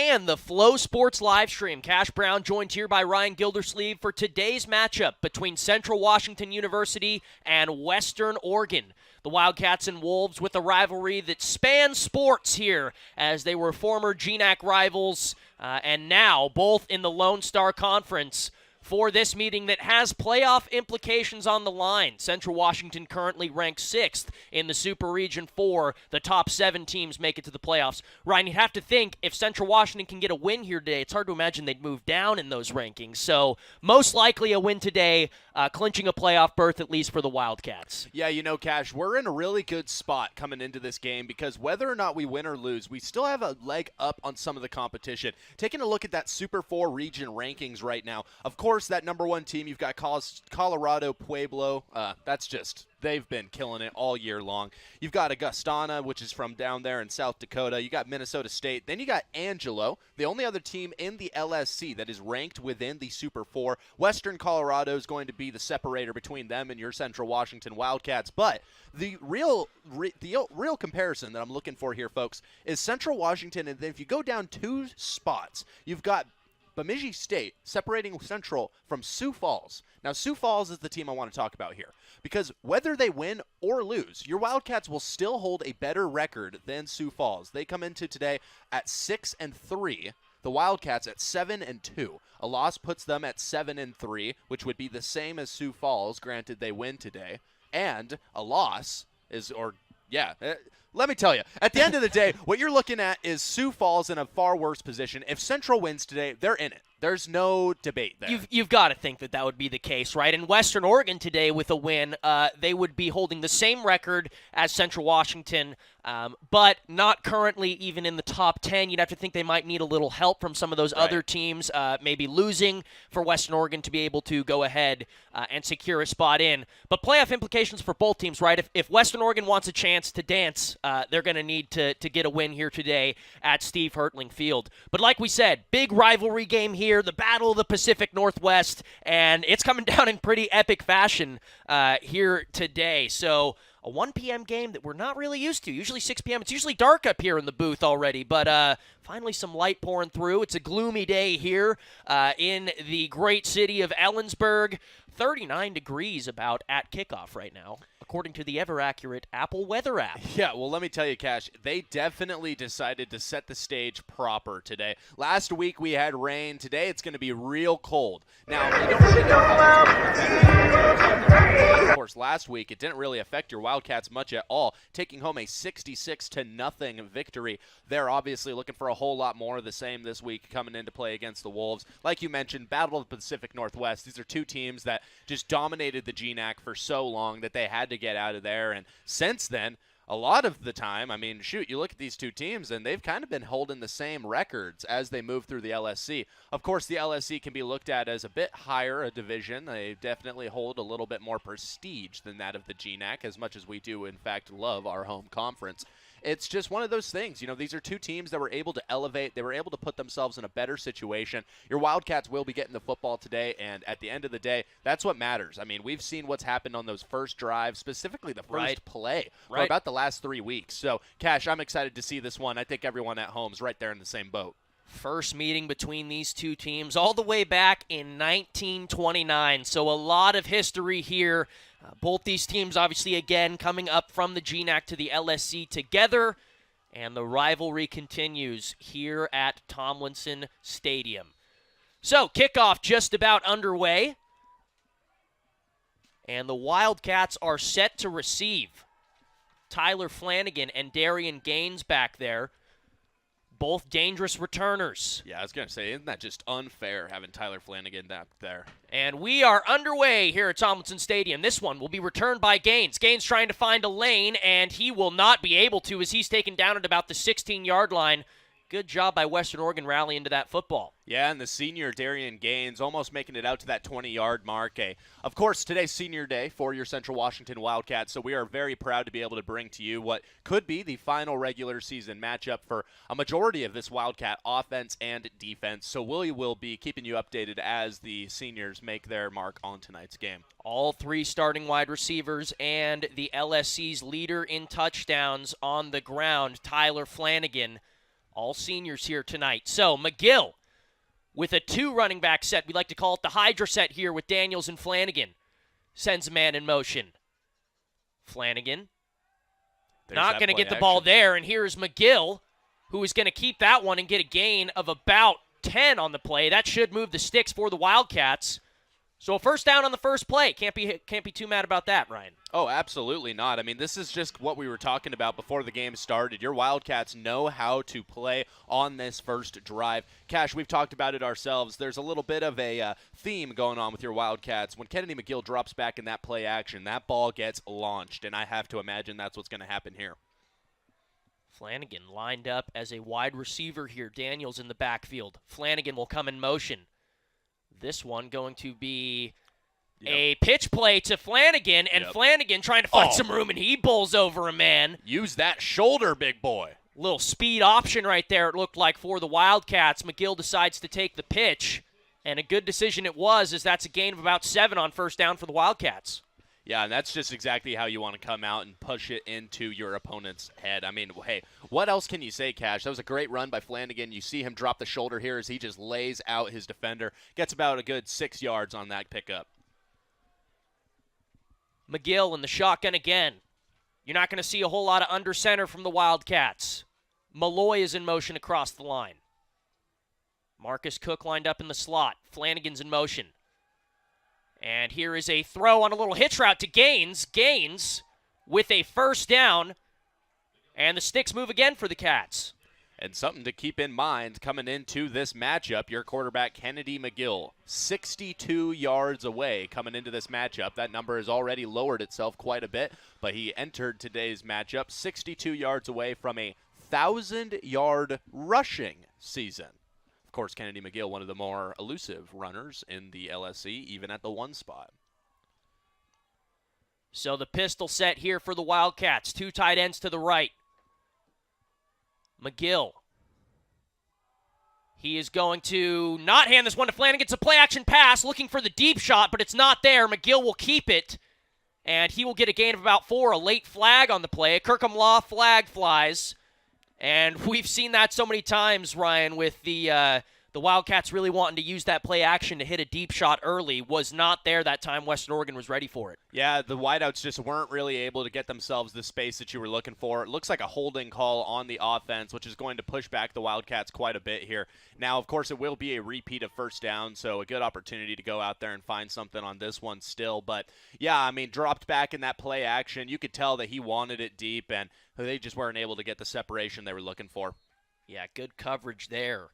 and the Flow Sports live stream. Cash Brown joined here by Ryan Gildersleeve for today's matchup between Central Washington University and Western Oregon. The Wildcats and Wolves with a rivalry that spans sports here, as they were former GNAC rivals and now both in the Lone Star Conference for this meeting that has playoff implications on the line. Central Washington currently ranked 6th in the Super Region 4. The top 7 teams make it to the playoffs. Ryan, you have to think if Central Washington can get a win here today, it's hard to imagine they'd move down in those rankings. So most likely a win today, clinching a playoff berth at least for the Wildcats. Yeah, you know, Cash, we're in a really good spot coming into this game because whether or not we win or lose, we still have a leg up on some of the competition. Taking a look at that Super 4 region rankings right now, of course, that number 1 team, you've got Colorado Pueblo. That's just, they've been killing it all year long. You've got Augustana, which is from down there in South Dakota. You got Minnesota State. Then you got Angelo, the only other team in the LSC that is ranked within the Super 4. Western Colorado is going to be the separator between them and your Central Washington Wildcats. But the real comparison that I'm looking for here, folks, is Central Washington. And then if you go down 2 spots, you've got Bemidji State separating Central from Sioux Falls. Now, Sioux Falls is the team I want to talk about here because whether they win or lose, your Wildcats will still hold a better record than Sioux Falls. They come into today at 6-3. The Wildcats at 7-2. A loss puts them at 7-3, which would be the same as Sioux Falls, granted they win today. And a loss is, let me tell you, at the end of the day, what you're looking at is Sioux Falls in a far worse position. If Central wins today, they're in it. There's no debate there. You've got to think that would be the case, right? In Western Oregon today with a win, they would be holding the same record as Central Washington, but not currently even in the top 10. You'd have to think they might need a little help from some of those other teams, maybe losing for Western Oregon to be able to go ahead and secure a spot in. But playoff implications for both teams, right? If Western Oregon wants a chance to dance, they're going to need to get a win here today at Steve Hertling Field. But like we said, big rivalry game here. The Battle of the Pacific Northwest, and it's coming down in pretty epic fashion here today. So a 1 p.m. game that we're not really used to. Usually 6 p.m. It's usually dark up here in the booth already, but finally some light pouring through. It's a gloomy day here in the great city of Ellensburg. 39 degrees about at kickoff right now, according to the ever-accurate Apple Weather app. Yeah, well, let me tell you, Cash, they definitely decided to set the stage proper today. Last week we had rain. Today it's going to be real cold. Now, you don't really know how it's going to affect. Of course, last week it didn't really affect your Wildcats much at all, taking home a 66-0 victory. They're obviously looking for a whole lot more of the same this week coming into play against the Wolves. Like you mentioned, Battle of the Pacific Northwest. These are 2 teams that just dominated the GNAC for so long that they had to get out of there. And since then, a lot of the time, I mean, shoot, you look at these 2 teams, and they've kind of been holding the same records as they move through the LSC. Of course, the LSC can be looked at as a bit higher a division. They definitely hold a little bit more prestige than that of the GNAC, as much as we do, in fact, love our home conference. It's just one of those things. You know, these are 2 teams that were able to elevate. They were able to put themselves in a better situation. Your Wildcats will be getting the football today, and at the end of the day, that's what matters. I mean, we've seen what's happened on those first drives, specifically the first play for about the last 3 weeks. So, Cash, I'm excited to see this one. I think everyone at home is right there in the same boat. First meeting between these 2 teams all the way back in 1929. So a lot of history here. Both these teams, obviously, again, coming up from the GNAC to the LSC together. And the rivalry continues here at Tomlinson Stadium. So kickoff just about underway. And the Wildcats are set to receive. Tyler Flanagan and Darian Gaines back there. Both dangerous returners. Yeah, I was going to say, isn't that just unfair having Tyler Flanagan back there? And we are underway here at Tomlinson Stadium. This one will be returned by Gaines. Gaines trying to find a lane, and he will not be able to as he's taken down at about the 16-yard line. Good job by Western Oregon rallying to that football. Yeah, and the senior Darian Gaines almost making it out to that 20-yard mark. Of course, today's senior day for your Central Washington Wildcats, so we are very proud to be able to bring to you what could be the final regular season matchup for a majority of this Wildcat offense and defense. So we will be keeping you updated as the seniors make their mark on tonight's game. All 3 starting wide receivers and the LSC's leader in touchdowns on the ground, Tyler Flanagan, All seniors here tonight. So McGill with a 2 running back set. We like to call it the Hydra set here with Daniels and Flanagan. Sends a man in motion. Flanagan not going to get the ball there, and here's McGill, who is going to keep that one and get a gain of about 10 on the play. That should move the sticks for the Wildcats. So a first down on the first play. Can't be too mad about that, Ryan. Oh, absolutely not. I mean, this is just what we were talking about before the game started. Your Wildcats know how to play on this first drive. Cash, we've talked about it ourselves. There's a little bit of a theme going on with your Wildcats. When Kennedy McGill drops back in that play action, that ball gets launched, and I have to imagine that's what's going to happen here. Flanagan lined up as a wide receiver here. Daniels in the backfield. Flanagan will come in motion. This one going to be a pitch play to Flanagan, and Flanagan trying to find some room, and he bowls over a man. Use that shoulder, big boy. Little speed option right there, it looked like, for the Wildcats. McGill decides to take the pitch, and a good decision it was, as that's a gain of about 7 on first down for the Wildcats. Yeah, and that's just exactly how you want to come out and push it into your opponent's head. I mean, hey, what else can you say, Cash? That was a great run by Flanagan. You see him drop the shoulder here as he just lays out his defender. Gets about a good 6 yards on that pickup. McGill in the shotgun again. You're not going to see a whole lot of under center from the Wildcats. Malloy is in motion across the line. Marcus Cook lined up in the slot. Flanagan's in motion. And here is a throw on a little hitch route to Gaines. Gaines with a first down. And the sticks move again for the Cats. And something to keep in mind coming into this matchup, your quarterback Kennedy McGill, 62 yards away coming into this matchup. That number has already lowered itself quite a bit, but he entered today's matchup 62 yards away from a 1,000-yard rushing season. Of course, Kennedy McGill, one of the more elusive runners in the LSC, even at the 1 spot. So the pistol set here for the Wildcats. 2 tight ends to the right. McGill. He is going to not hand this one to Flanagan. It's a play-action pass, looking for the deep shot, but it's not there. McGill will keep it, and he will get a gain of about 4. A late flag on the play. A Kirkham Law flag flies. And we've seen that so many times, Ryan, with the Wildcats really wanting to use that play action to hit a deep shot early. Was not there that time. Western Oregon was ready for it. Yeah, the wideouts just weren't really able to get themselves the space that you were looking for. It looks like a holding call on the offense, which is going to push back the Wildcats quite a bit here. Now, of course, it will be a repeat of first down, so a good opportunity to go out there and find something on this one still. But, yeah, I mean, dropped back in that play action. You could tell that he wanted it deep, and they just weren't able to get the separation they were looking for. Yeah, good coverage there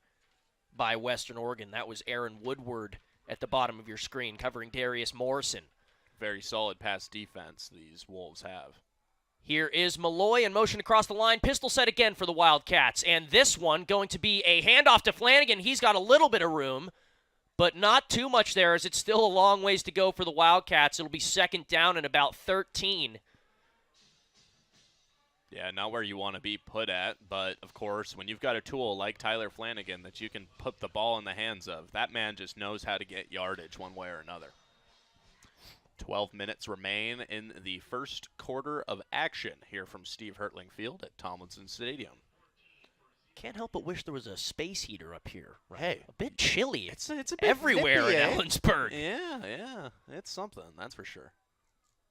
by Western Oregon. That was Aaron Woodward at the bottom of your screen covering Darius Morrison. Very solid pass defense these Wolves have. Here is Malloy in motion across the line. Pistol set again for the Wildcats. And this one going to be a handoff to Flanagan. He's got a little bit of room, but not too much there, as it's still a long ways to go for the Wildcats. It'll be second down and about 13. Yeah, not where you want to be put at, but, of course, when you've got a tool like Tyler Flanagan that you can put the ball in the hands of, that man just knows how to get yardage one way or another. 12 minutes remain in the first quarter of action here from Steve Hertling Field at Tomlinson Stadium. Can't help but wish there was a space heater up here. Right? Hey, a bit chilly. It's a bit everywhere nippy, in Ellensburg. Yeah, it's something, that's for sure.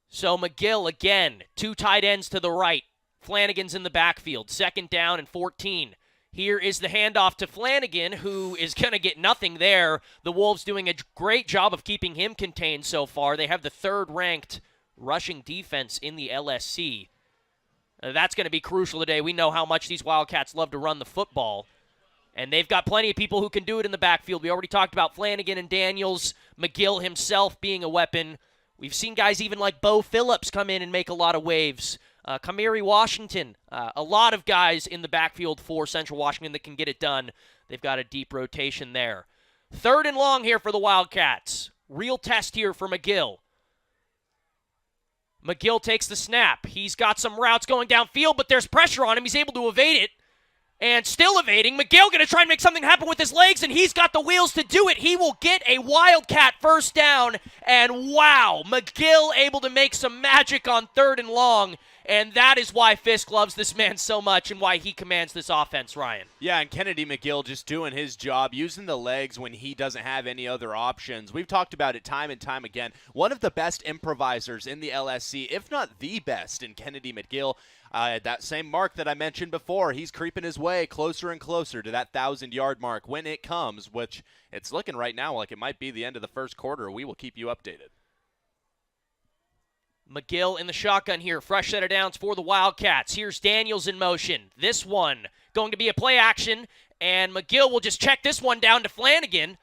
So McGill again, 2 tight ends to the right. Flanagan's in the backfield, second down and 14. Here is the handoff to Flanagan, who is going to get nothing there. The Wolves doing a great job of keeping him contained so far. They have the 3rd-ranked rushing defense in the LSC. That's going to be crucial today. We know how much these Wildcats love to run the football, and they've got plenty of people who can do it in the backfield. We already talked about Flanagan and Daniels, McGill himself being a weapon. We've seen guys even like Bo Phillips come in and make a lot of waves. Kamari Washington, a lot of guys in the backfield for Central Washington that can get it done. They've got a deep rotation there. 3rd and long here for the Wildcats. Real test here for McGill. McGill takes the snap. He's got some routes going downfield, but there's pressure on him. He's able to evade it. And still evading. McGill going to try and make something happen with his legs, and he's got the wheels to do it. He will get a Wildcat first down. And wow, McGill able to make some magic on 3rd and long. and that is why Fisk loves this man so much and why he commands this offense, Ryan. Yeah, and Kennedy McGill just doing his job, using the legs when he doesn't have any other options. We've talked about it time and time again. One of the best improvisers in the LSC, if not the best, in Kennedy McGill. That same mark that I mentioned before, he's creeping his way closer and closer to that 1,000-yard mark when it comes, which it's looking right now like it might be the end of the first quarter. We will keep you updated. McGill in the shotgun here. Fresh set of downs for the Wildcats. Here's Daniels in motion. This one going to be a play action, and McGill will just check this one down to Flanagan,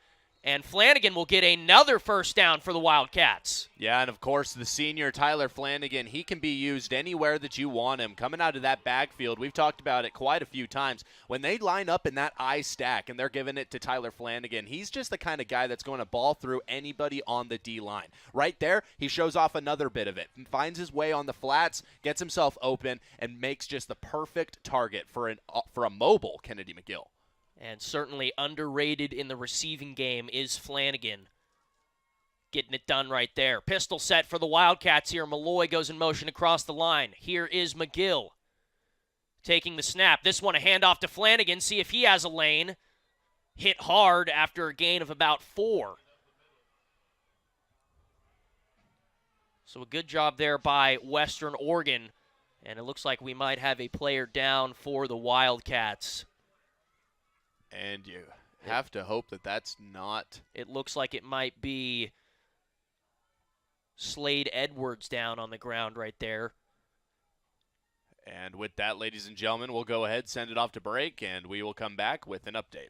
and Flanagan will get another first down for the Wildcats. Yeah, and of course, the senior Tyler Flanagan, he can be used anywhere that you want him. Coming out of that backfield, we've talked about it quite a few times. When they line up in that I stack and they're giving it to Tyler Flanagan, he's just the kind of guy that's going to ball through anybody on the D-line. Right there, he shows off another bit of it and finds his way on the flats, gets himself open, and makes just the perfect target for a mobile Kennedy McGill. And certainly underrated in the receiving game is Flanagan. Getting it done right there. Pistol set for the Wildcats here. Malloy goes in motion across the line. Here is McGill taking the snap. This one a handoff to Flanagan. See if he has a lane. Hit hard after a gain of about 4. So a good job there by Western Oregon. And it looks like we might have a player down for the Wildcats. And you have to hope that that's not. It looks like it might be Slade Edwards down on the ground right there. And with that, ladies and gentlemen, we'll go ahead, send it off to break, and we will come back with an update.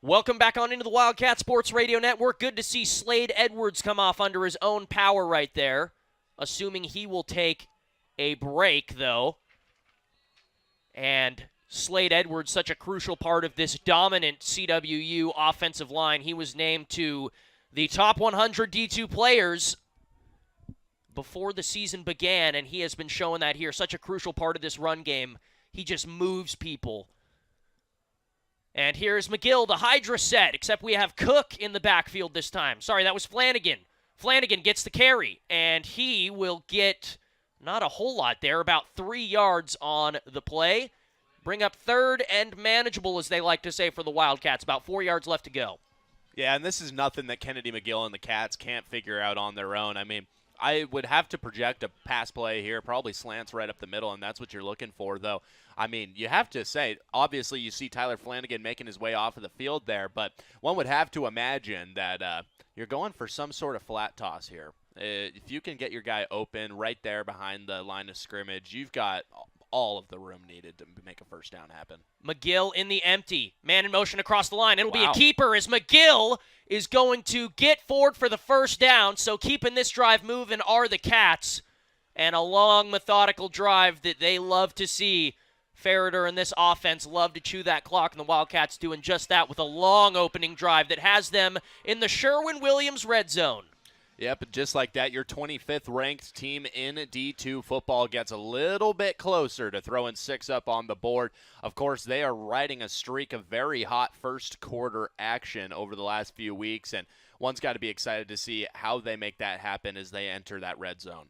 Welcome back on into the Wildcat Sports Radio Network. Good to see Slade Edwards come off under his own power right there. Assuming he will take a break, though. And Slade Edwards, such a crucial part of this dominant CWU offensive line. He was named to the top 100 D2 players before the season began, and he has been showing that here. Such a crucial part of this run game. He just moves people. And here's McGill, the Hydra set, except we have Cook in the backfield this time. Sorry, that was Flanagan. Flanagan gets the carry, and he will get not a whole lot there, about 3 yards on the play. Bring up third and manageable, as they like to say, for the Wildcats. About 4 yards left to go. Yeah, and this is nothing that Kennedy McGill and the Cats can't figure out on their own. I mean, I would have to project a pass play here, probably slants right up the middle, and that's what you're looking for, though. I mean, you have to say, obviously you see Tyler Flanagan making his way off of the field there, but one would have to imagine that you're going for some sort of flat toss here. If you can get your guy open right there behind the line of scrimmage, you've got all of the room needed to make a first down happen. McGill in the empty. Man in motion across the line. It'll be a keeper as McGill is going to get forward for the first down. So keeping this drive moving are the Cats. And a long, methodical drive that they love to see. Ferreter and this offense love to chew that clock, and the Wildcats doing just that with a long opening drive that has them in the Sherwin-Williams red zone. Yep, just like that, your 25th ranked team in D2 football gets a little bit closer to throwing 6 up on the board. Of course, they are riding a streak of very hot first quarter action over the last few weeks, and one's got to be excited to see how they make that happen as they enter that red zone.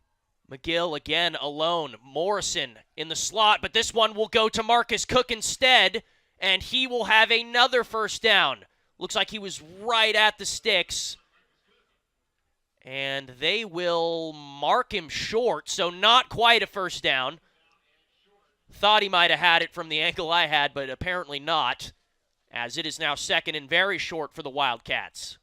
McGill again alone. Morrison in the slot, but this one will go to Marcus Cook instead, and he will have another first down. Looks like he was right at the sticks. And they will mark him short, so not quite a first down. Thought he might have had it from the angle I had, but apparently not, as it is now second and very short for the Wildcats.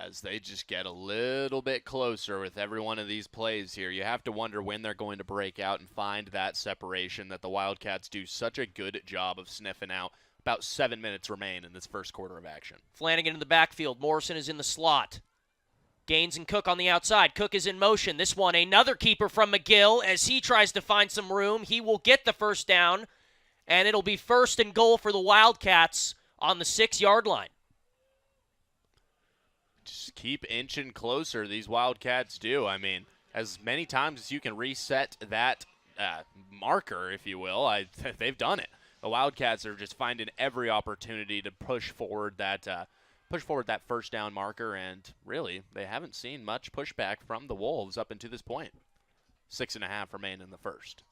As they just get a little bit closer with every one of these plays here, you have to wonder when they're going to break out and find that separation that the Wildcats do such a good job of sniffing out. About 7 minutes remain in this first quarter of action. Flanagan in the backfield. Morrison is in the slot. Gaines and Cook on the outside. Cook is in motion. This one, another keeper from McGill as he tries to find some room. He will get the first down, and it'll be 1st and goal for the Wildcats on the 6-yard line. Just keep inching closer, these Wildcats do. I mean, as many times as you can reset that marker, if you will, they've done it. The Wildcats are just finding every opportunity to push forward that first down marker, and really, they haven't seen much pushback from the Wolves up until this point. 6.5 remain in the first.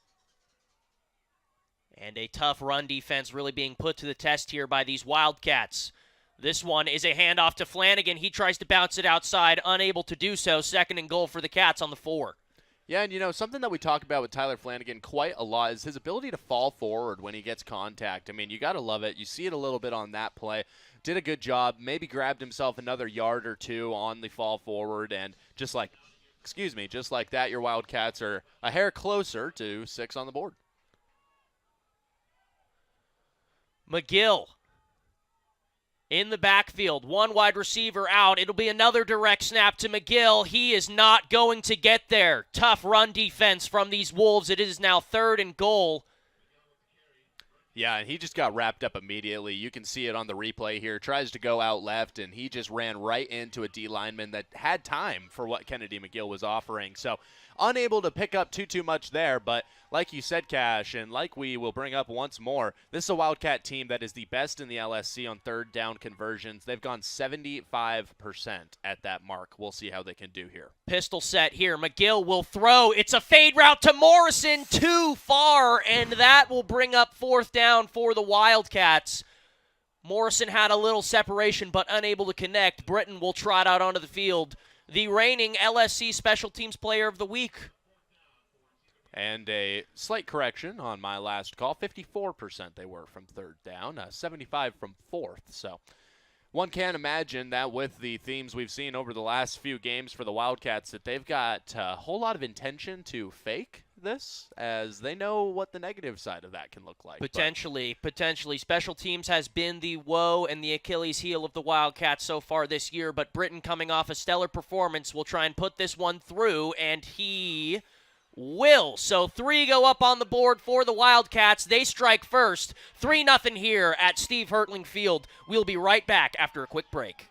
And a tough run defense really being put to the test here by these Wildcats. This one is a handoff to Flanagan. He tries to bounce it outside, unable to do so. 2nd and goal for the Cats on the 4. Yeah, and something that we talk about with Tyler Flanagan quite a lot is his ability to fall forward when he gets contact. I mean, you got to love it. You see it a little bit on that play. Did a good job, maybe grabbed himself another yard or two on the fall forward, and just like that, your Wildcats are a hair closer to 6 on the board. McGill in the backfield, 1 wide receiver out. It'll be another direct snap to McGill. He is not going to get there. Tough run defense from these Wolves. It is now 3rd and goal. Yeah, and he just got wrapped up immediately. You can see it on the replay here. Tries to go out left, and he just ran right into a D lineman that had time for what Kennedy McGill was offering. So unable to pick up too much there, but like you said, Cash, and like we will bring up once more, this is a Wildcat team that is the best in the LSC on 3rd down conversions. They've gone 75% at that mark. We'll see how they can do here. Pistol set here. McGill will throw. It's a fade route to Morrison, too far, and that will bring up 4th down for the Wildcats. Morrison had a little separation but unable to connect. Britton will trot out onto the field. The reigning LSC Special Teams Player of the Week. And a slight correction on my last call. 54% they were from 3rd down, 75 from 4th. So one can imagine that with the themes we've seen over the last few games for the Wildcats, that they've got a whole lot of intention to fake this, as they know what the negative side of that can look like. Potentially. Special teams has been the woe and the Achilles heel of the Wildcats so far this year, but Britton, coming off a stellar performance, will try and put this one through, and he will. So 3 go up on the board for the Wildcats. They strike first. 3-0 here at Steve Hertling Field. We'll be right back after a quick break.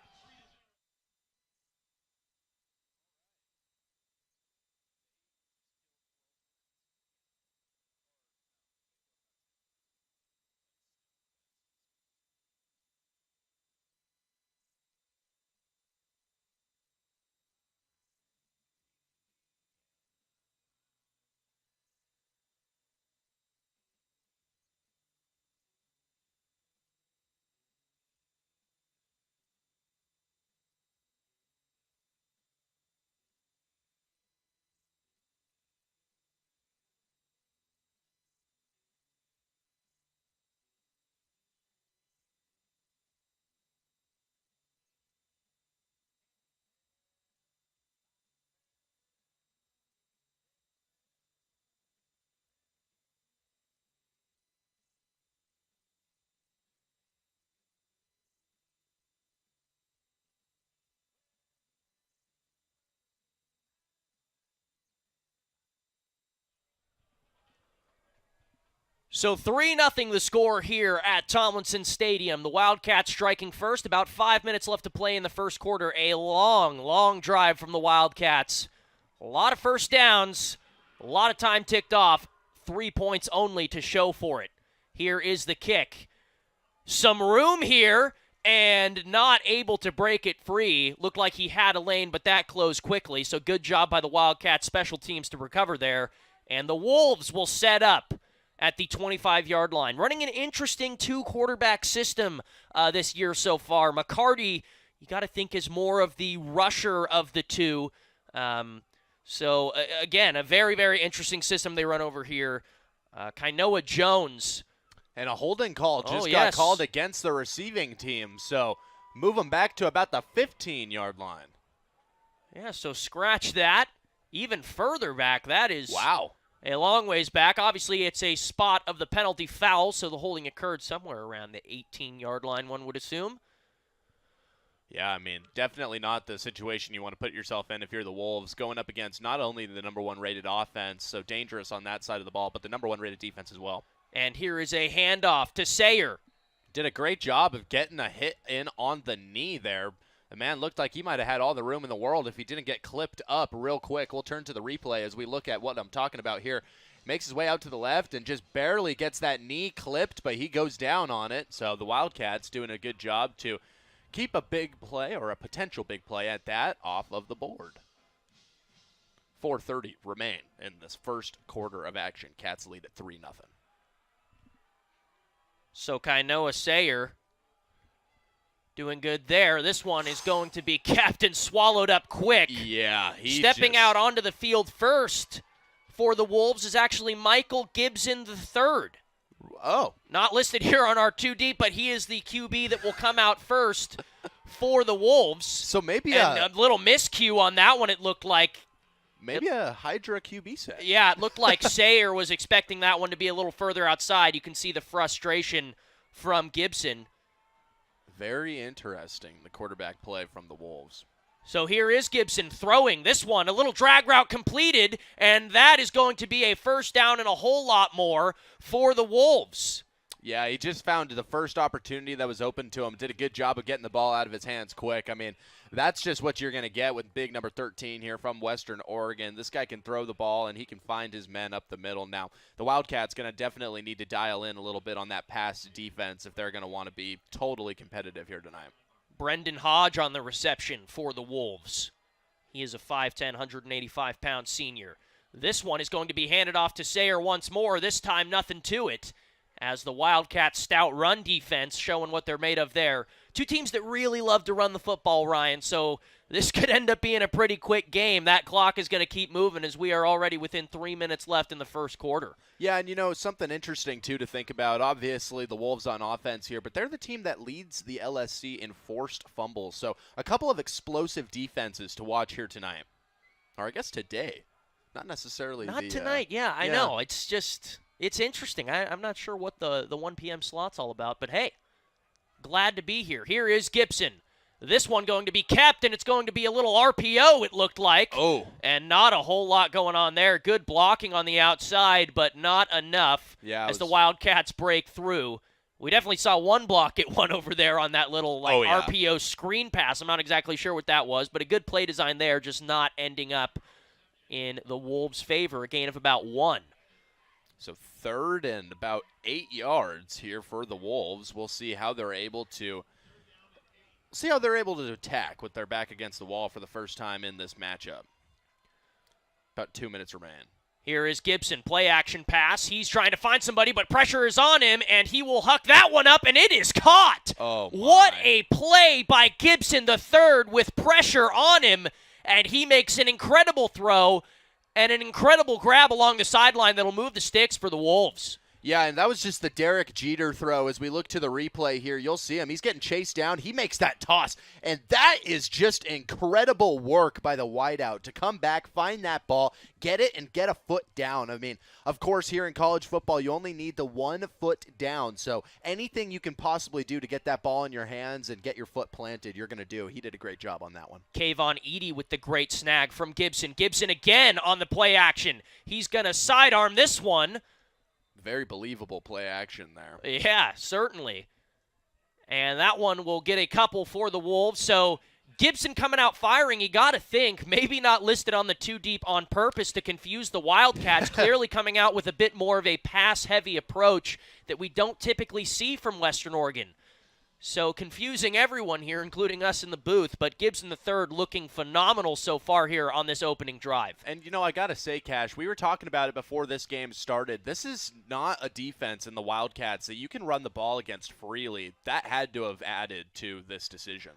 So 3-0 the score here at Tomlinson Stadium. The Wildcats striking first. About 5 minutes left to play in the first quarter. A long drive from the Wildcats. A lot of first downs. A lot of time ticked off. 3 points only to show for it. Here is the kick. Some room here, and not able to break it free. Looked like he had a lane, but that closed quickly. So good job by the Wildcats special teams to recover there. And the Wolves will set up at the 25-yard line. Running an interesting 2-quarterback system this year so far. McCarty, you got to think, is more of the rusher of the two. Again, a very, very interesting system they run over here. Kainoa Jones. And a holding call just got called against the receiving team. So move them back to about the 15-yard line. Yeah, so scratch that. Even further back, that is... Wow. A long ways back. Obviously, it's a spot of the penalty foul, so the holding occurred somewhere around the 18-yard line, one would assume. Yeah, I mean, definitely not the situation you want to put yourself in if you're the Wolves, going up against not only the number 1 rated offense, so dangerous on that side of the ball, but the number 1 rated defense as well. And here is a handoff to Sayer. Did a great job of getting a hit in on the knee there. The man looked like he might have had all the room in the world if he didn't get clipped up real quick. We'll turn to the replay as we look at what I'm talking about here. Makes his way out to the left and just barely gets that knee clipped, but he goes down on it. So the Wildcats doing a good job to keep a big play, or a potential big play at that, off of the board. 4:30 remain in this first quarter of action. Cats lead at 3-0. So Kainoa Sayer doing good there. This one is going to be captain swallowed up quick. Yeah. Stepping out onto the field first for the Wolves is actually Michael Gibson III. Oh. Not listed here on our 2 deep, but he is the QB that will come out first for the Wolves. So maybe a little miscue on that one, it looked like. Maybe a Hydra QB set. Yeah, it looked like Sayer was expecting that one to be a little further outside. You can see the frustration from Gibson. Very interesting, the quarterback play from the Wolves. So here is Gibson throwing this one. A little drag route completed, and that is going to be a first down and a whole lot more for the Wolves. Yeah, he just found the first opportunity that was open to him. Did a good job of getting the ball out of his hands quick. I mean, that's just what you're going to get with big number 13 here from Western Oregon. This guy can throw the ball, and he can find his men up the middle. Now, the Wildcats going to definitely need to dial in a little bit on that pass defense if they're going to want to be totally competitive here tonight. Brendan Hodge on the reception for the Wolves. He is a 5'10", 185-pound senior. This one is going to be handed off to Sayer once more, this time nothing to it, as the Wildcats' stout run defense showing what they're made of there. 2 teams that really love to run the football, Ryan, so this could end up being a pretty quick game. That clock is going to keep moving as we are already within 3 minutes left in the first quarter. Yeah, and you know, something interesting, too, to think about. Obviously, the Wolves on offense here, but they're the team that leads the LSC in forced fumbles. So a couple of explosive defenses to watch here tonight. Or I guess today. Not necessarily Not tonight, yeah, I know. It's just, it's interesting. I'm not sure what the 1 p.m. slot's all about, but hey, glad to be here. Here is Gibson. This one going to be capped, and it's going to be a little RPO, it looked like. Oh. And not a whole lot going on there. Good blocking on the outside, but not enough as the Wildcats break through. We definitely saw one block get one over there on that little RPO screen pass. I'm not exactly sure what that was, but a good play design there, just not ending up in the Wolves' favor. A gain of about 1. So 3rd and about 8 yards here for the Wolves. We'll see how they're able to attack with their back against the wall for the first time in this matchup. About 2 minutes remain. Here is Gibson, play action pass. He's trying to find somebody, but pressure is on him, and he will huck that one up, and it is caught. Oh, my. What a play by Gibson III with pressure on him, and he makes an incredible throw and an incredible grab along the sideline that'll move the sticks for the Wolves. Yeah, and that was just the Derek Jeter throw. As we look to the replay here, you'll see him. He's getting chased down. He makes that toss, and that is just incredible work by the wideout to come back, find that ball, get it, and get a foot down. I mean, of course, here in college football, you only need the 1 foot down. So anything you can possibly do to get that ball in your hands and get your foot planted, you're going to do. He did a great job on that one. Kayvon Edey with the great snag from Gibson. Gibson again on the play action. He's going to sidearm this one. Very believable play action there. Yeah, certainly. And that one will get a couple for the Wolves. So Gibson coming out firing, you got to think, maybe not listed on the 2 deep on purpose to confuse the Wildcats, clearly coming out with a bit more of a pass-heavy approach that we don't typically see from Western Oregon. So confusing everyone here, including us in the booth, but Gibson III looking phenomenal so far here on this opening drive. And, you know, I got to say, Cash, we were talking about it before this game started. This is not a defense in the Wildcats that you can run the ball against freely. That had to have added to this decision.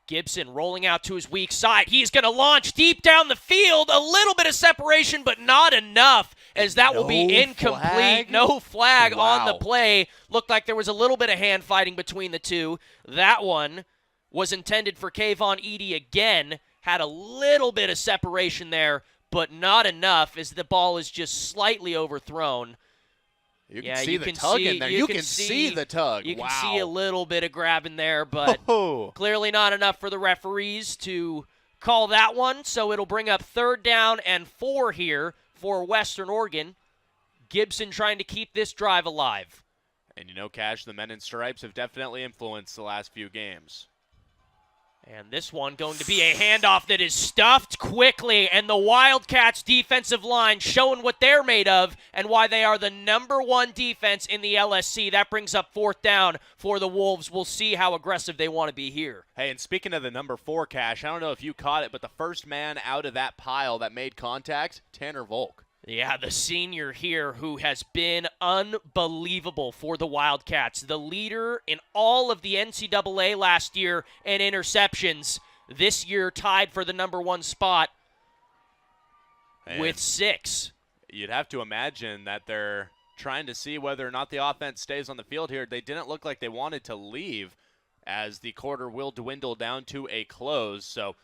Gibson rolling out to his weak side. He's going to launch deep down the field. A little bit of separation, but not enough, as that will be incomplete. Flag? No flag Wow. on the play. Looked like there was a little bit of hand fighting between the two. That one was intended for Kayvon Edey again. Had a little bit of separation there, but not enough, as the ball is just slightly overthrown. You can see the tug in there. You can see the tug. You wow. can see a little bit of grabbing there, but clearly not enough for the referees to call that one. So it'll bring up 3rd down and 4 here for Western Oregon. Gibson trying to keep this drive alive. And you know, Cash, the men in stripes have definitely influenced the last few games. And this one going to be a handoff that is stuffed quickly, and the Wildcats defensive line showing what they're made of and why they are the #1 defense in the LSC. That brings up 4th down for the Wolves. We'll see how aggressive they want to be here. Hey, and speaking of the number 4, Cash, I don't know if you caught it, but the first man out of that pile that made contact, Tanner Volk. Yeah, the senior here who has been unbelievable for the Wildcats. The leader in all of the NCAA last year in interceptions. This year tied for the #1 spot with 6. You'd have to imagine that they're trying to see whether or not the offense stays on the field here. They didn't look like they wanted to leave as the quarter will dwindle down to a close. So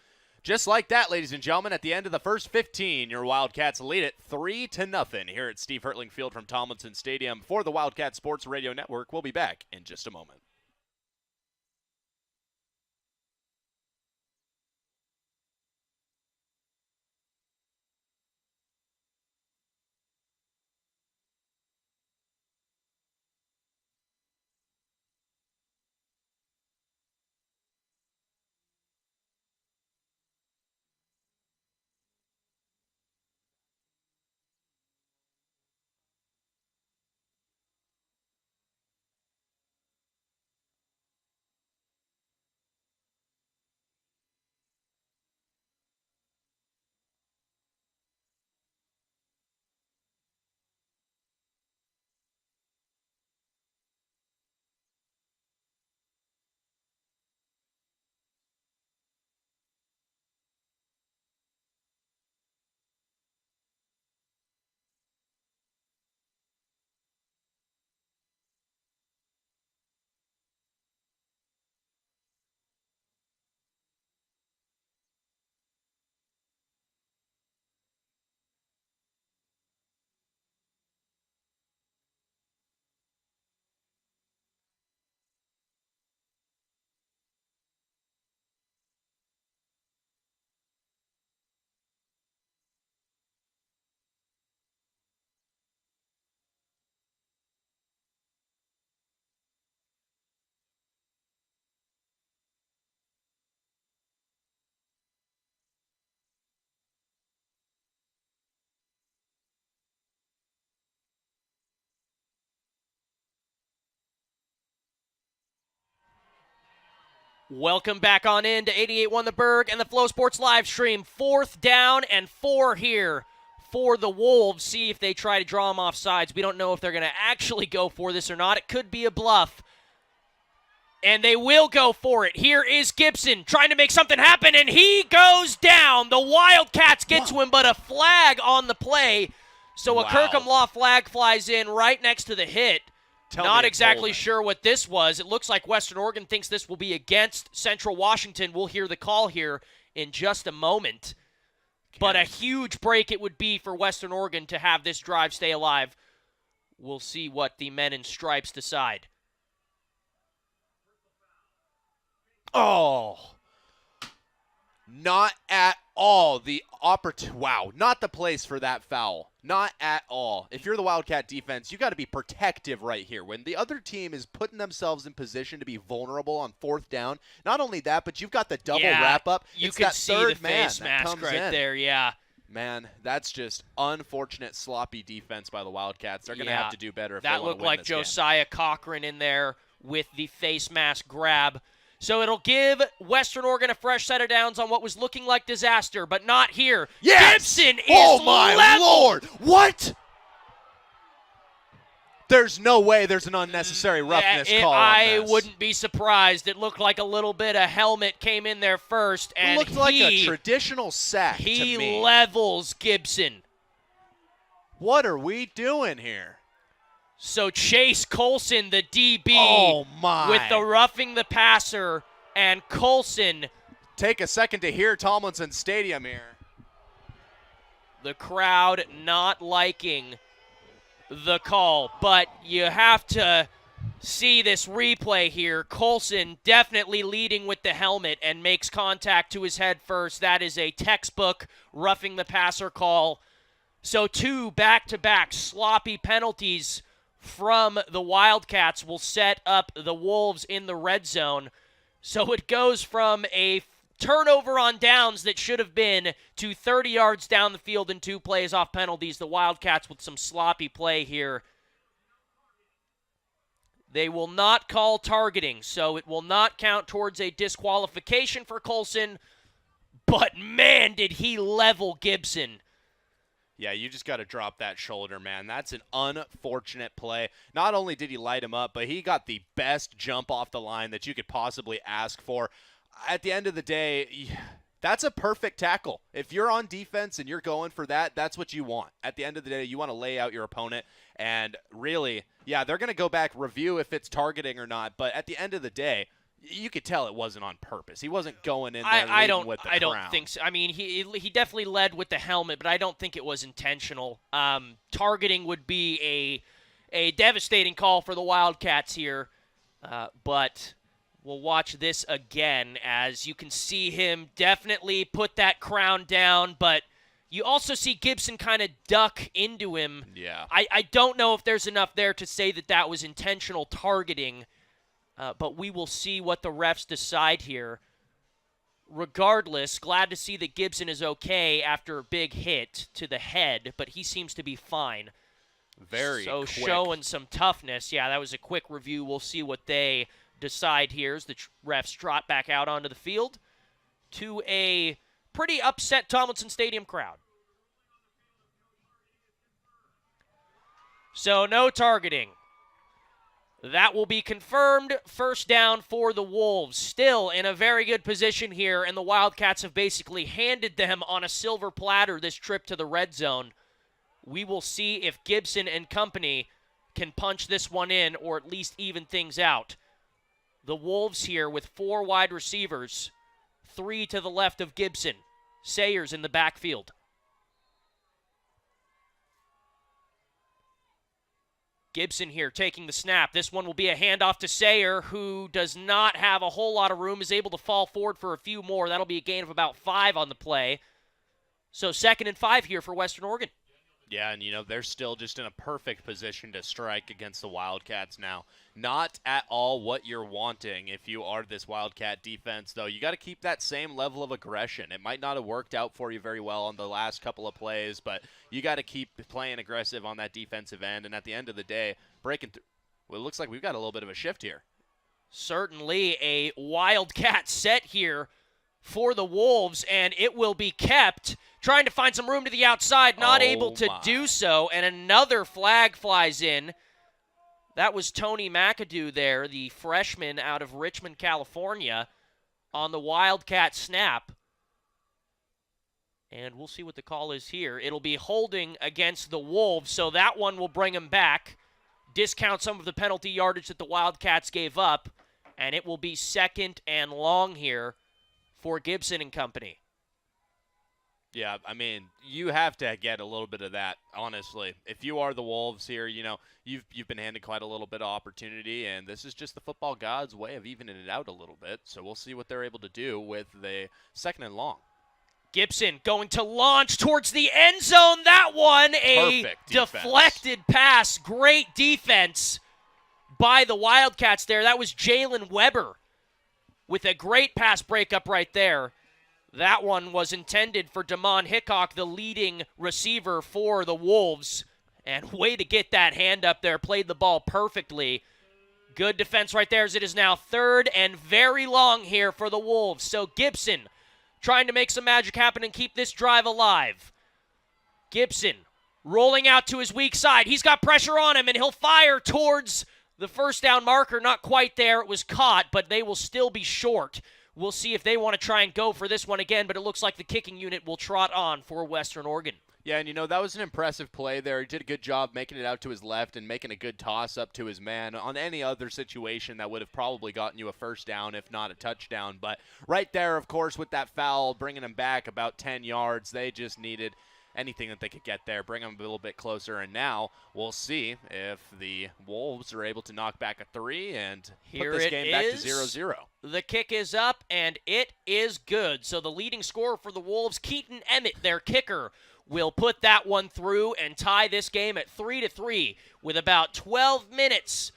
just like that, ladies and gentlemen, at the end of the first 15, your Wildcats lead it 3-0 here at Steve Hertling Field from Tomlinson Stadium. For the Wildcat Sports Radio Network, we'll be back in just a moment. Welcome back on in to 88.1 The Berg and the Flow Sports live stream. 4th down and 4 here for the Wolves. See if they try to draw them off sides. We don't know if they're going to actually go for this or not. It could be a bluff. And they will go for it. Here is Gibson trying to make something happen, and he goes down. The Wildcats get to him, but a flag on the play. So a Kirkham Law flag flies in right next to the hit. Not exactly sure what this was. It looks like Western Oregon thinks this will be against Central Washington. We'll hear the call here in just a moment. But a huge break it would be for Western Oregon to have this drive stay alive. We'll see what the men in stripes decide. Oh, not at all the wow, not the place for that foul. Not at all. If you're the Wildcat defense, you got to be protective right here. When the other team is putting themselves in position to be vulnerable on 4th down, not only that, but you've got the double wrap up. You it's can that see third the man face that mask comes right in. there, yeah. Man, that's just unfortunate, sloppy defense by the Wildcats. They're going to have to do better if they want to win this game. That looked like Josiah Cochran in there with the face mask grab. So it'll give Western Oregon a fresh set of downs on what was looking like disaster, but not here. Yes! Gibson is oh my leveled. Lord! What? There's no way there's an unnecessary roughness call on I this. wouldn't be surprised. It looked like a little bit of helmet came in there first, and it looked like a traditional sack to me. He levels Gibson. What are we doing here? So Chase Colson, the DB, with the roughing the passer, and Colson. Take a second to hear Tomlinson Stadium here. The crowd not liking the call, but you have to see this replay here. Colson definitely leading with the helmet and makes contact to his head first. That is a textbook roughing the passer call. So 2 back-to-back sloppy penalties from the Wildcats will set up the Wolves in the red zone. So it goes from a turnover on downs that should have been to 30 yards down the field in 2 plays off penalties. The Wildcats with some sloppy play here. They will not call targeting, so it will not count towards a disqualification for Colson. But man, did he level Gibson. Yeah, you just got to drop that shoulder, man. That's an unfortunate play. Not only did he light him up, but he got the best jump off the line that you could possibly ask for. At the end of the day, that's a perfect tackle. If you're on defense and you're going for that, that's what you want. At the end of the day, you want to lay out your opponent. And really, yeah, they're going to go back, review if it's targeting or not. But at the end of the day, you could tell it wasn't on purpose. He wasn't going in there leading with the crown. I don't think so. I mean, he definitely led with the helmet, but I don't think it was intentional. Targeting would be a devastating call for the Wildcats here. But we'll watch this again as you can see him definitely put that crown down, but you also see Gibson kind of duck into him. Yeah. I don't know if there's enough there to say that that was intentional targeting. But we will see what the refs decide here. Regardless, glad to see that Gibson is okay after a big hit to the head, but he seems to be fine. Very so quick. Showing some toughness. Yeah, that was a quick review. We'll see what they decide here as the refs trot back out onto the field to a pretty upset Tomlinson Stadium crowd. So no targeting. That will be confirmed. First down for the Wolves. Still in a very good position here, and the Wildcats have basically handed them on a silver platter this trip to the red zone. We will see if Gibson and company can punch this one in or at least even things out. The Wolves here with 4 wide receivers, 3 to the left of Gibson. Sayers in the backfield. Gibson here taking the snap. This one will be a handoff to Sayer, who does not have a whole lot of room, is able to fall forward for a few more. That'll be a gain of about 5 on the play. So 2nd and 5 here for Western Oregon. Yeah, and, they're still just in a perfect position to strike against the Wildcats now. Not at all what you're wanting if you are this Wildcat defense, though. You got to keep that same level of aggression. It might not have worked out for you very well on the last couple of plays, but you got to keep playing aggressive on that defensive end. And at the end of the day, breaking through. Well, it looks like we've got a little bit of a shift here. Certainly a Wildcat set here for the Wolves, and it will be kept. Trying to find some room to the outside, not able to do so, and another flag flies in. That was Tony McAdoo there, the freshman out of Richmond, California, on the Wildcat snap. And we'll see what the call is here. It'll be holding against the Wolves, so that one will bring him back, discount some of the penalty yardage that the Wildcats gave up, and it will be 2nd and long here for Gibson and company. Yeah, I mean, you have to get a little bit of that, honestly. If you are the Wolves here, you've been handed quite a little bit of opportunity, and this is just the football gods' way of evening it out a little bit. So we'll see what they're able to do with the 2nd and long. Gibson going to launch towards the end zone. That one, a deflected pass. Great defense by the Wildcats there. That was Jalen Weber with a great pass breakup right there. That one was intended for Damon Hickok, the leading receiver for the Wolves. And way to get that hand up there. Played the ball perfectly. Good defense right there as it is now 3rd and very long here for the Wolves. So Gibson trying to make some magic happen and keep this drive alive. Gibson rolling out to his weak side. He's got pressure on him, and he'll fire towards the first down marker. Not quite there. It was caught, but they will still be short. We'll see if they want to try and go for this one again, but it looks like the kicking unit will trot on for Western Oregon. Yeah, and that was an impressive play there. He did a good job making it out to his left and making a good toss up to his man. On any other situation, that would have probably gotten you a first down, if not a touchdown. But right there, of course, with that foul, bringing him back about 10 yards, they just needed anything that they could get there, bring them a little bit closer. And now we'll see if the Wolves are able to knock back a 3 and put this game back to 0-0. The kick is up, and it is good. So the leading scorer for the Wolves, Keaton Emmett, their kicker, will put that one through and tie this game at 3-3 with about 12 minutes,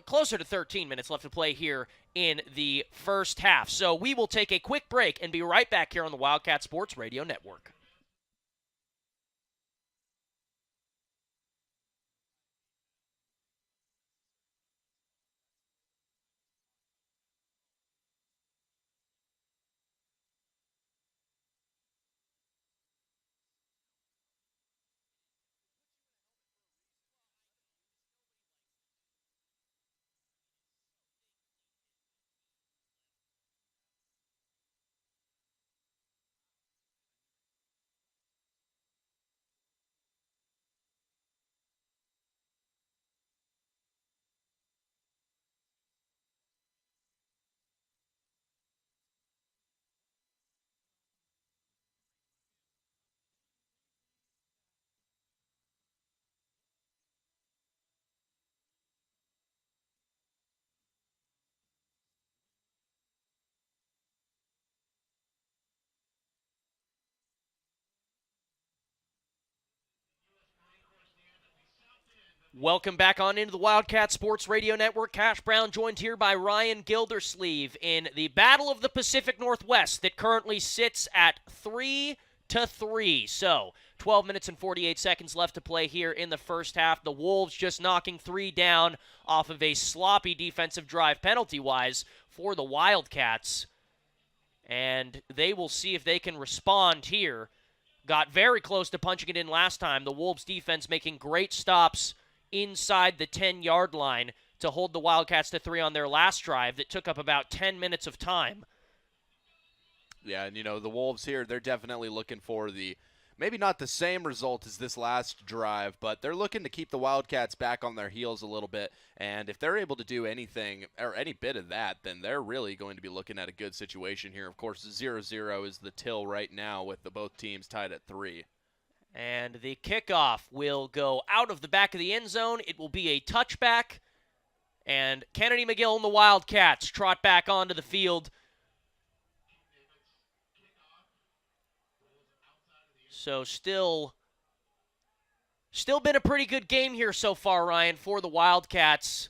closer to 13 minutes left to play here in the first half. So we will take a quick break and be right back here on the Wildcat Sports Radio Network. Welcome back on into the Wildcat Sports Radio Network. Cash Brown joined here by Ryan Gildersleeve in the Battle of the Pacific Northwest that currently sits at 3-3. So 12 minutes and 48 seconds left to play here in the first half. The Wolves just knocking 3 down off of a sloppy defensive drive penalty-wise for the Wildcats. And they will see if they can respond here. Got very close to punching it in last time. The Wolves defense making great stops inside the 10-yard line to hold the Wildcats to 3 on their last drive that took up about 10 minutes of time. Yeah, and the Wolves here, they're definitely looking for maybe not the same result as this last drive, but they're looking to keep the Wildcats back on their heels a little bit. And if they're able to do anything or any bit of that, then they're really going to be looking at a good situation here. Of course, 0-0 is the till right now with both teams tied at 3. And the kickoff will go out of the back of the end zone. It will be a touchback. And Kennedy McGill and the Wildcats trot back onto the field. So still been a pretty good game here so far, Ryan, for the Wildcats.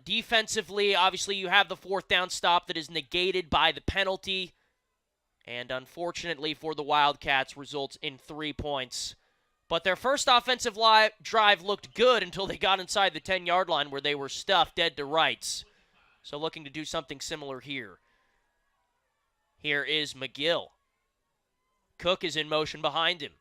Defensively, obviously you have the 4th down stop that is negated by the penalty. And unfortunately for the Wildcats, results in 3 points. But their first offensive drive looked good until they got inside the 10-yard line where they were stuffed dead to rights. So looking to do something similar here. Here is McGill. Cook is in motion behind him.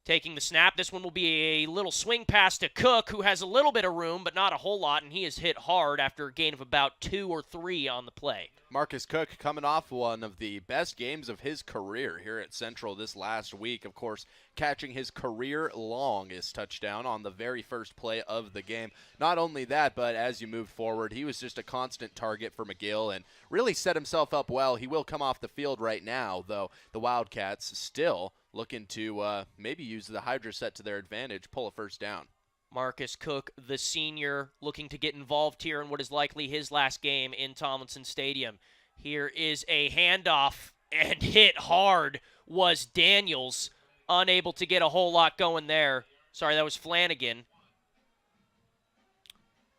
Taking the snap, this one will be a little swing pass to Cook, who has a little bit of room, but not a whole lot, and he is hit hard after a gain of about 2 or 3 on the play. Marcus Cook coming off one of the best games of his career here at Central this last week. Of course, catching his career longest touchdown on the very first play of the game. Not only that, but as you move forward, he was just a constant target for McGill and really set himself up well. He will come off the field right now, though the Wildcats still looking to maybe use the Hydra set to their advantage, pull a first down. Marcus Cook, the senior, looking to get involved here in what is likely his last game in Tomlinson Stadium. Here is a handoff, and hit hard was Daniels. Unable to get a whole lot going there. Sorry, that was Flanagan.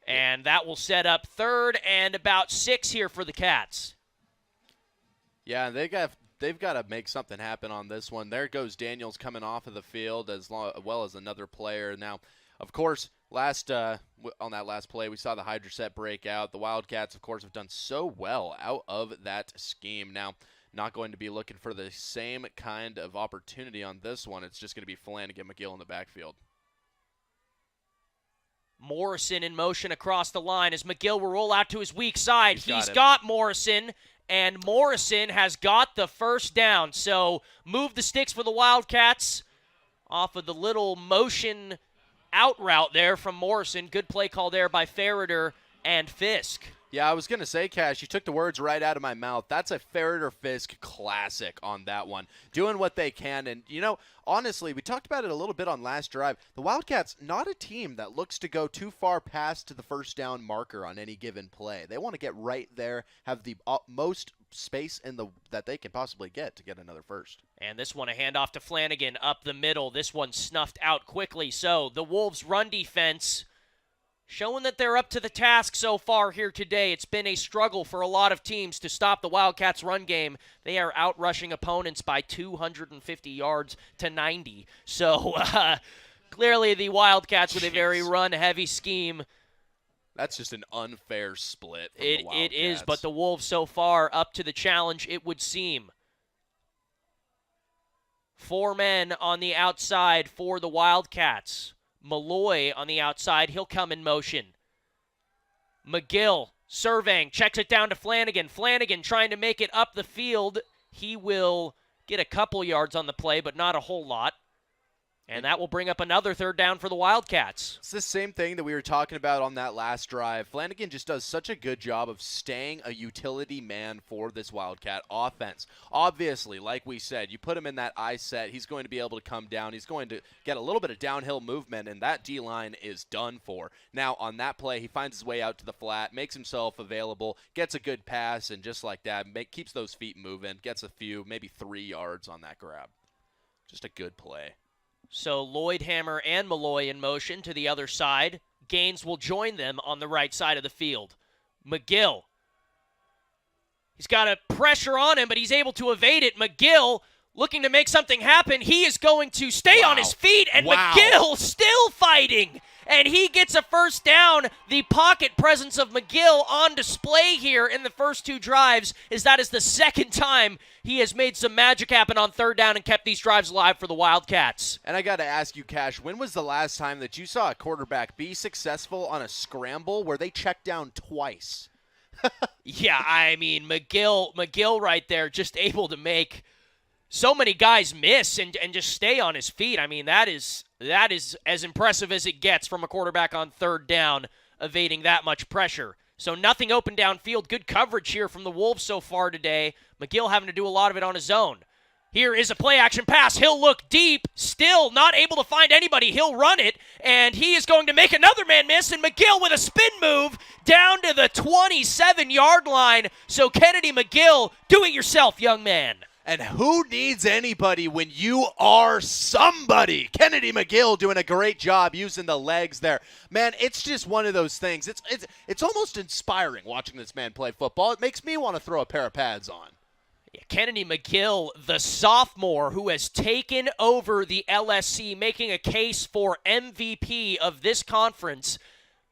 And that will set up 3rd and about 6 here for the Cats. Yeah, they've got to make something happen on this one. There goes Daniels coming off of the field as well as another player. Now, of course, on that last play, we saw the Hydra set break out. The Wildcats, of course, have done so well out of that scheme. Now, not going to be looking for the same kind of opportunity on this one. It's just going to be Flanagan, McGill in the backfield. Morrison in motion across the line as McGill will roll out to his weak side. He's got Morrison, and Morrison has got the first down. So move the sticks for the Wildcats off of the little motion out route there from Morrison. Good play call there by Ferreter and Fisk. Yeah, I was going to say, Cash, you took the words right out of my mouth. That's a Ferreter Fisk classic on that one. Doing what they can. And, honestly, we talked about it a little bit on last drive. The Wildcats, not a team that looks to go too far past to the first down marker on any given play. They want to get right there, have the most space that they can possibly get to get another first. And this one, a handoff to Flanagan up the middle. This one snuffed out quickly. So the Wolves' run defense showing that they're up to the task so far here today. It's been a struggle for a lot of teams to stop the Wildcats' run game. They are outrushing opponents by 250 yards to 90. So clearly the Wildcats with a very run-heavy scheme. That's just an unfair split from the Wildcats. It is, but the Wolves so far up to the challenge, it would seem. 4 men on the outside for the Wildcats. Malloy on the outside. He'll come in motion. McGill surveying. Checks it down to Flanagan. Flanagan trying to make it up the field. He will get a couple yards on the play, but not a whole lot. And that will bring up another third down for the Wildcats. It's the same thing that we were talking about on that last drive. Flanagan just does such a good job of staying a utility man for this Wildcat offense. Obviously, like we said, you put him in that I set, he's going to be able to come down. He's going to get a little bit of downhill movement, and that D-line is done for. Now, on that play, he finds his way out to the flat, makes himself available, gets a good pass, and just like that, keeps those feet moving, gets a few, maybe 3 yards on that grab. Just a good play. So Lloydhammer and Malloy in motion to the other side. Gaines will join them on the right side of the field. McGill. He's got a pressure on him, but he's able to evade it. McGill looking to make something happen. He is going to stay on his feet, and McGill still fighting. And he gets a first down. The pocket presence of McGill on display here in the first 2 drives, is that is the second time he has made some magic happen on third down and kept these drives alive for the Wildcats. And I got to ask you, Cash, when was the last time that you saw a quarterback be successful on a scramble where they checked down twice? Yeah, I mean, McGill right there, just able to make so many guys miss and just stay on his feet. I mean, that is as impressive as it gets from a quarterback on third down, evading that much pressure. So nothing open downfield. Good coverage here from the Wolves so far today. McGill having to do a lot of it on his own. Here is a play-action pass. He'll look deep, still not able to find anybody. He'll run it, and he is going to make another man miss, and McGill with a spin move down to the 27-yard line. So Kennedy McGill, do it yourself, young man. And who needs anybody when you are somebody? Kennedy McGill doing a great job using the legs there. Man, it's just one of those things. It's almost inspiring watching this man play football. It makes me want to throw a pair of pads on. Yeah, Kennedy McGill, the sophomore who has taken over the LSC, making a case for MVP of this conference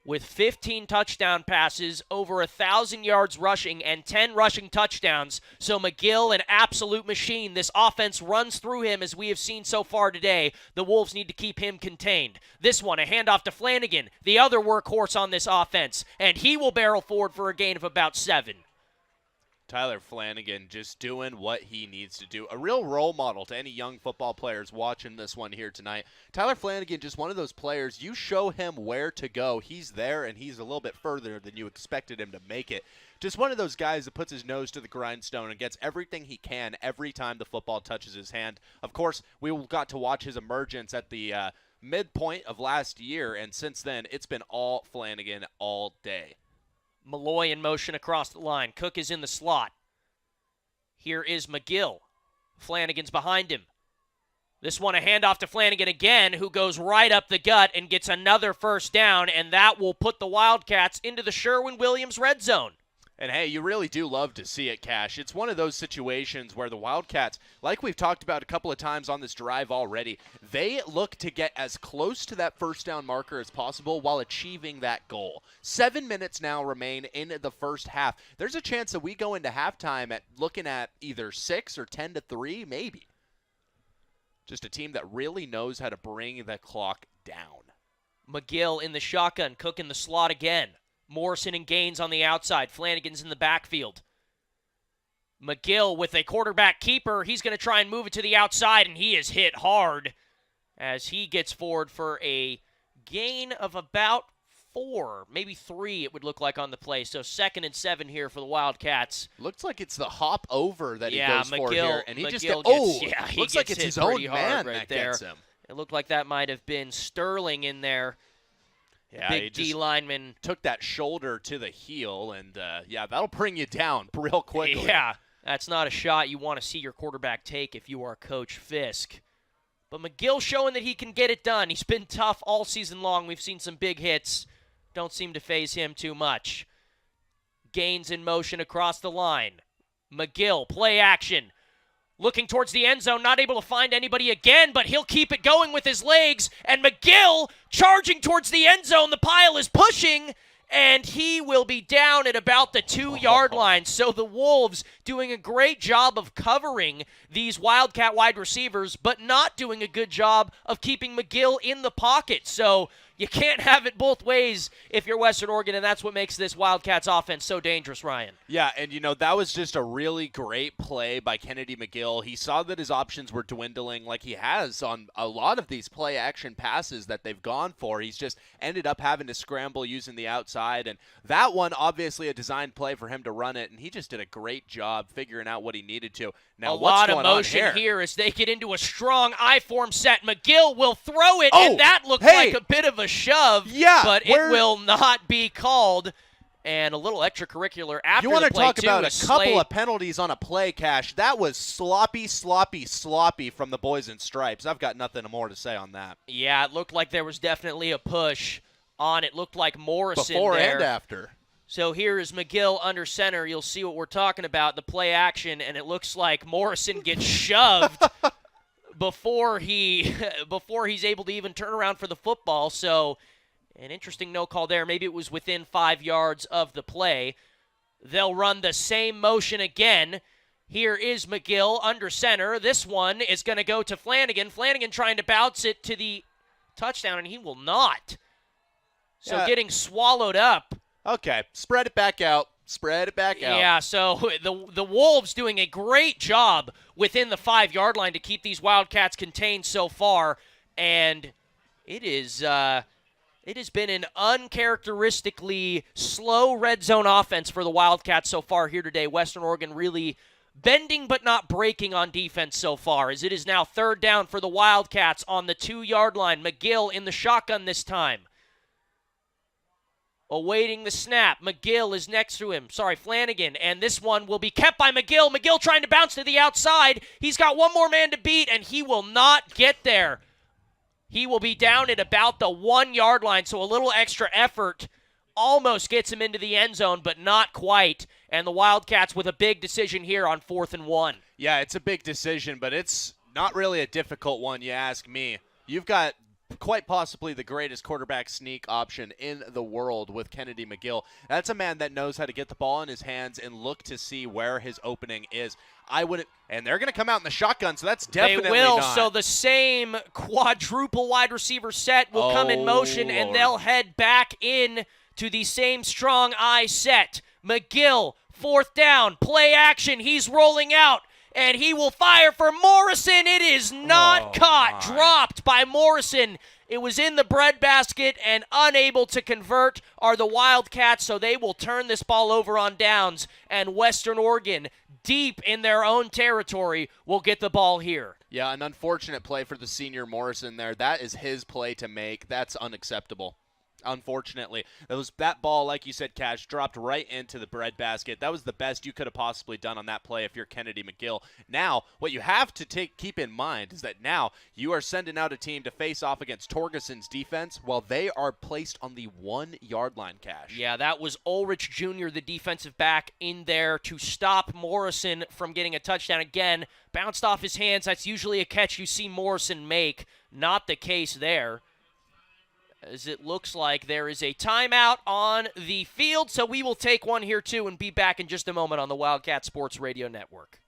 with 15 touchdown passes, over 1,000 yards rushing, and 10 rushing touchdowns. So McGill, an absolute machine. This offense runs through him as we have seen so far today. The Wolves need to keep him contained. This one, a handoff to Flanagan, the other workhorse on this offense, and he will barrel forward for a gain of about 7. Tyler Flanagan just doing what he needs to do. A real role model to any young football players watching this one here tonight. Tyler Flanagan, just one of those players, you show him where to go. He's there, and he's a little bit further than you expected him to make it. Just one of those guys that puts his nose to the grindstone and gets everything he can every time the football touches his hand. Of course, we got to watch his emergence at the midpoint of last year, and since then, it's been all Flanagan all day. Malloy in motion across the line. Cook is in the slot. Here is McGill. Flanagan's behind him. This one a handoff to Flanagan again, who goes right up the gut and gets another first down, and that will put the Wildcats into the Sherwin-Williams red zone. And hey, you really do love to see it, Cash. It's one of those situations where the Wildcats, like we've talked about a couple of times on this drive already, they look to get as close to that first down marker as possible while achieving that goal. 7 minutes now remain in the first half. There's a chance that we go into halftime at looking at either 6 or 10-3, maybe. Just a team that really knows how to bring the clock down. McGill in the shotgun, Cook in the slot again. Morrison and Gaines on the outside. Flanagan's in the backfield. McGill with a quarterback keeper. He's going to try and move it to the outside, and he is hit hard as he gets forward for a gain of about 4, maybe 3 it would look like on the play. So 2nd and 7 here for the Wildcats. Looks like it's the hop over that he goes McGill, for here. And he McGill just he looks gets like it's hit his own pretty hard man right that there. gets him. It looked like that might have been Sterling in there. Yeah, Big D lineman. Took that shoulder to the heel, and that'll bring you down real quickly. Yeah, that's not a shot you want to see your quarterback take if you are Coach Fisk. But McGill showing that he can get it done. He's been tough all season long. We've seen some big hits. Don't seem to faze him too much. Gains in motion across the line. McGill, play action. Looking towards the end zone, not able to find anybody again, but he'll keep it going with his legs. And McGill charging towards the end zone. The pile is pushing, and he will be down at about the 2-yard line. So the Wolves doing a great job of covering these Wildcat wide receivers, but not doing a good job of keeping McGill in the pocket. So you can't have it both ways if you're Western Oregon, and that's what makes this Wildcats offense so dangerous, Ryan. Yeah, and that was just a really great play by Kennedy McGill. He saw that his options were dwindling like he has on a lot of these play action passes that they've gone for. He's just ended up having to scramble using the outside, and that one obviously a designed play for him to run it, and he just did a great job figuring out what he needed to. Now, a lot of motion here as they get into a strong I-form set. McGill will throw it, and that looked like a bit of a shove, but it will not be called. And a little extracurricular after the play, too. You want to talk about a couple of penalties on a play, Cash. That was sloppy from the boys in stripes. I've got nothing more to say on that. Yeah, it looked like there was definitely a push on. It looked like Morrison before there. And after. So here is McGill under center. You'll see what we're talking about, the play action, and it looks like Morrison gets shoved before he's able to even turn around for the football. So an interesting no call there. Maybe it was within 5 yards of the play. They'll run the same motion again. Here is McGill under center. This one is going to go to Flanagan. Flanagan trying to bounce it to the touchdown, and he will not. So getting swallowed up. Okay, spread it back out. Yeah, so the Wolves doing a great job within the 5-yard line to keep these Wildcats contained so far, and it has been an uncharacteristically slow red zone offense for the Wildcats so far here today. Western Oregon really bending but not breaking on defense so far, as it is now 3rd down for the Wildcats on the 2-yard line. McGill in the shotgun this time. Awaiting the snap. McGill is next to him. Flanagan. And this one will be kept by McGill. McGill trying to bounce to the outside. He's got one more man to beat, and he will not get there. He will be down at about the 1-yard line, so a little extra effort almost gets him into the end zone, but not quite. And the Wildcats with a big decision here on 4th and 1. Yeah, it's a big decision, but it's not really a difficult one, you ask me. You've got quite possibly the greatest quarterback sneak option in the world with Kennedy McGill. That's a man that knows how to get the ball in his hands and look to see where his opening is. And they're going to come out in the shotgun, so that's definitely They will, not. so the same quadruple wide receiver set will come in motion, and they'll head back in to the same strong eye set. McGill, 4th down, play action, he's rolling out. And he will fire for Morrison. It is not caught. Dropped by Morrison. It was in the breadbasket, and unable to convert are the Wildcats, so they will turn this ball over on downs. And Western Oregon, deep in their own territory, will get the ball here. Yeah, an unfortunate play for the senior Morrison there. That is his play to make. That's unacceptable. Unfortunately, that ball, like you said, Cash, dropped right into the breadbasket. That was the best you could have possibly done on that play if you're Kennedy McGill. Now, what you have to keep in mind is that now you are sending out a team to face off against Torgerson's defense while they are placed on the 1-yard line, Cash. Yeah, that was Ulrich Jr., the defensive back, in there to stop Morrison from getting a touchdown. Again, bounced off his hands. That's usually a catch you see Morrison make. Not the case there, as it looks like there is a timeout on the field. So we will take one here, too, and be back in just a moment on the Wildcat Sports Radio Network.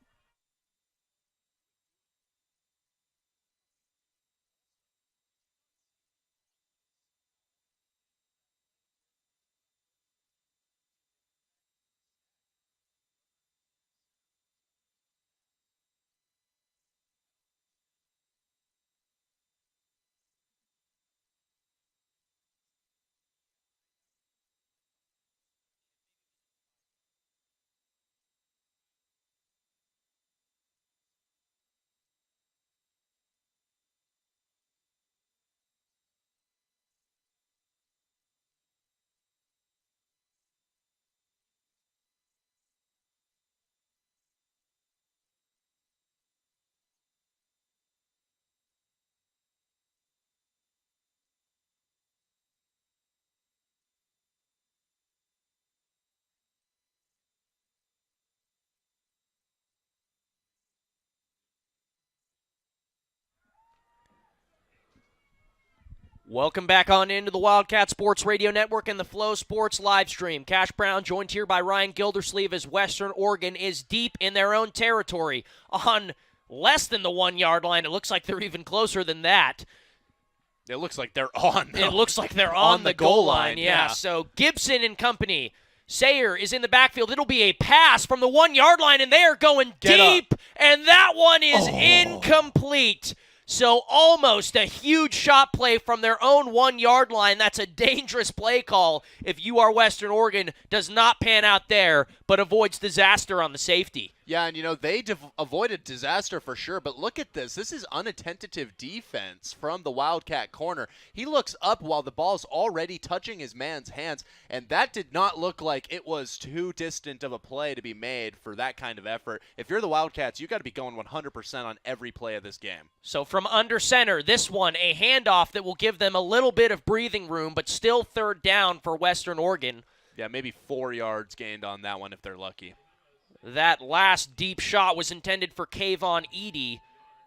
Welcome back on into the Wildcat Sports Radio Network and the Flow Sports live stream. Cash Brown joined here by Ryan Gildersleeve as Western Oregon is deep in their own territory on less than the 1 yard line. It looks like they're even closer than that. It looks like they're on. It looks like they're on the goal line. Yeah. So Gibson and company. Sayer is in the backfield. It'll be a pass from the 1 yard line, and they are going deep, and that one is incomplete. So almost a huge shot play from their own 1 yard line. That's a dangerous play call if you are Western Oregon. Does not pan out there, but avoids disaster on the safety. Yeah, and they avoided disaster for sure, but look at this. This is unattentive defense from the Wildcat corner. He looks up while the ball's already touching his man's hands, and that did not look like it was too distant of a play to be made for that kind of effort. If you're the Wildcats, you got to be going 100% on every play of this game. So from under center, this one, a handoff that will give them a little bit of breathing room, but still third down for Western Oregon. Yeah, maybe 4 yards gained on that one if they're lucky. That last deep shot was intended for Kayvon Edey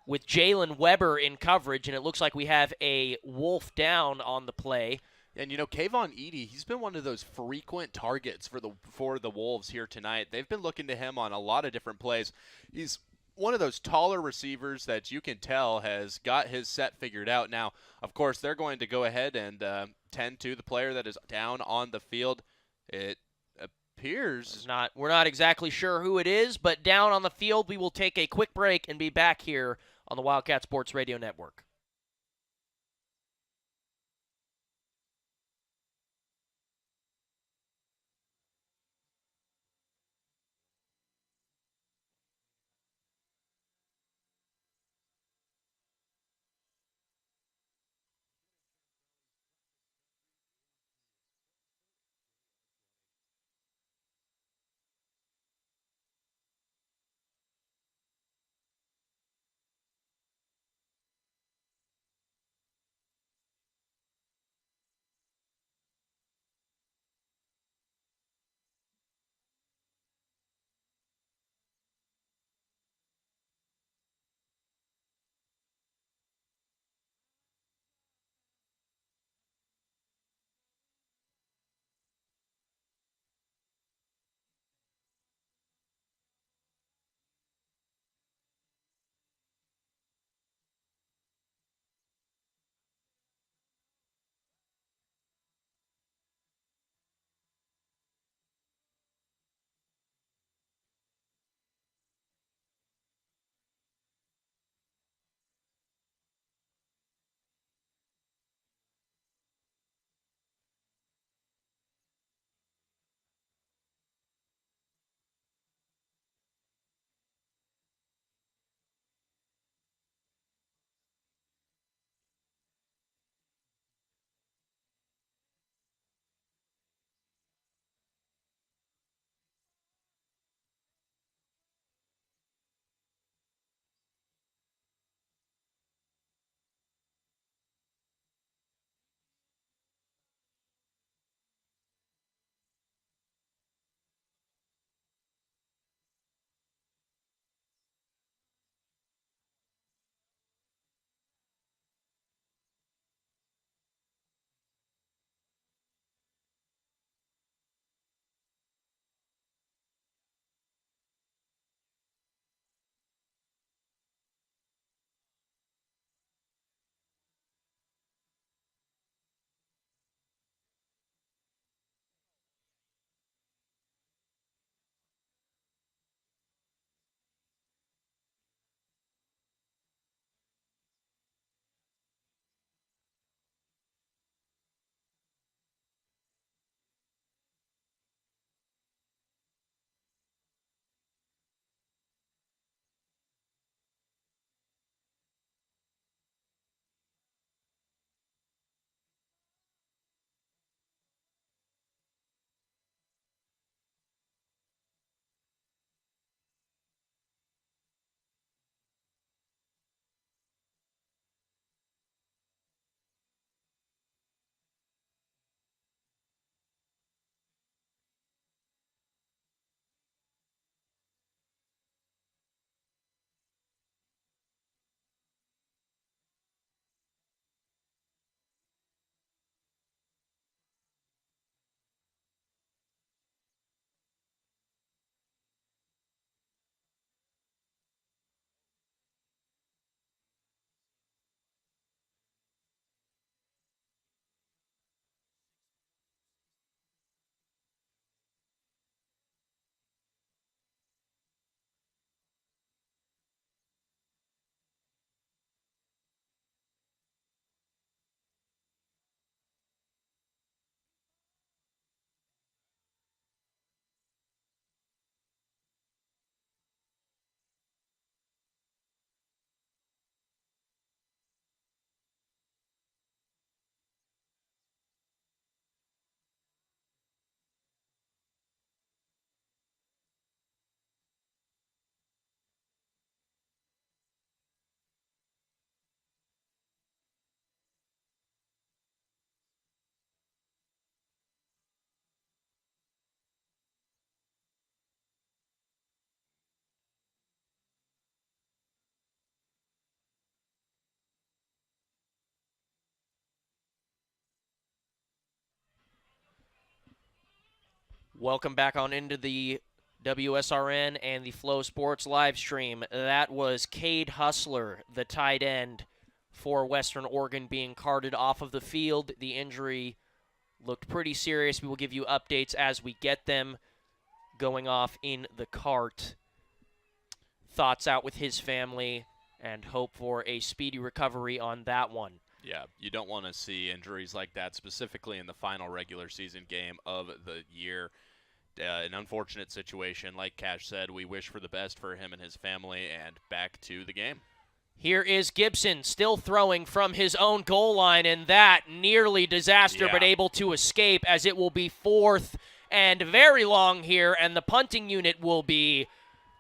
with Jalen Weber in coverage, and it looks like we have a Wolf down on the play. And Kayvon Edey, he's been one of those frequent targets for the Wolves here tonight. They've been looking to him on a lot of different plays. He's one of those taller receivers that you can tell has got his set figured out. Now, of course, they're going to go ahead and tend to the player that is down on the field. It appears we're not exactly sure who it is, but down on the field. We will take a quick break and be back here on the Wildcat Sports Radio Network. Welcome back on into the WSRN and the Flow Sports live stream. That was Cade Hustler, the tight end for Western Oregon, being carted off of the field. The injury looked pretty serious. We will give you updates as we get them. Going off in the cart. Thoughts out with his family and hope for a speedy recovery on that one. Yeah, you don't want to see injuries like that, specifically in the final regular season game of the year. An unfortunate situation. Like Cash said, we wish for the best for him and his family, and back to the game. Here is Gibson still throwing from his own goal line, and that nearly disaster, but able to escape as it will be 4th and very long here, and the punting unit will be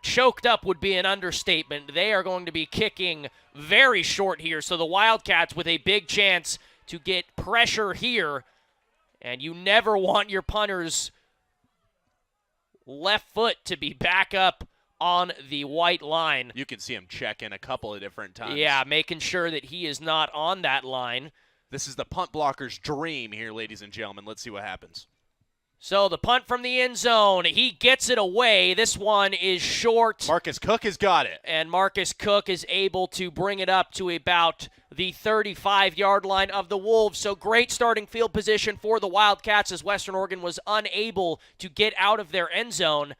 choked up would be an understatement. They are going to be kicking very short here, so the Wildcats with a big chance to get pressure here, and you never want your punters left foot to be back up on the white line. You can see him check in a couple of different times. Yeah, making sure that he is not on that line. This is the punt blocker's dream here, ladies and gentlemen. Let's see what happens. So the punt from the end zone, he gets it away. This one is short. Marcus Cook has got it. And Marcus Cook is able to bring it up to about the 35-yard line of the Wolves. So great starting field position for the Wildcats as Western Oregon was unable to get out of their end zone.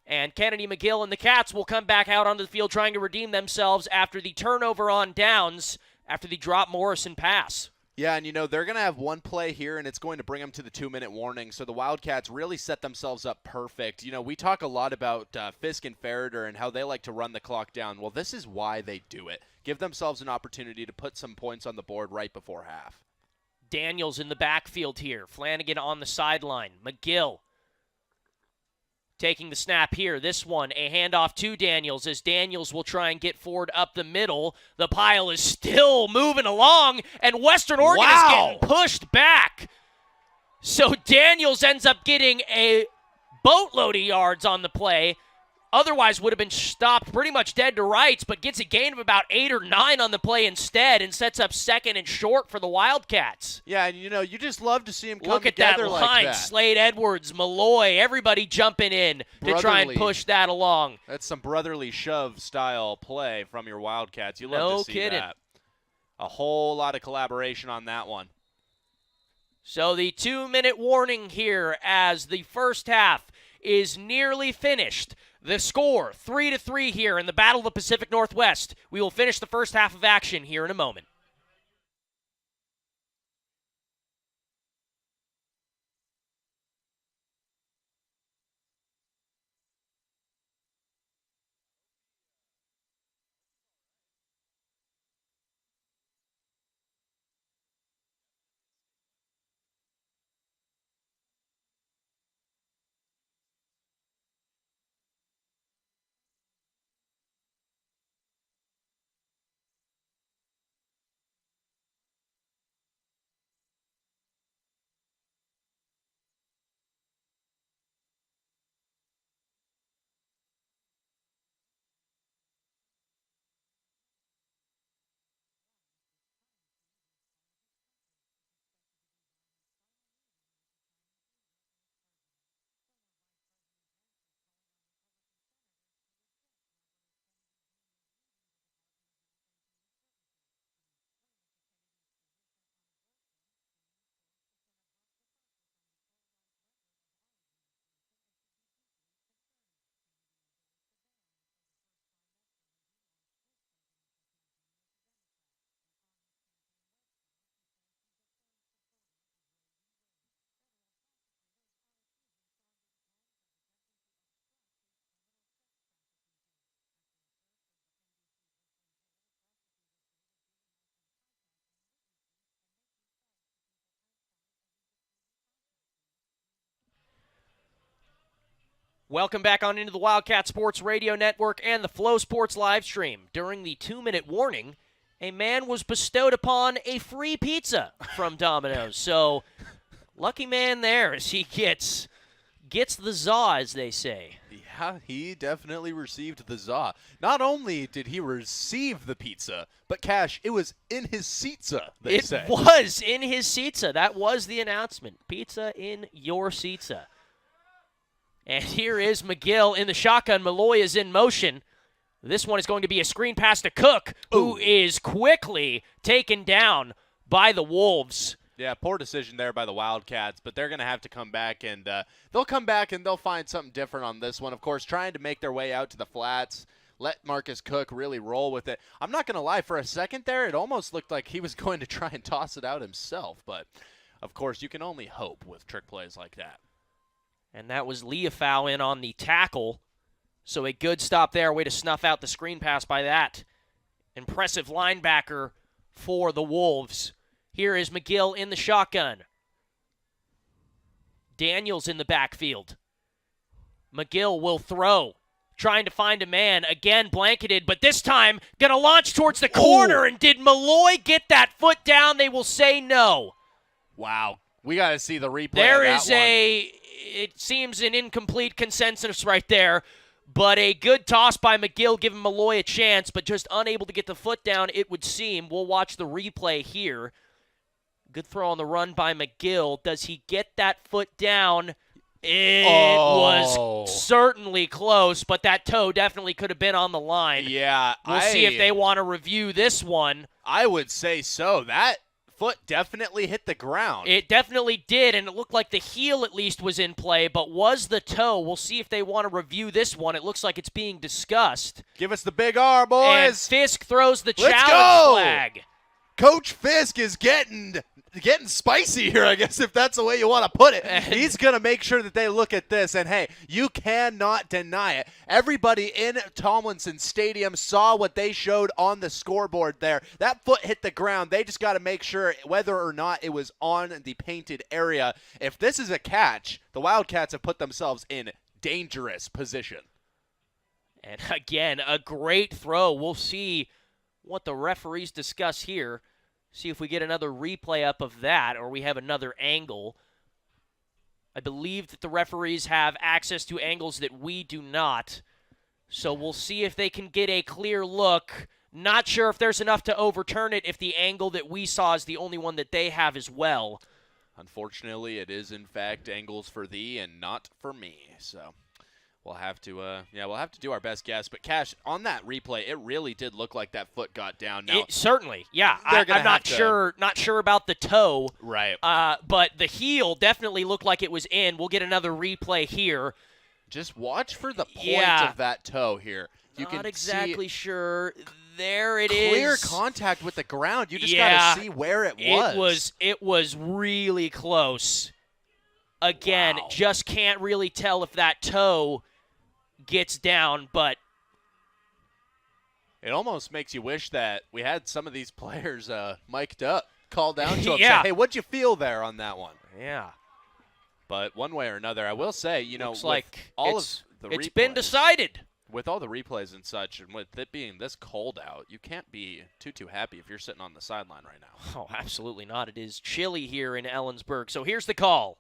And Kennedy McGill and the Cats will come back out onto the field trying to redeem themselves after the turnover on downs after the drop Morrison pass. Yeah, and they're going to have one play here, and it's going to bring them to the 2-minute warning. So the Wildcats really set themselves up perfect. We talk a lot about Fisk and Ferreter and how they like to run the clock down. Well, this is why they do it. Give themselves an opportunity to put some points on the board right before half. Daniels in the backfield here. Flanagan on the sideline. McGill taking the snap here. This one, a handoff to Daniels as Daniels will try and get forward up the middle. The pile is still moving along, and Western Oregon is getting pushed back. So Daniels ends up getting a boatload of yards on the play. Otherwise would have been stopped pretty much dead to rights, but gets a gain of about 8 or 9 on the play instead and sets up 2nd and short for the Wildcats. Yeah, and you just love to see him come Look at together that line. like that. Slade Edwards, Malloy, everybody jumping in to try and push that along. That's some brotherly shove style play from your Wildcats. You love to see that. A whole lot of collaboration on that one. So the 2-minute warning here as the first half is nearly finished. The score, 3-3 here in the Battle of the Pacific Northwest. We will finish the first half of action here in a moment. Welcome back on into the Wildcat Sports Radio Network and the Flow Sports live stream. During the 2-minute warning, a man was bestowed upon a free pizza from Domino's. So, lucky man there as he gets the za, as they say. Yeah, he definitely received the za. Not only did he receive the pizza, but Cash, it was in his seatza, they say. It was in his seatza. That was the announcement. Pizza in your seatza. And here is McGill in the shotgun. Malloy is in motion. This one is going to be a screen pass to Cook, who is quickly taken down by the Wolves. Yeah, poor decision there by the Wildcats, but they're going to have to come back, and they'll come back and they'll find something different on this one. Of course, trying to make their way out to the flats, let Marcus Cook really roll with it. I'm not going to lie, for a second there, it almost looked like he was going to try and toss it out himself, but of course, you can only hope with trick plays like that. And that was Leofau in on the tackle. So a good stop there, way to snuff out the screen pass by that impressive linebacker for the Wolves. Here is McGill in the shotgun. Daniels in the backfield. McGill will throw, trying to find a man, again blanketed, but this time going to launch towards the corner. And did Malloy get that foot down? They will say no. Wow. We got to see the replay There of that is it seems an incomplete consensus right there. But a good toss by McGill, giving Malloy a chance, but just unable to get the foot down, it would seem. We'll watch the replay here. Good throw on the run by McGill. Does he get that foot down? It was certainly close, but that toe definitely could have been on the line. Yeah. We'll see if they want to review this one. I would say so. That foot definitely hit the ground. It definitely did, and it looked like the heel at least was in play, but was the toe? We'll see if they want to review this one. It looks like it's being discussed. Give us the big R, boys. And Fisk throws the Let's challenge go. flag. Coach Fisk is getting spicy here, I guess, if that's the way you want to put it. He's going to make sure that they look at this, and hey, you cannot deny it. Everybody in Tomlinson Stadium saw what they showed on the scoreboard there. That foot hit the ground. They just got to make sure whether or not it was on the painted area. If this is a catch, the Wildcats have put themselves in dangerous position. And again, a great throw. We'll see what the referees discuss here. See if we get another replay up of that or we have another angle. I believe that the referees have access to angles that we do not. So we'll see if they can get a clear look. Not sure if there's enough to overturn it if the angle that we saw is the only one that they have as well. Unfortunately, it is in fact angles for thee and not for me. So we'll have to do our best guess. But Cash, on that replay, it really did look like that foot got down. Now, certainly, yeah. I'm not sure about the toe. Right. But the heel definitely looked like it was in. We'll get another replay here. Just watch for the point of that toe here. Not exactly sure. There it is. Clear contact with the ground. You just got to see where it was. It was really close. Again, just can't really tell if that toe gets down, but it almost makes you wish that we had some of these players mic'd up, called down to them, yeah. say, hey, what'd you feel there on that one? Yeah. But one way or another, I will say, looks with like all of the it's replays, been decided. With all the replays and such, and with it being this cold out, you can't be too happy if you're sitting on the sideline right now. Oh, absolutely not. It is chilly here in Ellensburg. So here's the call.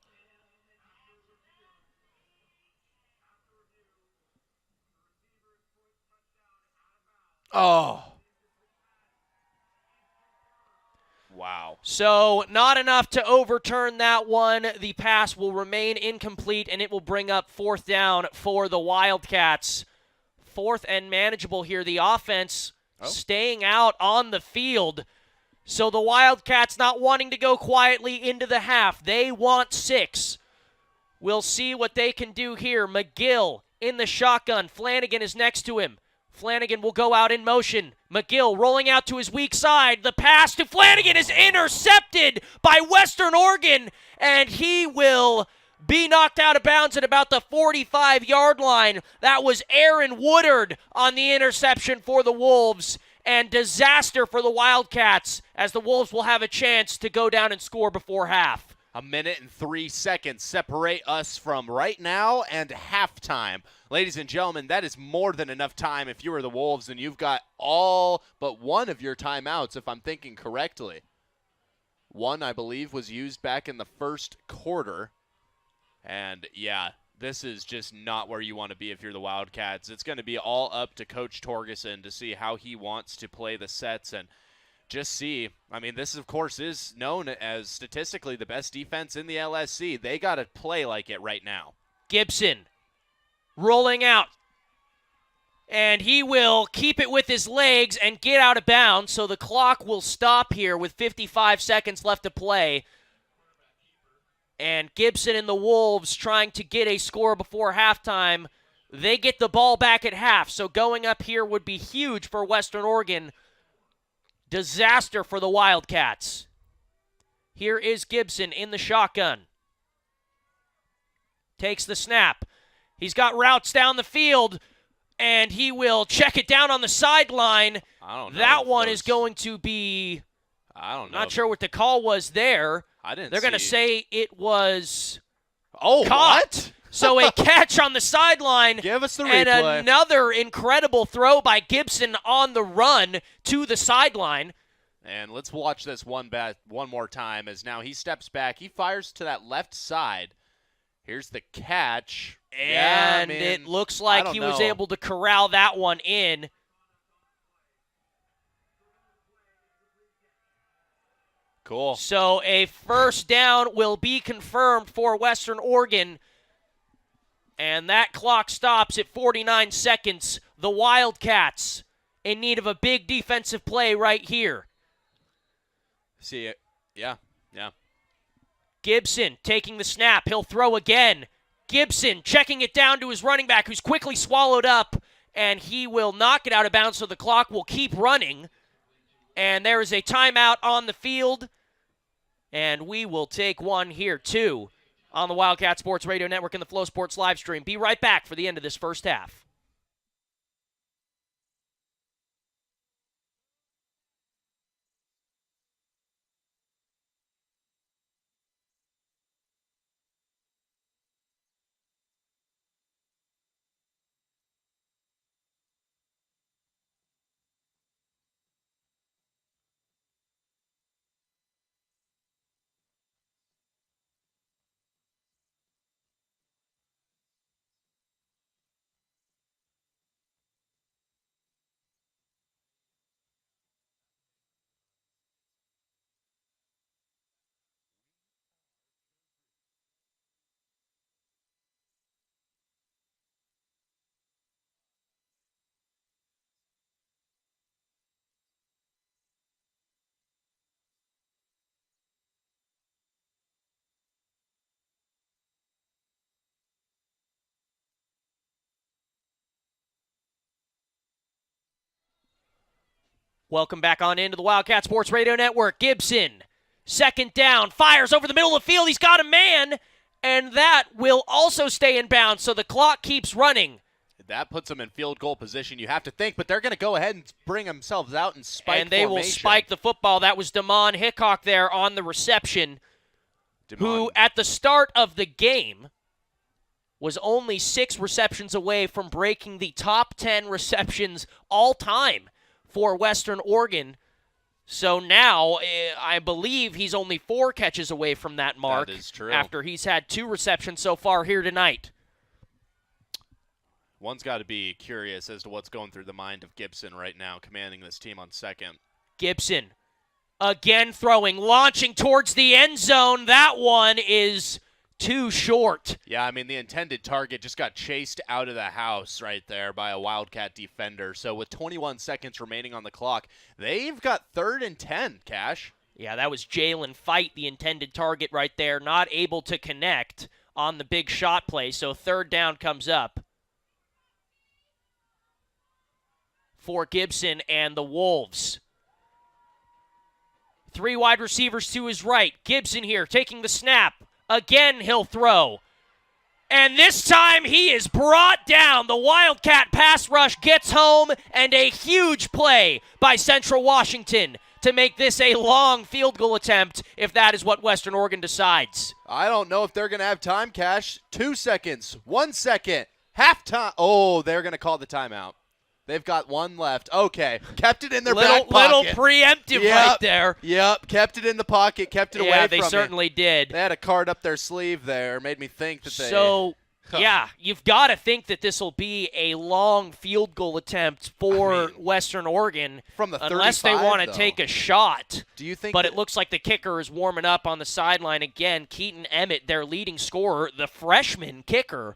Oh. Wow. So not enough to overturn that one. The pass will remain incomplete, and it will bring up 4th down for the Wildcats. 4th and manageable here. The offense staying out on the field. So the Wildcats not wanting to go quietly into the half. They want 6. We'll see what they can do here. McGill in the shotgun. Flanagan is next to him. Flanagan will go out in motion. McGill rolling out to his weak side. The pass to Flanagan is intercepted by Western Oregon, and he will be knocked out of bounds at about the 45-yard line. That was Aaron Woodard on the interception for the Wolves, and disaster for the Wildcats as the Wolves will have a chance to go down and score before half. 1 minute and 3 seconds separate us from right now and halftime. Ladies and gentlemen, that is more than enough time if you are the Wolves and you've got all but one of your timeouts, if I'm thinking correctly. One, I believe, was used back in the first quarter. And, yeah, this is just not where you want to be if you're the Wildcats. It's going to be all up to Coach Torgerson to see how he wants to play the sets and just see. I mean, this, of course, is known as statistically the best defense in the LSC. They got to play like it right now. Gibson rolling out. And he will keep it with his legs and get out of bounds, so the clock will stop here with 55 seconds left to play. And Gibson and the Wolves trying to get a score before halftime. They get the ball back at half, so going up here would be huge for Western Oregon. Disaster for the Wildcats. Here is Gibson in the shotgun. Takes the snap. He's got routes down the field. And he will check it down on the sideline. I don't know. That one is going to be, I don't know. Not sure what the call was there. I didn't They're going to say it was caught. What? So a catch on the sideline. Give us the and replay. Another incredible throw by Gibson on the run to the sideline. And let's watch this one more time as now he steps back. He fires to that left side. Here's the catch. And it looks like he was able to corral that one in. Cool. So a first down will be confirmed for Western Oregon. And that clock stops at 49 seconds. The Wildcats in need of a big defensive play right here. See it. Yeah. Gibson taking the snap. He'll throw again. Gibson checking it down to his running back, who's quickly swallowed up, and he will knock it out of bounds, so the clock will keep running. And there is a timeout on the field, and we will take one here, too, on the Wildcat Sports Radio Network and the Flow Sports live stream. Be right back for the end of this first half. Welcome back on into the Wildcat Sports Radio Network. Gibson, second down, fires over the middle of the field. He's got a man, and that will also stay in bounds, so the clock keeps running. That puts them in field goal position, you have to think, but they're going to go ahead and bring themselves out and spike And they formation. will spike the football. That was Damon Hickok there on the reception, who at the start of the game was only 6 receptions away from breaking the top 10 receptions all time for Western Oregon. So now, I believe he's only 4 catches away from that mark. That is true. After he's had 2 receptions so far here tonight. One's got to be curious as to what's going through the mind of Gibson right now, commanding this team on second. Gibson again throwing, launching towards the end zone. That one is too short. Yeah, I mean, the intended target just got chased out of the house right there by a Wildcat defender. So with 21 seconds remaining on the clock, they've got 3rd and 10, Cash. Yeah, that was Jalen Fight, the intended target right there, not able to connect on the big shot play. So 3rd down comes up for Gibson and the Wolves. 3 wide receivers to his right. Gibson here taking the snap. Again, he'll throw. And this time he is brought down. The Wildcat pass rush gets home, and a huge play by Central Washington to make this a long field goal attempt if that is what Western Oregon decides. I don't know if they're going to have time, Cash. 2 seconds, 1 second, halftime. Oh, they're going to call the timeout. They've got 1 left. Okay, kept it in their back pocket. Little preemptive right there. Yep, kept it in the pocket, kept it away from Yeah, they certainly did. They had a card up their sleeve there. Made me think that they... So, yeah, you've got to think that this will be a long field goal attempt for Western Oregon. From the 35, unless they want to take a shot. Do you think? But it looks like the kicker is warming up on the sideline again. Keaton Emmett, their leading scorer, the freshman kicker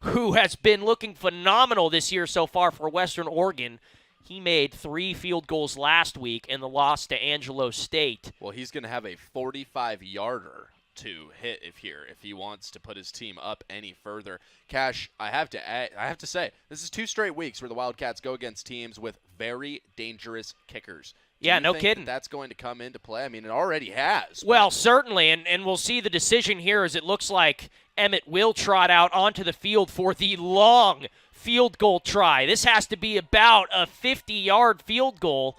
who has been looking phenomenal this year so far for Western Oregon. He made 3 field goals last week in the loss to Angelo State. Well, he's going to have a 45-yarder to hit if he wants to put his team up any further. Cash, I have to say, this is 2 straight weeks where the Wildcats go against teams with very dangerous kickers. Do you No think kidding. that's going to come into play? I mean, it already has. Well, certainly, and we'll see the decision here as it looks like Emmett will trot out onto the field for the long field goal try. This has to be about a 50-yard field goal,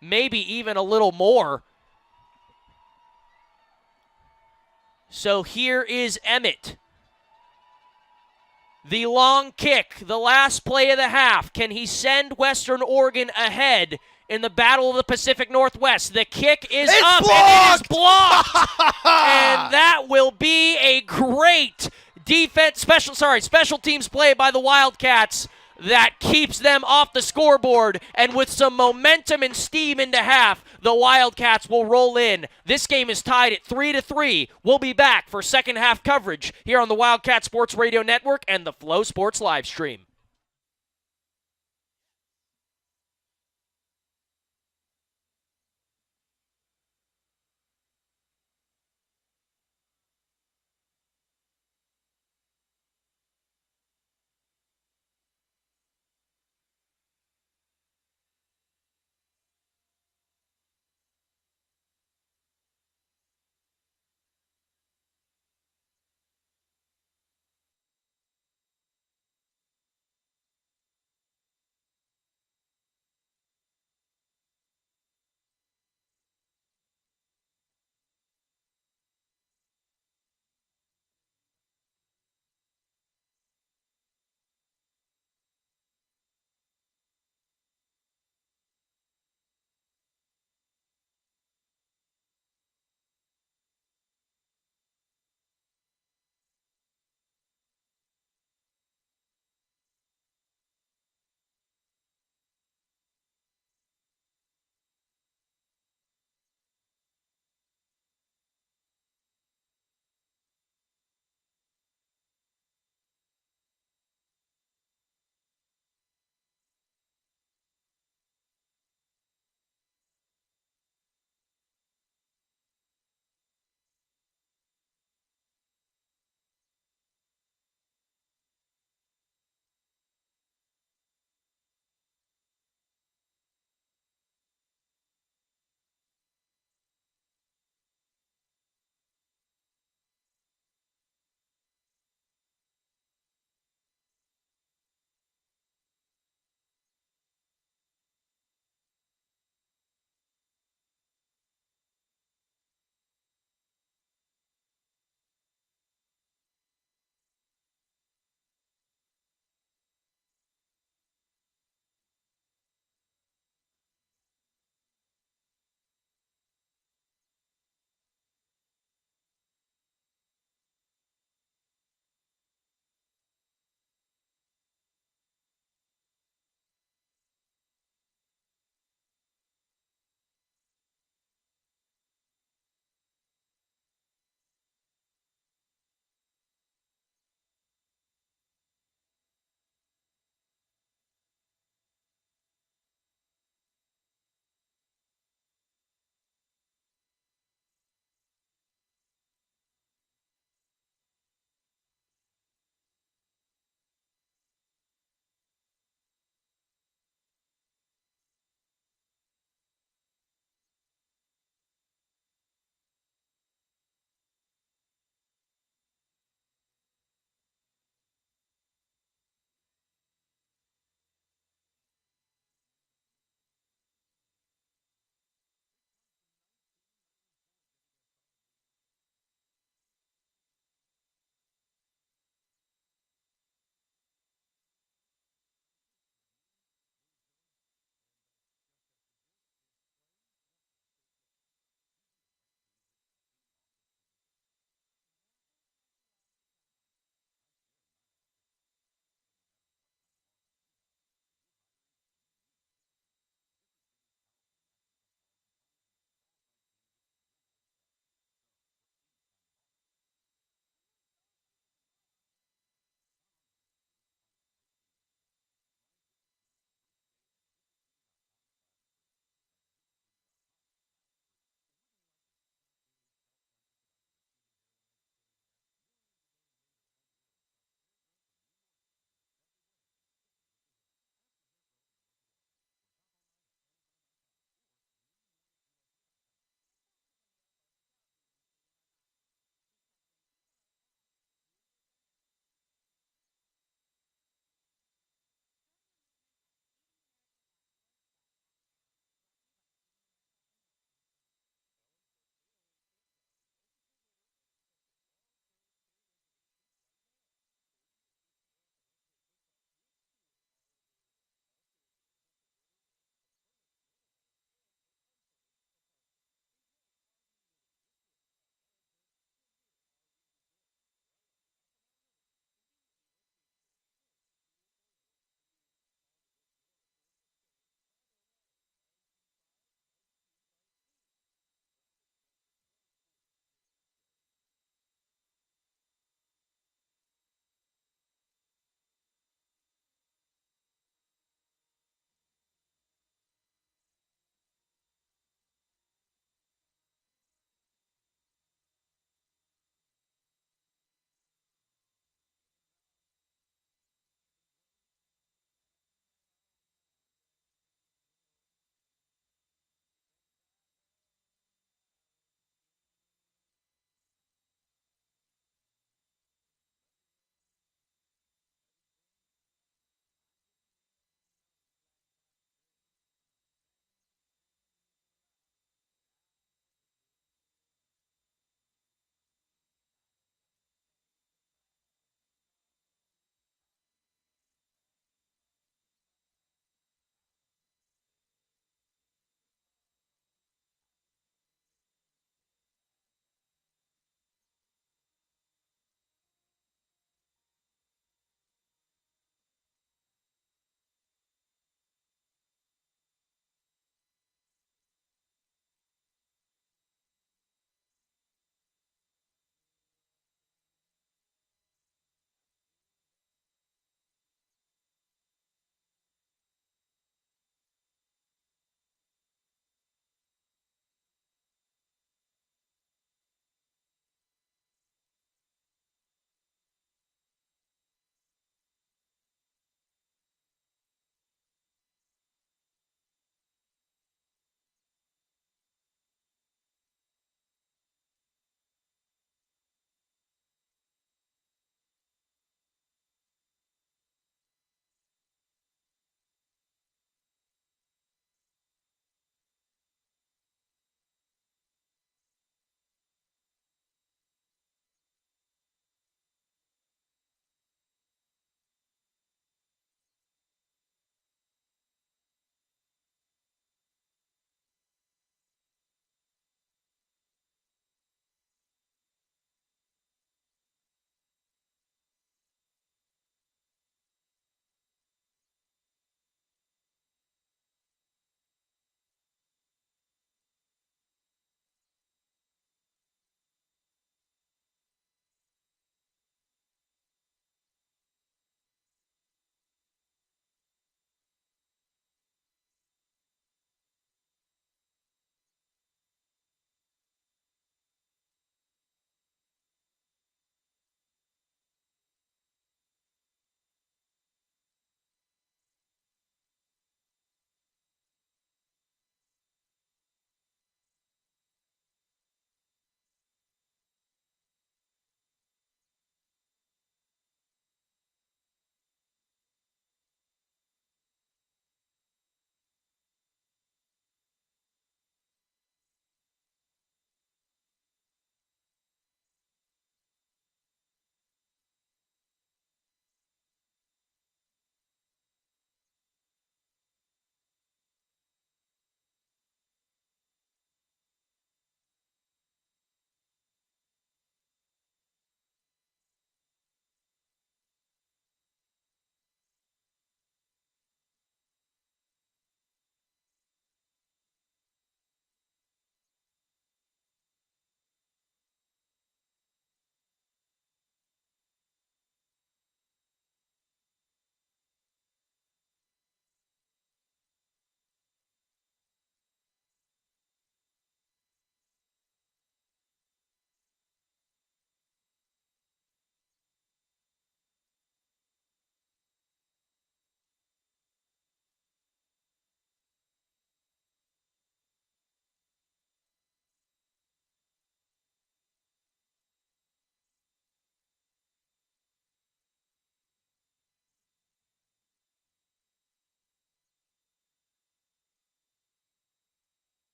maybe even a little more. So here is Emmett. The long kick, the last play of the half. Can he send Western Oregon ahead in the Battle of the Pacific Northwest? The kick is up, blocked! and it is blocked. And that will be a great special teams play by the Wildcats that keeps them off the scoreboard. And with some momentum and steam into half, the Wildcats will roll in. This game is tied at 3-3. We'll be back for second half coverage here on the Wildcat Sports Radio Network and the Flow Sports live stream.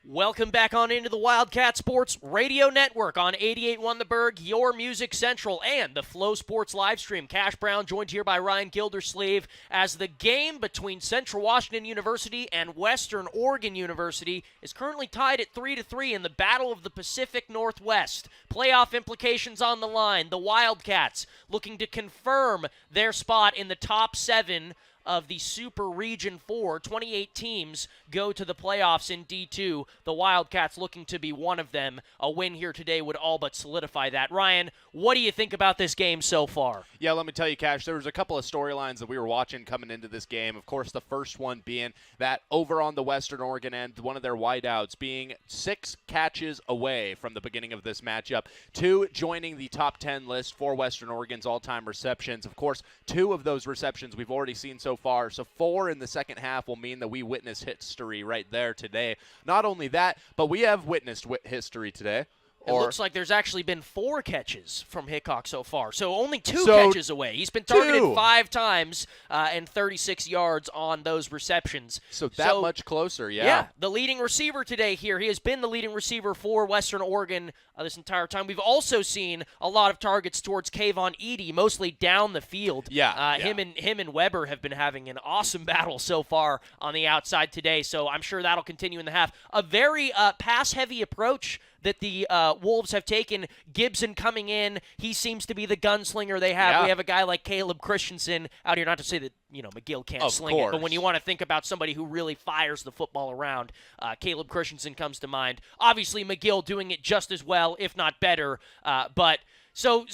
Welcome back on into the Wildcat Sports Radio Network on 88.1 The Berg, your Music Central, and the Flow Sports live stream. Cash Brown joined here by Ryan Gildersleeve as the game between Central Washington University and Western Oregon University is currently tied at 3-3 in the Battle of the Pacific Northwest. Playoff implications on the line. The Wildcats looking to confirm their spot in the top 7 of the Super Region 4. 28 teams go to the playoffs in D2. The Wildcats looking to be one of them. A win here today would all but solidify that. Ryan, what do you think about this game so far? Yeah, let me tell you, Cash, there was a couple of storylines that we were watching coming into this game. Of course, the first one being that over on the Western Oregon end, one of their wideouts being 6 catches away from the beginning of this matchup, 2 joining the top 10 list for Western Oregon's all-time receptions. Of course, 2 of those receptions we've already seen so far, so 4 in the second half will mean that we witness history right there today. Not only that, but we have witnessed history today. It looks like there's actually been 4 catches from Hickok so far, so only 2 catches away. He's been targeted 5 times and 36 yards on those receptions. So that much closer, yeah. Yeah, the leading receiver today here. He has been the leading receiver for Western Oregon this entire time. We've also seen a lot of targets towards Kayvon Edey, mostly down the field. Him and Weber have been having an awesome battle so far on the outside today, so I'm sure that'll continue in the half. A very pass-heavy approach that the Wolves have taken. Gibson coming in. He seems to be the gunslinger they have. Yeah. We have a guy like Caleb Christensen out here. Not to say that, McGill can't sling it, but when you want to think about somebody who really fires the football around, Caleb Christensen comes to mind. Obviously, McGill doing it just as well, if not better, but So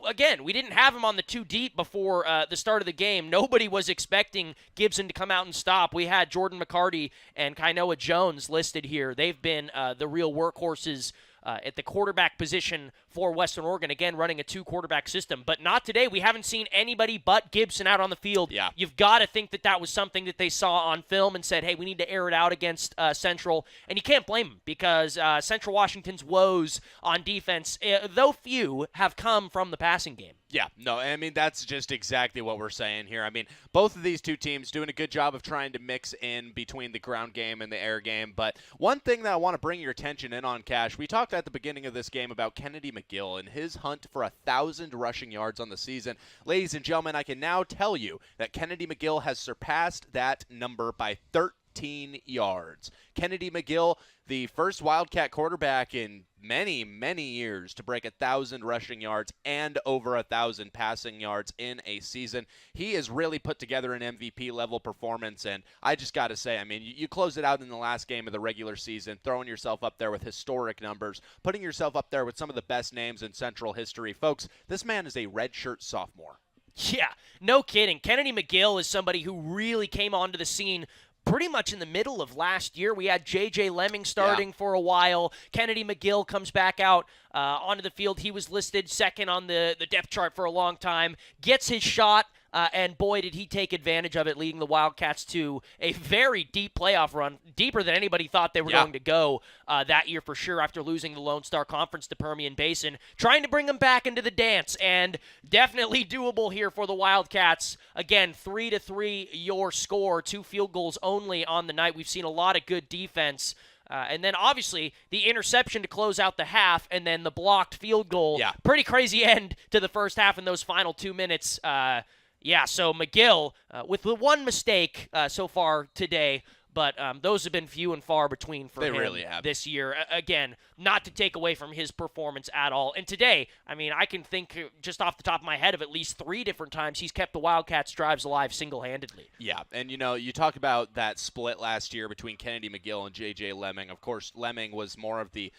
again, we didn't have him on the 2 deep before the start of the game. Nobody was expecting Gibson to come out and stop. We had Jordan McCarty and Kainoa Jones listed here. They've been the real workhorses at the quarterback position for Western Oregon, again, running a 2-quarterback system. But not today. We haven't seen anybody but Gibson out on the field. Yeah. You've got to think that that was something that they saw on film and said, hey, we need to air it out against Central. And you can't blame them because Central Washington's woes on defense, though few, have come from the passing game. Yeah, no, I mean, that's just exactly what we're saying here. I mean, both of these two teams doing a good job of trying to mix in between the ground game and the air game. But one thing that I want to bring your attention in on, Cash, we talked at the beginning of this game about Kennedy McGill and his hunt for 1,000 rushing yards on the season. Ladies and gentlemen, I can now tell you that Kennedy McGill has surpassed that number by 13 yards. Kennedy McGill, the first Wildcat quarterback in many, many years to break 1,000 rushing yards and over 1,000 passing yards in a season. He has really put together an MVP-level performance, and I just got to say, I mean, you close it out in the last game of the regular season, throwing yourself up there with historic numbers, putting yourself up there with some of the best names in Central history. Folks, this man is a redshirt sophomore. Yeah, no kidding. Kennedy McGill is somebody who really came onto the scene pretty much in the middle of last year. We had J.J. Lemming starting for a while. Kennedy McGill comes back out onto the field. He was listed second on the depth chart for a long time. Gets his shot, and boy, did he take advantage of it, leading the Wildcats to a very deep playoff run, deeper than anybody thought they were going to go that year for sure after losing the Lone Star Conference to Permian Basin. Trying to bring them back into the dance, and definitely doable here for the Wildcats. Again, 3-3 your score, 2 field goals only on the night. We've seen a lot of good defense. And then, obviously, the interception to close out the half, and then the blocked field goal. Yeah. Pretty crazy end to the first half in those final 2 minutes. So McGill with the one mistake so far today, but those have been few and far between for him really have. this year. Again, not to take away from his performance at all. And today, I mean, I can think just off the top of my head of at least 3 different times he's kept the Wildcats' drives alive single-handedly. Yeah, and you talk about that split last year between Kennedy McGill and J.J. Lemming. Of course, Lemming was more of the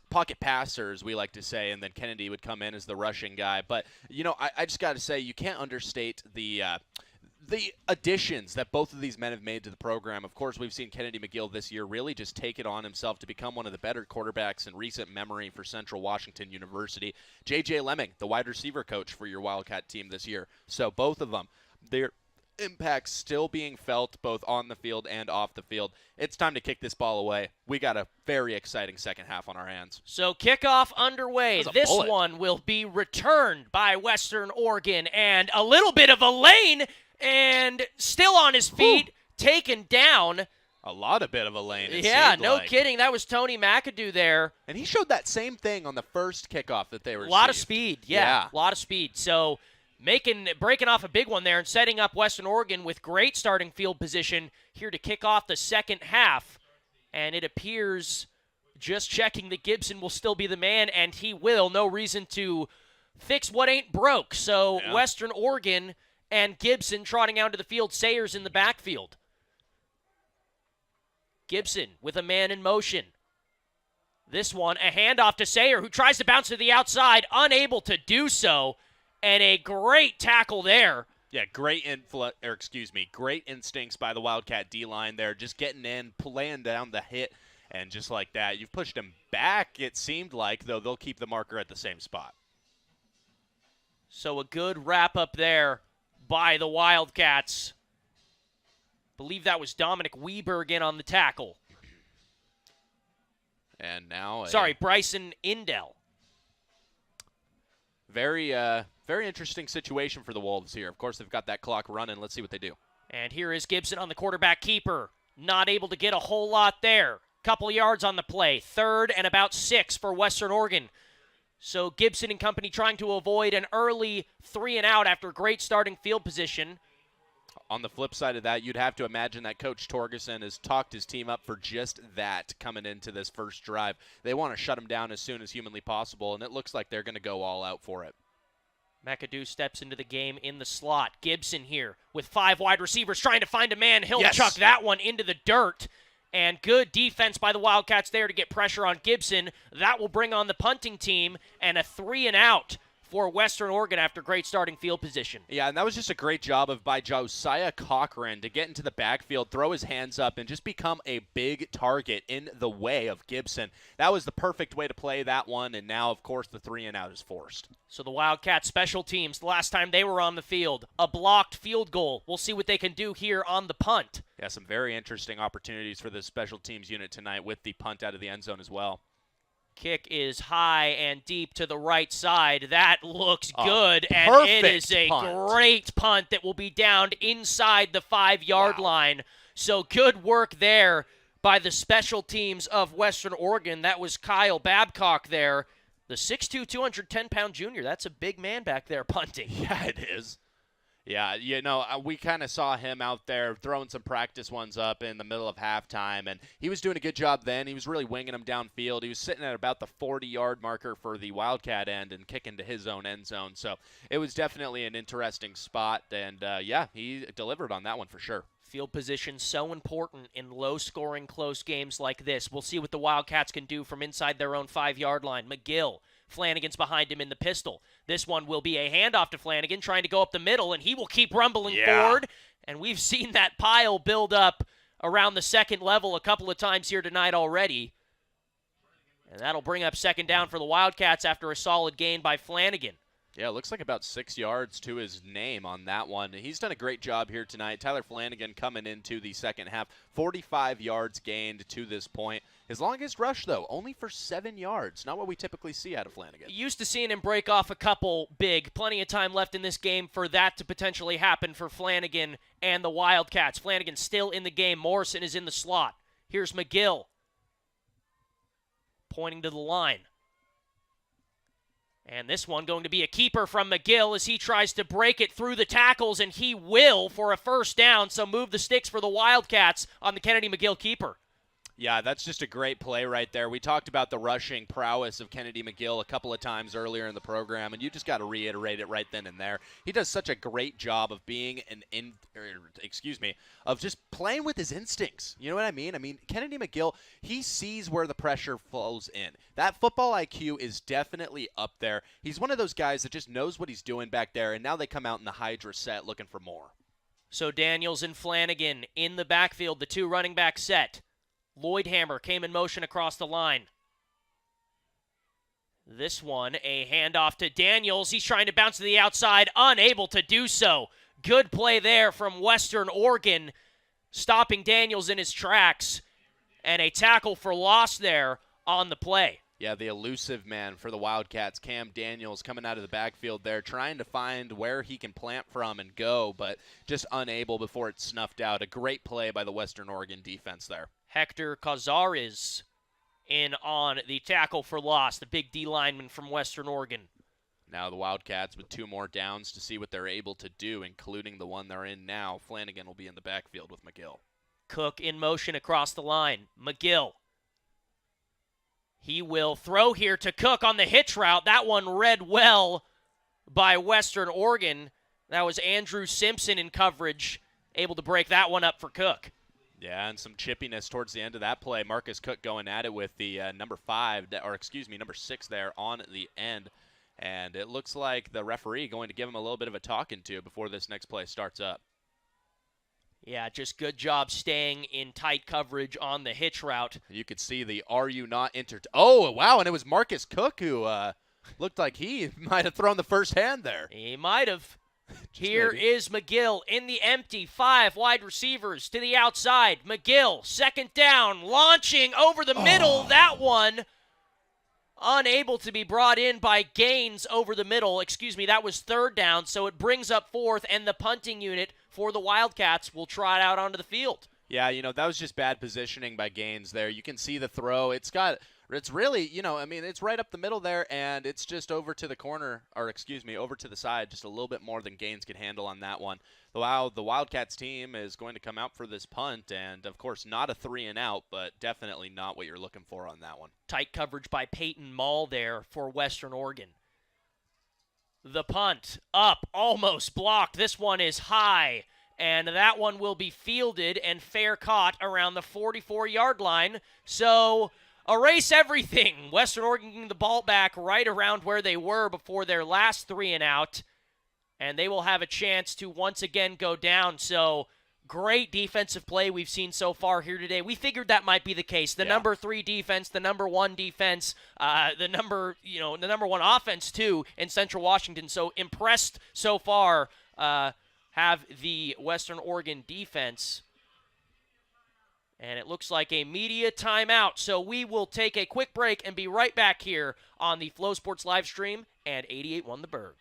pocket passer, as we like to say, and then Kennedy would come in as the rushing guy. But, I just got to say, you can't understate the additions that both of these men have made to the program. Of course, we've seen Kennedy McGill this year really just take it on himself to become one of the better quarterbacks in recent memory for Central Washington University. J.J. Lemming, the wide receiver coach for your Wildcat team this year. So both of them, their impact still being felt both on the field and off the field. It's time to kick this ball away. We got a very exciting second half on our hands. So kickoff underway. This bullet. one will be returned by Western Oregon, and a little bit of a lane, and still on his feet, taken down. A lot of bit of a lane. Yeah, no kidding. That was Tony McAdoo there. And he showed that same thing on the first kickoff that they received. A lot of speed, yeah. A lot of speed. So breaking off a big one there and setting up Western Oregon with great starting field position here to kick off the second half. And it appears, just checking, that Gibson will still be the man, and he will. No reason to fix what ain't broke. So Western Oregon and Gibson trotting out to the field. Sayers in the backfield. Gibson with a man in motion. This one, a handoff to Sayer, who tries to bounce to the outside, unable to do so, and a great tackle there. Yeah, great instincts by the Wildcat D-line there, just getting in, laying down the hit, and just like that, you've pushed him back, it seemed like, though they'll keep the marker at the same spot. So a good wrap-up there by the Wildcats. Believe that was Dominic Weber again on the tackle. And now Bryson Indell. Very interesting situation for the Wolves here. Of course, they've got that clock running. Let's see what they do. And here is Gibson on the quarterback keeper. Not able to get a whole lot there. Couple yards on the play. 3rd and about 6 for Western Oregon. So Gibson and company trying to avoid an early 3-and-out after great starting field position. On the flip side of that, you'd have to imagine that Coach Torgerson has talked his team up for just that coming into this first drive. They want to shut him down as soon as humanly possible, and it looks like they're going to go all out for it. McAdoo steps into the game in the slot. Gibson here with 5 wide receivers trying to find a man. He'll chuck that one into the dirt. And good defense by the Wildcats there to get pressure on Gibson. That will bring on the punting team, and a 3-and-out for Western Oregon after great starting field position. Yeah, and that was just a great job by Josiah Cochran to get into the backfield, throw his hands up, and just become a big target in the way of Gibson. That was the perfect way to play that one, and now, of course, the 3-and-out is forced. So the Wildcats special teams, the last time they were on the field, a blocked field goal. We'll see what they can do here on the punt. Yeah, some very interesting opportunities for the special teams unit tonight with the punt out of the end zone as well. Kick is high and deep to the right side. That looks good, and it is a great punt that will be downed inside the 5-yard line. So good work there by the special teams of Western Oregon. That was Kyle Babcock there, the 6'2", 210-pound junior. That's a big man back there punting. Yeah, it is. Yeah, we kind of saw him out there throwing some practice ones up in the middle of halftime, and he was doing a good job then. He was really winging them downfield. He was sitting at about the 40-yard marker for the Wildcat end and kicking to his own end zone. So it was definitely an interesting spot, and, he delivered on that one for sure. Field position so important in low-scoring, close games like this. We'll see what the Wildcats can do from inside their own 5-yard line. McGill. Flanagan's behind him in the pistol. This one will be a handoff to Flanagan, trying to go up the middle, and he will keep rumbling forward. And we've seen that pile build up around the second level a couple of times here tonight already. And that'll bring up second down for the Wildcats after a solid gain by Flanagan. Yeah, it looks like about 6 yards to his name on that one. He's done a great job here tonight. Tyler Flanagan coming into the second half, 45 yards gained to this point. His longest rush, though, only for 7 yards. Not what we typically see out of Flanagan. Used to seeing him break off a couple big. Plenty of time left in this game for that to potentially happen for Flanagan and the Wildcats. Flanagan still in the game. Morrison is in the slot. Here's McGill pointing to the line. And this one going to be a keeper from McGill as he tries to break it through the tackles, and he will for a first down. So move the sticks for the Wildcats on the Kennedy McGill keeper. Yeah, that's just a great play right there. We talked about the rushing prowess of Kennedy McGill a couple of times earlier in the program, and you just got to reiterate it right then and there. He does such a great job of being of just playing with his instincts. You know what I mean? I mean, Kennedy McGill, he sees where the pressure flows in. That football IQ is definitely up there. He's one of those guys that just knows what he's doing back there, and now they come out in the Hydra set looking for more. So Daniels and Flanagan in the backfield, the two running back set. Lloydhammer came in motion across the line. This one, a handoff to Daniels. He's trying to bounce to the outside, unable to do so. Good play there from Western Oregon, stopping Daniels in his tracks, and a tackle for loss there on the play. Yeah, the elusive man for the Wildcats, Cam Daniels, coming out of the backfield there, trying to find where he can plant from and go, but just unable before it's snuffed out. A great play by the Western Oregon defense there. Hector Cazares in on the tackle for loss, the big D lineman from Western Oregon. Now the Wildcats with 2 more downs to see what they're able to do, including the one they're in now. Flanagan will be in the backfield with McGill. Cook in motion across the line. McGill. He will throw here to Cook on the hitch route. That one read well by Western Oregon. That was Andrew Simpson in coverage, able to break that one up for Cook. Yeah, and some chippiness towards the end of that play. Marcus Cook going at it with the number 6 there on the end. And it looks like the referee going to give him a little bit of a talking to before this next play starts up. Yeah, just good job staying in tight coverage on the hitch route. You could see the "Are you not entered?" Oh, wow, and it was Marcus Cook who looked like he might have thrown the first hand there. He might have. Here is McGill in the empty, 5 wide receivers to the outside. McGill, second down, launching over the middle. That one unable to be brought in by Gaines over the middle. Excuse me, that was third down, so it brings up fourth, and the punting unit for the Wildcats will trot out onto the field. Yeah, that was just bad positioning by Gaines there. You can see the throw. It's really, it's right up the middle there, and it's just over to the corner, over to the side, just a little bit more than Gaines could handle on that one. The Wildcats team is going to come out for this punt, and, of course, not a 3-and-out, but definitely not what you're looking for on that one. Tight coverage by Peyton Mall there for Western Oregon. The punt, up, almost blocked. This one is high, and that one will be fielded and fair caught around the 44-yard line. So erase everything. Western Oregon getting the ball back right around where they were before their last 3-and-out, and they will have a chance to once again go down. So great defensive play we've seen so far here today. We figured that might be the case. The number 3 defense, the number 1 defense, the number 1 offense too in Central Washington. So impressed so far have the Western Oregon defense. And it looks like a media timeout. So we will take a quick break and be right back here on the Flow Sports live stream and 88.1 The Berg.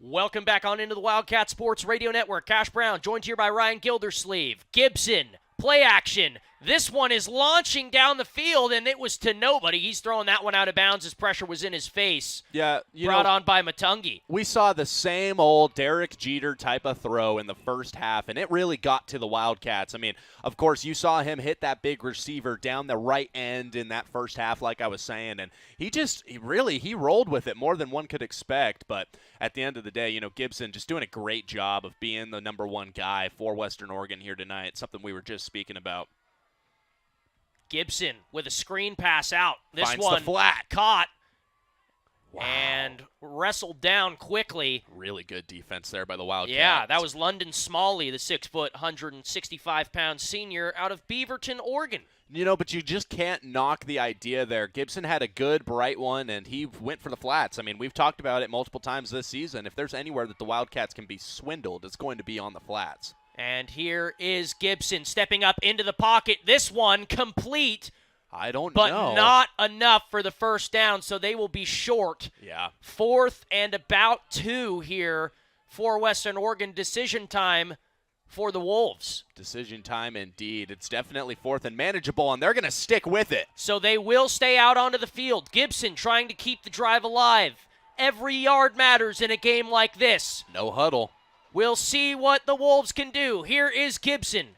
Welcome back on into the Wildcat Sports Radio Network. Cash Brown joined here by Ryan Gildersleeve. Gibson, play action. This one is launching down the field, and it was to nobody. He's throwing that one out of bounds as pressure was in his face. Yeah, brought on by Matungi. We saw the same old Derek Jeter type of throw in the first half, and it really got to the Wildcats. I mean, of course, you saw him hit that big receiver down the right end in that first half, like I was saying, and he rolled with it more than one could expect. But at the end of the day, Gibson just doing a great job of being the number 1 guy for Western Oregon here tonight, something we were just speaking about. Gibson with a screen pass out. This Finds one the flat. Caught Wow. And wrestled down quickly. Really good defense there by the Wildcats. Yeah, that was London Smalley, the 6-foot, 165-pound senior out of Beaverton, Oregon. You know, but you just can't knock the idea there. Gibson had a good, bright one, and he went for the flats. I mean, we've talked about it multiple times this season. If there's anywhere that the Wildcats can be swindled, it's going to be on the flats. And here is Gibson stepping up into the pocket. This one complete. I don't know. But not enough for the first down, so they will be short. Yeah. 4th and about 2 here for Western Oregon. Decision time for the Wolves. Decision time indeed. It's definitely 4th and manageable, and they're going to stick with it. So they will stay out onto the field. Gibson trying to keep the drive alive. Every yard matters in a game like this. No huddle. We'll see what the Wolves can do. Here is Gibson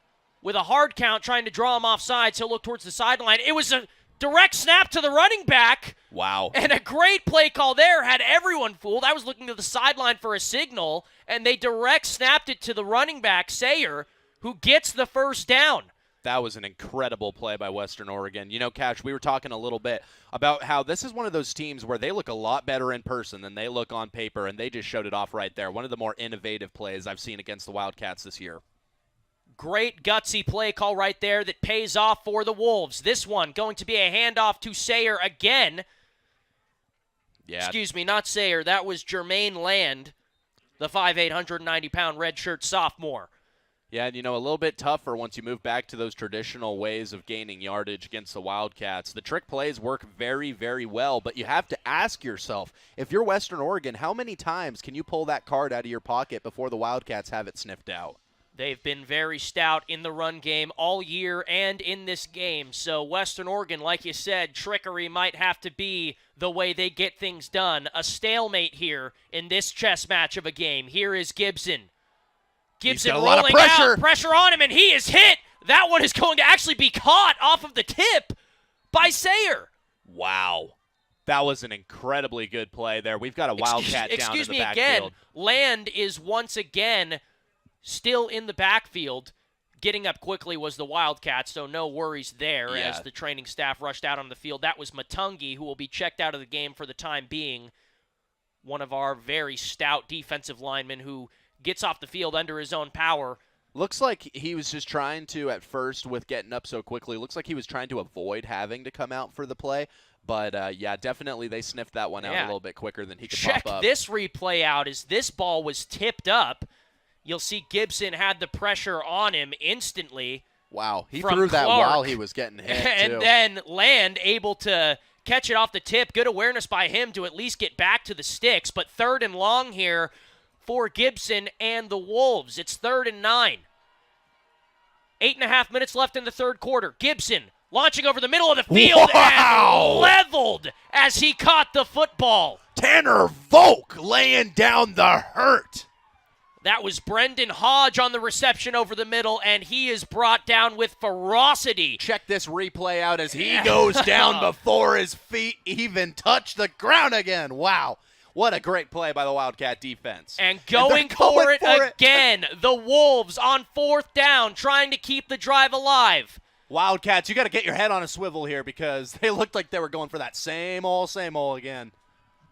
with a hard count trying to draw him off sides. He'll look towards the sideline. It was a direct snap to the running back. Wow. And a great play call there. Had everyone fooled. I was looking to the sideline for a signal, and they direct snapped it to the running back, Sayer, who gets the first down. That was an incredible play by Western Oregon. You know, Cash, we were talking a little bit about how this is one of those teams where they look a lot better in person than they look on paper, and they just showed it off right there. One of the more innovative plays I've seen against the Wildcats this year. Great gutsy play call right there that pays off for the Wolves. This one going to be a handoff to Sayer again. Yeah. Excuse me, not Sayer. That was Jermaine Land, the 5'8", 190-pound redshirt sophomore. Yeah, and you know, a little bit tougher once you move back to those traditional ways of gaining yardage against the Wildcats. The trick plays work very, very well, but you have to ask yourself, if you're Western Oregon, how many times can you pull that card out of your pocket before the Wildcats have it sniffed out? They've been very stout in the run game all year and in this game. So Western Oregon, like you said, trickery might have to be the way they get things done. A stalemate here in this chess match of a game. Here is Gibson. Gibson rolling out, pressure on him, and he is hit. That one is going to actually be caught off of the tip by Sayer. Wow. That was an incredibly good play there. We've got a Wildcat down in the backfield. Again, Land is once again still in the backfield. Getting up quickly was the Wildcats, so no worries there as the training staff rushed out on the field. That was Matungi, who will be checked out of the game for the time being. One of our very stout defensive linemen who gets off the field under his own power. Looks like he was just trying to, at first, with getting up so quickly, looks like he was trying to avoid having to come out for the play. But, yeah, definitely they sniffed that one out a little bit quicker than he could pop up. Check this replay out as this ball was tipped up. You'll see Gibson had the pressure on him instantly. Wow, he threw that while he was getting hit, and then Land able to catch it off the tip. Good awareness by him to at least get back to the sticks. But 3rd and long here for Gibson and the Wolves. It's 3rd and 9. 8.5 minutes left in the third quarter. Gibson launching over the middle of the field and leveled as he caught the football. Tanner Volk laying down the hurt. That was Brendan Hodge on the reception over the middle, and he is brought down with ferocity. Check this replay out as he goes down before his feet even touch the ground again. Wow. What a great play by the Wildcat defense. And going for it again. The Wolves on 4th down, trying to keep the drive alive. Wildcats, you got to get your head on a swivel here because they looked like they were going for that same old again.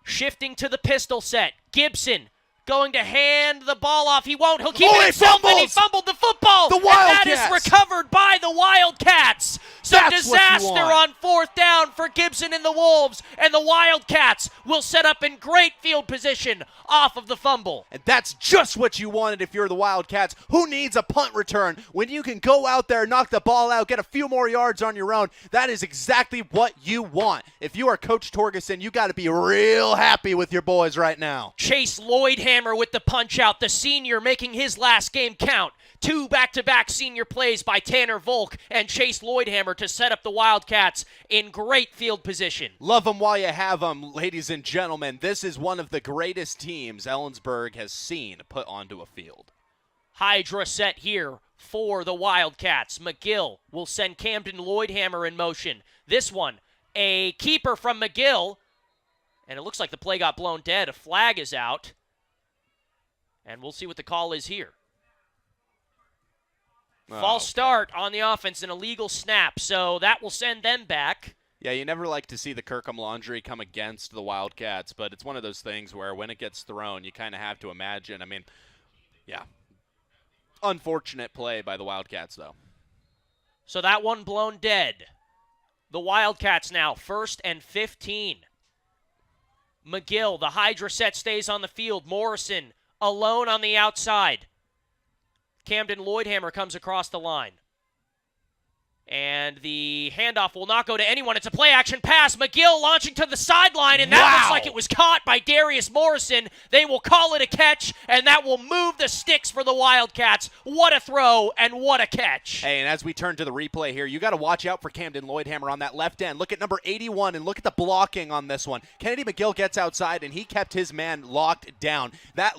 Shifting to the pistol set. Gibson going to hand the ball off. He won't. He'll keep it himself, and he fumbled the football. The Wildcats. And that is recovered by the Wildcats. Some disaster on 4th down for Gibson and the Wolves, and the Wildcats will set up in great field position off of the fumble. And that's just what you wanted if you're the Wildcats. Who needs a punt return when you can go out there, knock the ball out, get a few more yards on your own? That is exactly what you want. If you are Coach Torgerson, you got to be real happy with your boys right now. Chase Lloydhammer with the punch out, the senior making his last game count. 2 back-to-back senior plays by Tanner Volk and Chase Lloydhammer to set up the Wildcats in great field position. Love them while you have them, ladies and gentlemen. This is one of the greatest teams Ellensburg has seen put onto a field. Hydra set here for the Wildcats. McGill will send Camden Lloydhammer in motion. This one, a keeper from McGill. And it looks like the play got blown dead. A flag is out. And we'll see what the call is here. False start on the offense, an illegal snap, so that will send them back. Yeah, you never like to see the Kirkham laundry come against the Wildcats, but it's one of those things where when it gets thrown, you kind of have to imagine. I mean, yeah, unfortunate play by the Wildcats, though. So that one blown dead. The Wildcats now 1st and 15. McGill, the Hydra set stays on the field. Morrison alone on the outside. Camden Lloydhammer comes across the line. And the handoff will not go to anyone. It's a play-action pass. McGill launching to the sideline, and that looks like it was caught by Darius Morrison. They will call it a catch, and that will move the sticks for the Wildcats. What a throw, and what a catch. Hey, and as we turn to the replay here, you got to watch out for Camden Lloydhammer on that left end. Look at number 81, and look at the blocking on this one. Kennedy McGill gets outside, and he kept his man locked down. That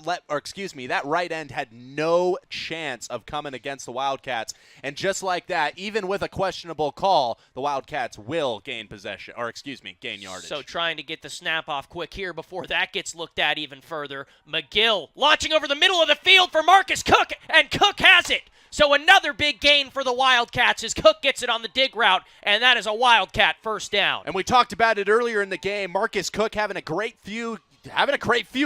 right end had no chance of coming against the Wildcats. And just like that, even with a questionable call, the Wildcats will gain gain yardage. So trying to get the snap off quick here before that gets looked at even further. McGill launching over the middle of the field for Marcus Cook, and Cook has it. So another big gain for the Wildcats as Cook gets it on the dig route, and that is a Wildcat first down. And we talked about it earlier in the game. Marcus Cook having a great few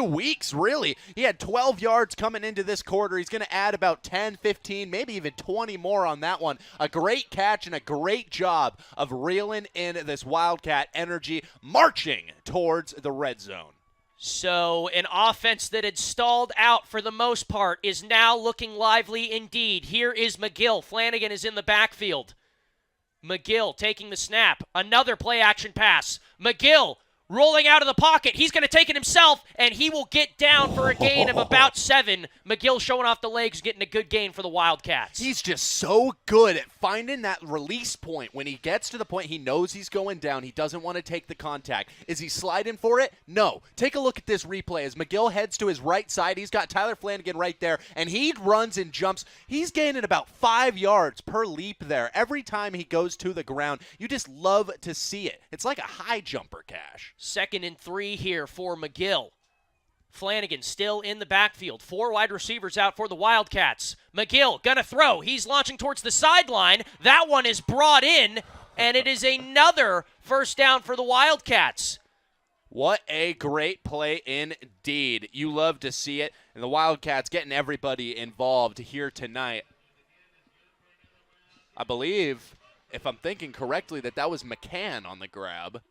weeks, really. He had 12 yards coming into this quarter. He's going to add about 10, 15, maybe even 20 more on that one. A great catch and a great job of reeling in this Wildcat energy, marching towards the red zone. So an offense that had stalled out for the most part is now looking lively indeed. Here is McGill. Flanagan is in the backfield. McGill taking the snap. Another play-action pass. McGill rolling out of the pocket. He's going to take it himself, and he will get down for a gain of about 7. McGill showing off the legs, getting a good gain for the Wildcats. He's just so good at finding that release point. When he gets to the point, he knows he's going down. He doesn't want to take the contact. Is he sliding for it? No. Take a look at this replay. As McGill heads to his right side, he's got Tyler Flanagan right there, and he runs and jumps. He's gaining about 5 yards per leap there. Every time he goes to the ground, you just love to see it. It's like a high jumper, Cash. 2nd and 3 here for McGill. Flanagan still in the backfield. 4 wide receivers out for the Wildcats. McGill gonna throw. He's launching towards the sideline. That one is brought in, and it is another first down for the Wildcats. What a great play indeed. You love to see it. And the Wildcats getting everybody involved here tonight. I believe, if I'm thinking correctly, that was McCann on the grab.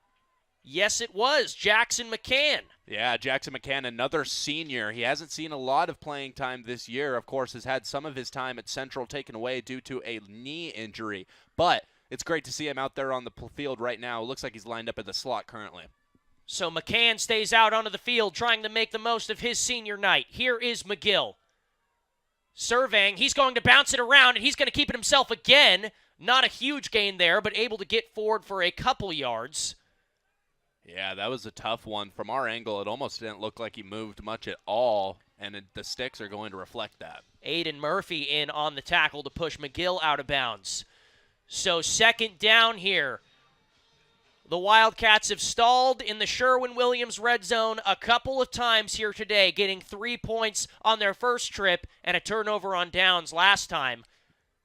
Yes, it was. Jackson McCann. Yeah, Jackson McCann, another senior. He hasn't seen a lot of playing time this year. Of course, has had some of his time at Central taken away due to a knee injury. But it's great to see him out there on the field right now. It looks like he's lined up at the slot currently. So McCann stays out onto the field trying to make the most of his senior night. Here is McGill. Surveying. He's going to bounce it around, and he's going to keep it himself again. Not a huge gain there, but able to get forward for a couple yards. Yeah, that was a tough one. From our angle, it almost didn't look like he moved much at all, and the sticks are going to reflect that. Aiden Murphy in on the tackle to push McGill out of bounds. So 2nd down here. The Wildcats have stalled in the Sherwin-Williams red zone a couple of times here today, getting 3 points on their first trip and a turnover on downs last time.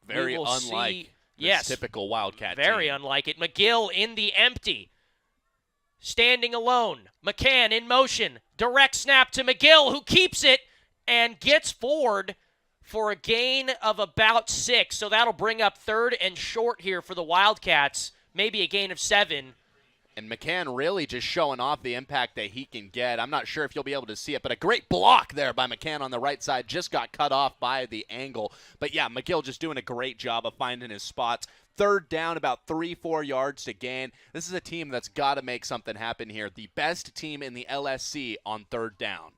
Very unlike this typical Wildcat very team. Unlike it. McGill in the empty. Standing alone. McCann in motion. Direct snap to McGill, who keeps it and gets forward for a gain of about 6. So that'll bring up 3rd and short here for the Wildcats. Maybe a gain of 7. And McCann really just showing off the impact that he can get. I'm not sure if you'll be able to see it, but a great block there by McCann on the right side. Just got cut off by the angle. But yeah, McGill just doing a great job of finding his spots. 3rd down, about 3-4 yards to gain. This is a team that's got to make something happen here. The best team in the LSC on 3rd down.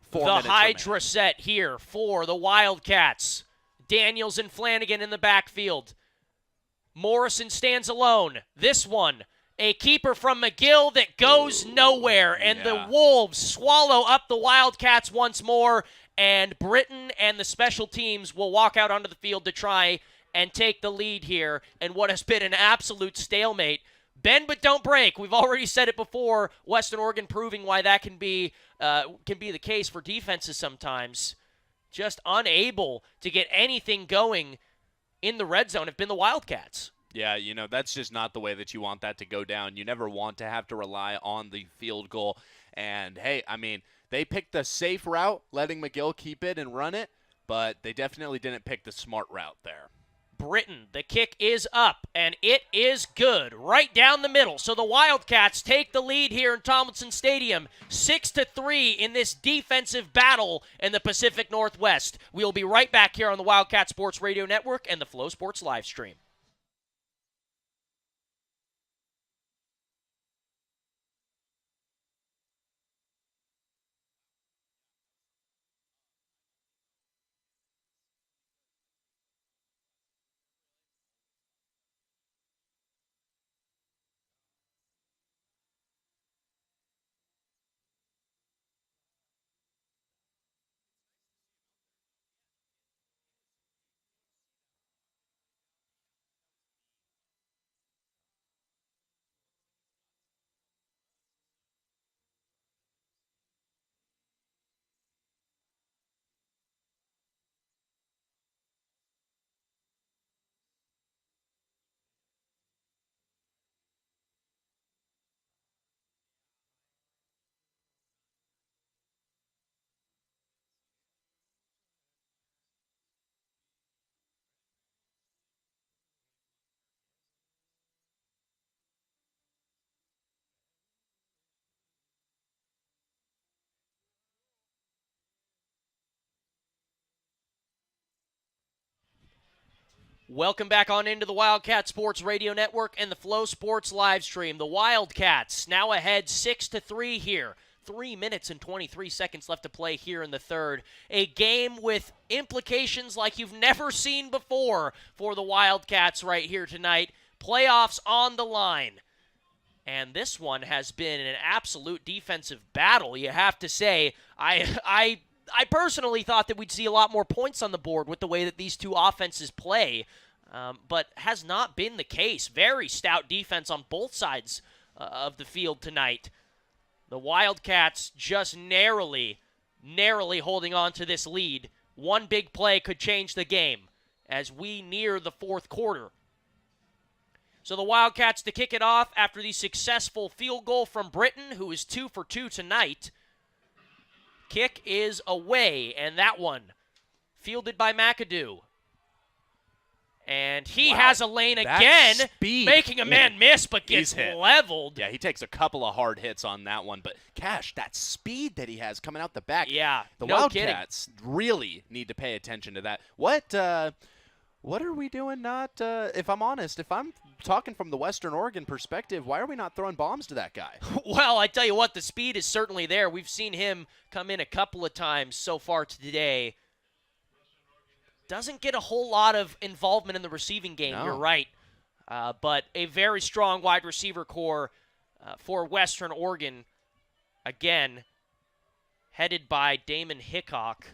The Hydra set here for the Wildcats. Daniels and Flanagan in the backfield. Morrison stands alone. This one, a keeper from McGill that goes nowhere. And the Wolves swallow up the Wildcats once more. And Britton and the special teams will walk out onto the field to try and take the lead here in what has been an absolute stalemate. Bend but don't break. We've already said it before. Western Oregon proving why that can be the case for defenses sometimes. Just unable to get anything going in the red zone have been the Wildcats. Yeah, that's just not the way that you want that to go down. You never want to have to rely on the field goal. And, hey, I mean, they picked the safe route, letting McGill keep it and run it, but they definitely didn't pick the smart route there. Britton, the kick is up, and it is good, right down the middle. So the Wildcats take the lead here in Tomlinson Stadium, 6-3 in this defensive battle in the Pacific Northwest. We'll be right back here on the Wildcat Sports Radio Network and the Flow Sports live stream. Welcome back on into the Wildcat Sports Radio Network and the Flow Sports live stream. The Wildcats now ahead 6-3 here. 3 minutes and 23 seconds left to play here in the third. A game with implications like you've never seen before for the Wildcats right here tonight. Playoffs on the line. And this one has been an absolute defensive battle, you have to say. I personally thought that we'd see a lot more points on the board with the way that these two offenses play, but has not been the case. Very stout defense on both sides of the field tonight. The Wildcats just narrowly holding on to this lead. One big play could change the game as we near the fourth quarter. So the Wildcats to kick it off after the successful field goal from Britton, who is 2 for 2 tonight. Kick is away, and that one fielded by McAdoo. And he has a lane again, making a man miss, but gets leveled. Yeah, he takes a couple of hard hits on that one. But, Cash, that speed that he has coming out the back. Yeah, the Wildcats really need to pay attention to that. What are we doing if I'm honest, if I'm talking from the Western Oregon perspective, why are we not throwing bombs to that guy? Well, I tell you what, the speed is certainly there. We've seen him come in a couple of times so far today. Doesn't get a whole lot of involvement in the receiving game, You're right. But a very strong wide receiver core for Western Oregon, again, headed by Damon Hickok.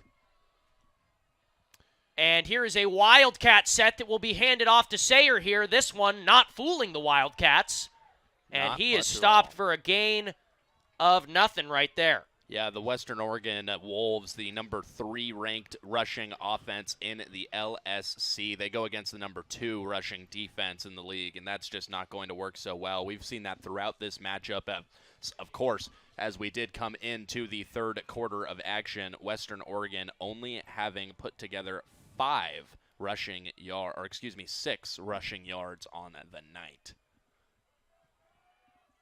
And here is a Wildcat set that will be handed off to Sayer here. This one not fooling the Wildcats. And he is stopped for a gain of nothing right there. Yeah, the Western Oregon Wolves, the number 3 ranked rushing offense in the LSC. They go against the number 2 rushing defense in the league, and that's just not going to work so well. We've seen that throughout this matchup. Of course, as we did come into the third quarter of action, Western Oregon only having put together 6 rushing yards on the night.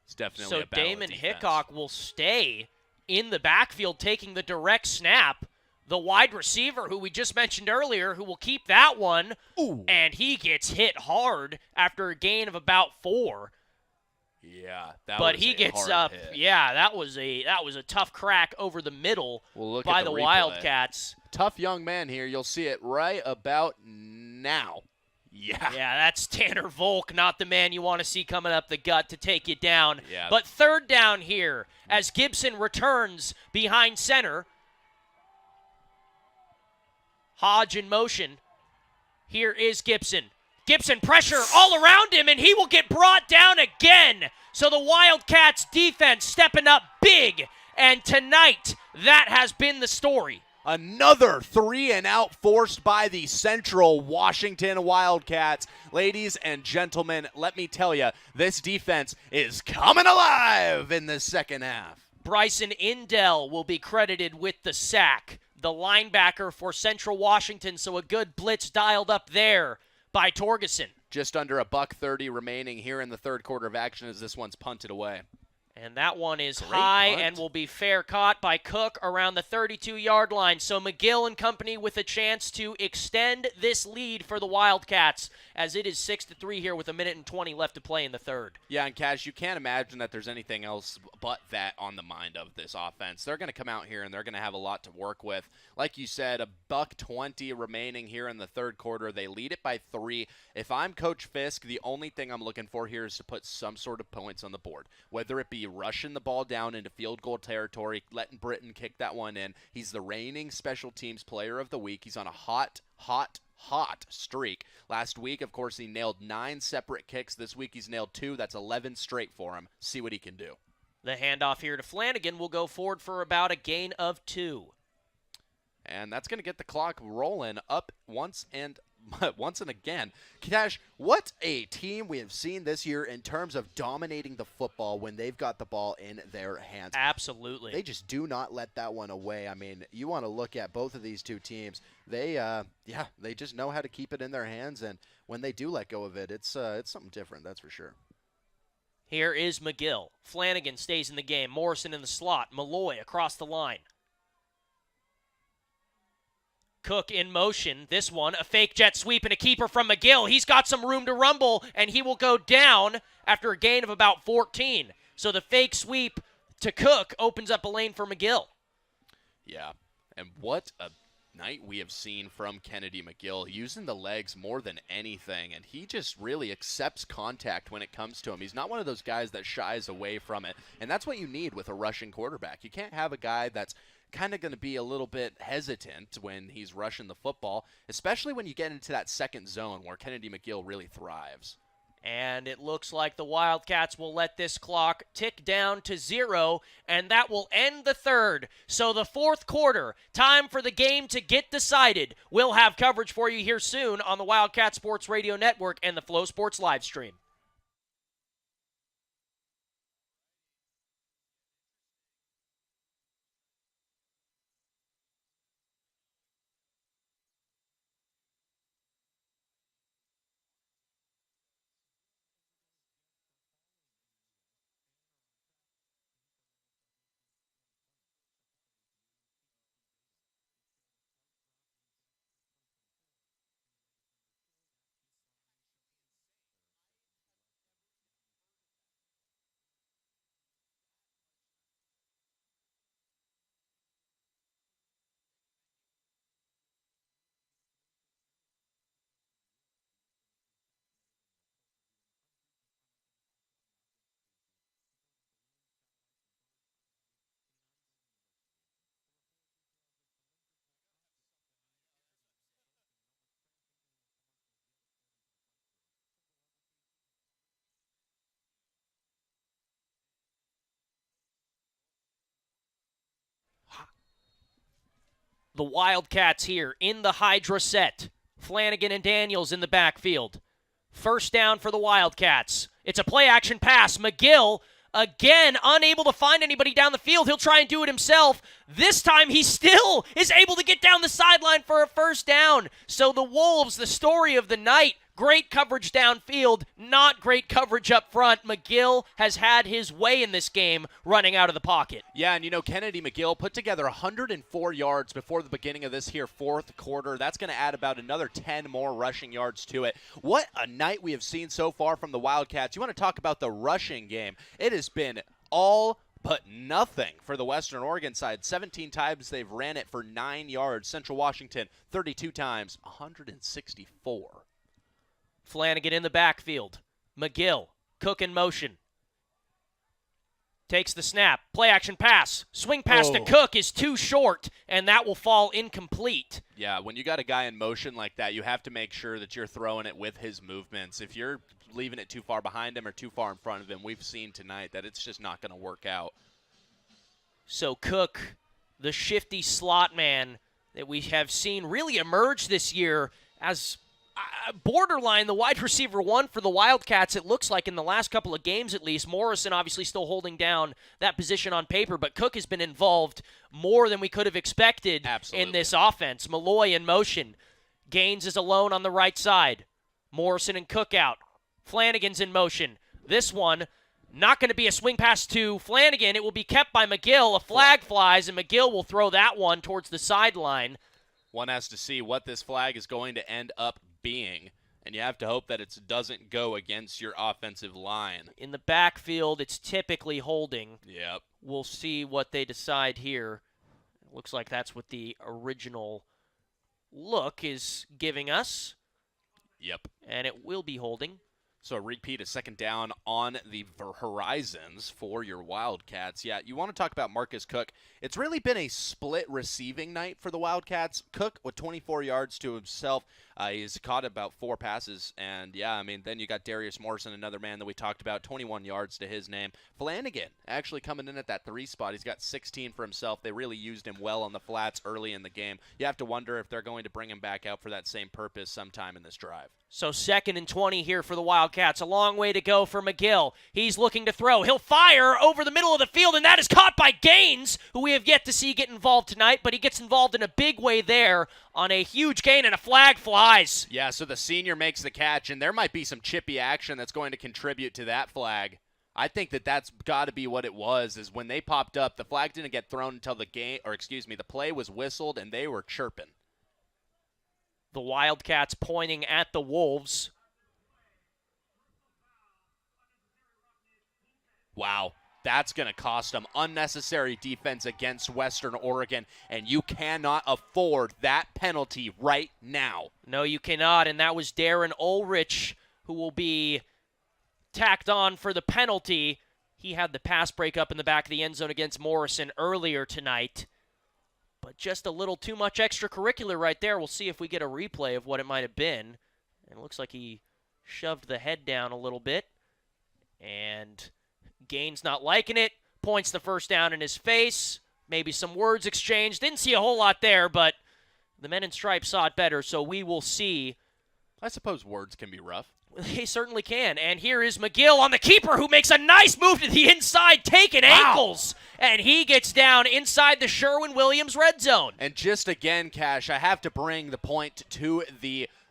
It's definitely a battle So Damon of defense. Hickok will stay in the backfield taking the direct snap. The wide receiver who we just mentioned earlier who will keep that one. Ooh. And he gets hit hard after a gain of about 4. Yeah, but he gets up. Hit. Yeah, that was a tough crack over the middle by the Wildcats. Tough young man here. You'll see it right about now. Yeah. Yeah, that's Tanner Volk, not the man you want to see coming up the gut to take you down. Yeah. But third down here as Gibson returns behind center. Hodge in motion. Here is Gibson. Gibson pressure all around him, and he will get brought down again. So the Wildcats defense stepping up big, and tonight that has been the story. Another 3-and-out forced by the Central Washington Wildcats. Ladies and gentlemen, let me tell you, this defense is coming alive in the second half. Bryson Indell will be credited with the sack, the linebacker for Central Washington, so a good blitz dialed up there by Torgerson. Just under $1:30 remaining here in the third quarter of action as this one's punted away. And that one is Great high punt. and will be fair caught by Cook around the 32-yard line. So McGill and company with a chance to extend this lead for the Wildcats as it is 6-3 here with 1:20 left to play in the third. Yeah, and Cash, you can't imagine that there's anything else but that on the mind of this offense. They're going to come out here and they're going to have a lot to work with. Like you said, $1:20 remaining here in the third quarter. They lead it by 3. If I'm Coach Fisk, the only thing I'm looking for here is to put some sort of points on the board, whether it be rushing the ball down into field goal territory, letting Britton kick that one in. He's the reigning special teams player of the week. He's on a hot streak. Last week, of course, he nailed 9 separate kicks. This week he's nailed 2. That's 11 straight for him. See what he can do. The handoff here to Flanagan will go forward for about a gain of 2. And that's going to get the clock rolling up once and again. Cash, what a team we have seen this year in terms of dominating the football when they've got the ball in their hands. Absolutely. They just do not let that one away. I mean, you want to look at both of these two teams. They just know how to keep it in their hands, and when they do let go of it, it's something different, that's for sure. Here is McGill. Flanagan stays in the game. Morrison in the slot. Malloy across the line. Cook in motion. This one, a fake jet sweep and a keeper from McGill. He's got some room to rumble, and he will go down after a gain of about 14. So the fake sweep to Cook opens up a lane for McGill. Yeah, and what a night we have seen from Kennedy McGill, using the legs more than anything, and he just really accepts contact when it comes to him. He's not one of those guys that shies away from it, and that's what you need with a rushing quarterback. You can't have a guy that's kind of going to be a little bit hesitant when he's rushing the football, especially when you get into that second zone where Kennedy McGill really thrives. And it looks like the Wildcats will let this clock tick down to 0, and that will end the third. So the fourth quarter, time for the game to get decided. We'll have coverage for you here soon on the Wildcat Sports Radio Network and the Flow Sports live stream. The Wildcats here in the Hydra set. Flanagan and Daniels in the backfield. First down for the Wildcats. It's a play-action pass. McGill, again, unable to find anybody down the field. He'll try and do it himself. This time, he still is able to get down the sideline for a first down. So the Wolves, the story of the night, great coverage downfield, not great coverage up front. McGill has had his way in this game running out of the pocket. Yeah, and you know, Kennedy McGill put together 104 yards before the beginning of this here fourth quarter. That's going to add about another 10 more rushing yards to it. What a night we have seen so far from the Wildcats. You want to talk about the rushing game. It has been all but nothing for the Western Oregon side. 17 times they've ran it for 9 yards. Central Washington, 32 times, 164. Flanagan in the backfield. McGill, Cook in motion. Takes the snap. Play action pass. Swing pass to Cook is too short, and that will fall incomplete. Yeah, when you got a guy in motion like that, you have to make sure that you're throwing it with his movements. If you're leaving it too far behind him or too far in front of him, we've seen tonight that it's just not going to work out. So Cook, the shifty slot man, that we have seen really emerge this year as borderline the wide receiver one for the Wildcats, it looks like, in the last couple of games at least. Morrison obviously still holding down that position on paper, but Cook has been involved more than we could have expected in this offense. Malloy in motion. Gaines is alone on the right side. Morrison and Cook out. Flanagan's in motion. This one, not going to be a swing pass to Flanagan. It will be kept by McGill. A flag flies, and McGill will throw that one towards the sideline. One has to see what this flag is going to end up being, and you have to hope that it doesn't go against your offensive line. In the backfield, it's typically holding. Yep. We'll see what they decide here. It looks like that's what the original look is giving us. Yep. And it will be holding. So a repeat, a second down on the horizons for your Wildcats. Yeah, you want to talk about Marcus Cook. It's really been a split receiving night for the Wildcats. Cook with 24 yards to himself. He's caught about 4 passes. And, yeah, I mean, then you got Darius Morrison, another man that we talked about, 21 yards to his name. Flanagan actually coming in at that 3 spot. He's got 16 for himself. They really used him well on the flats early in the game. You have to wonder if they're going to bring him back out for that same purpose sometime in this drive. So 2nd and 20 here for the Wildcats. A long way to go for McGill. He's looking to throw. He'll fire over the middle of the field, and that is caught by Gaines, who we have yet to see get involved tonight, but he gets involved in a big way there on a huge gain, and a flag flies. Yeah, so the senior makes the catch, and there might be some chippy action that's going to contribute to that flag. I think that's got to be what it was, is when they popped up, the flag didn't get thrown until the play was whistled, and they were chirping. The Wildcats pointing at the Wolves. Wow, that's going to cost them unnecessary defense against Western Oregon, and you cannot afford that penalty right now. No, you cannot, and that was Darren Ulrich who will be tacked on for the penalty. He had the pass break up in the back of the end zone against Morrison earlier tonight. But just a little too much extracurricular right there. We'll see if we get a replay of what it might have been. And it looks like he shoved the head down a little bit. And Gaines not liking it. Points the first down in his face. Maybe some words exchanged. Didn't see a whole lot there, but the men in stripes saw it better, so we will see. I suppose words can be rough. They certainly can. And here is McGill on the keeper, who makes a nice move to the inside, taking ankles. And he gets down inside the Sherwin-Williams red zone. And just again, Cash, I have to bring the point to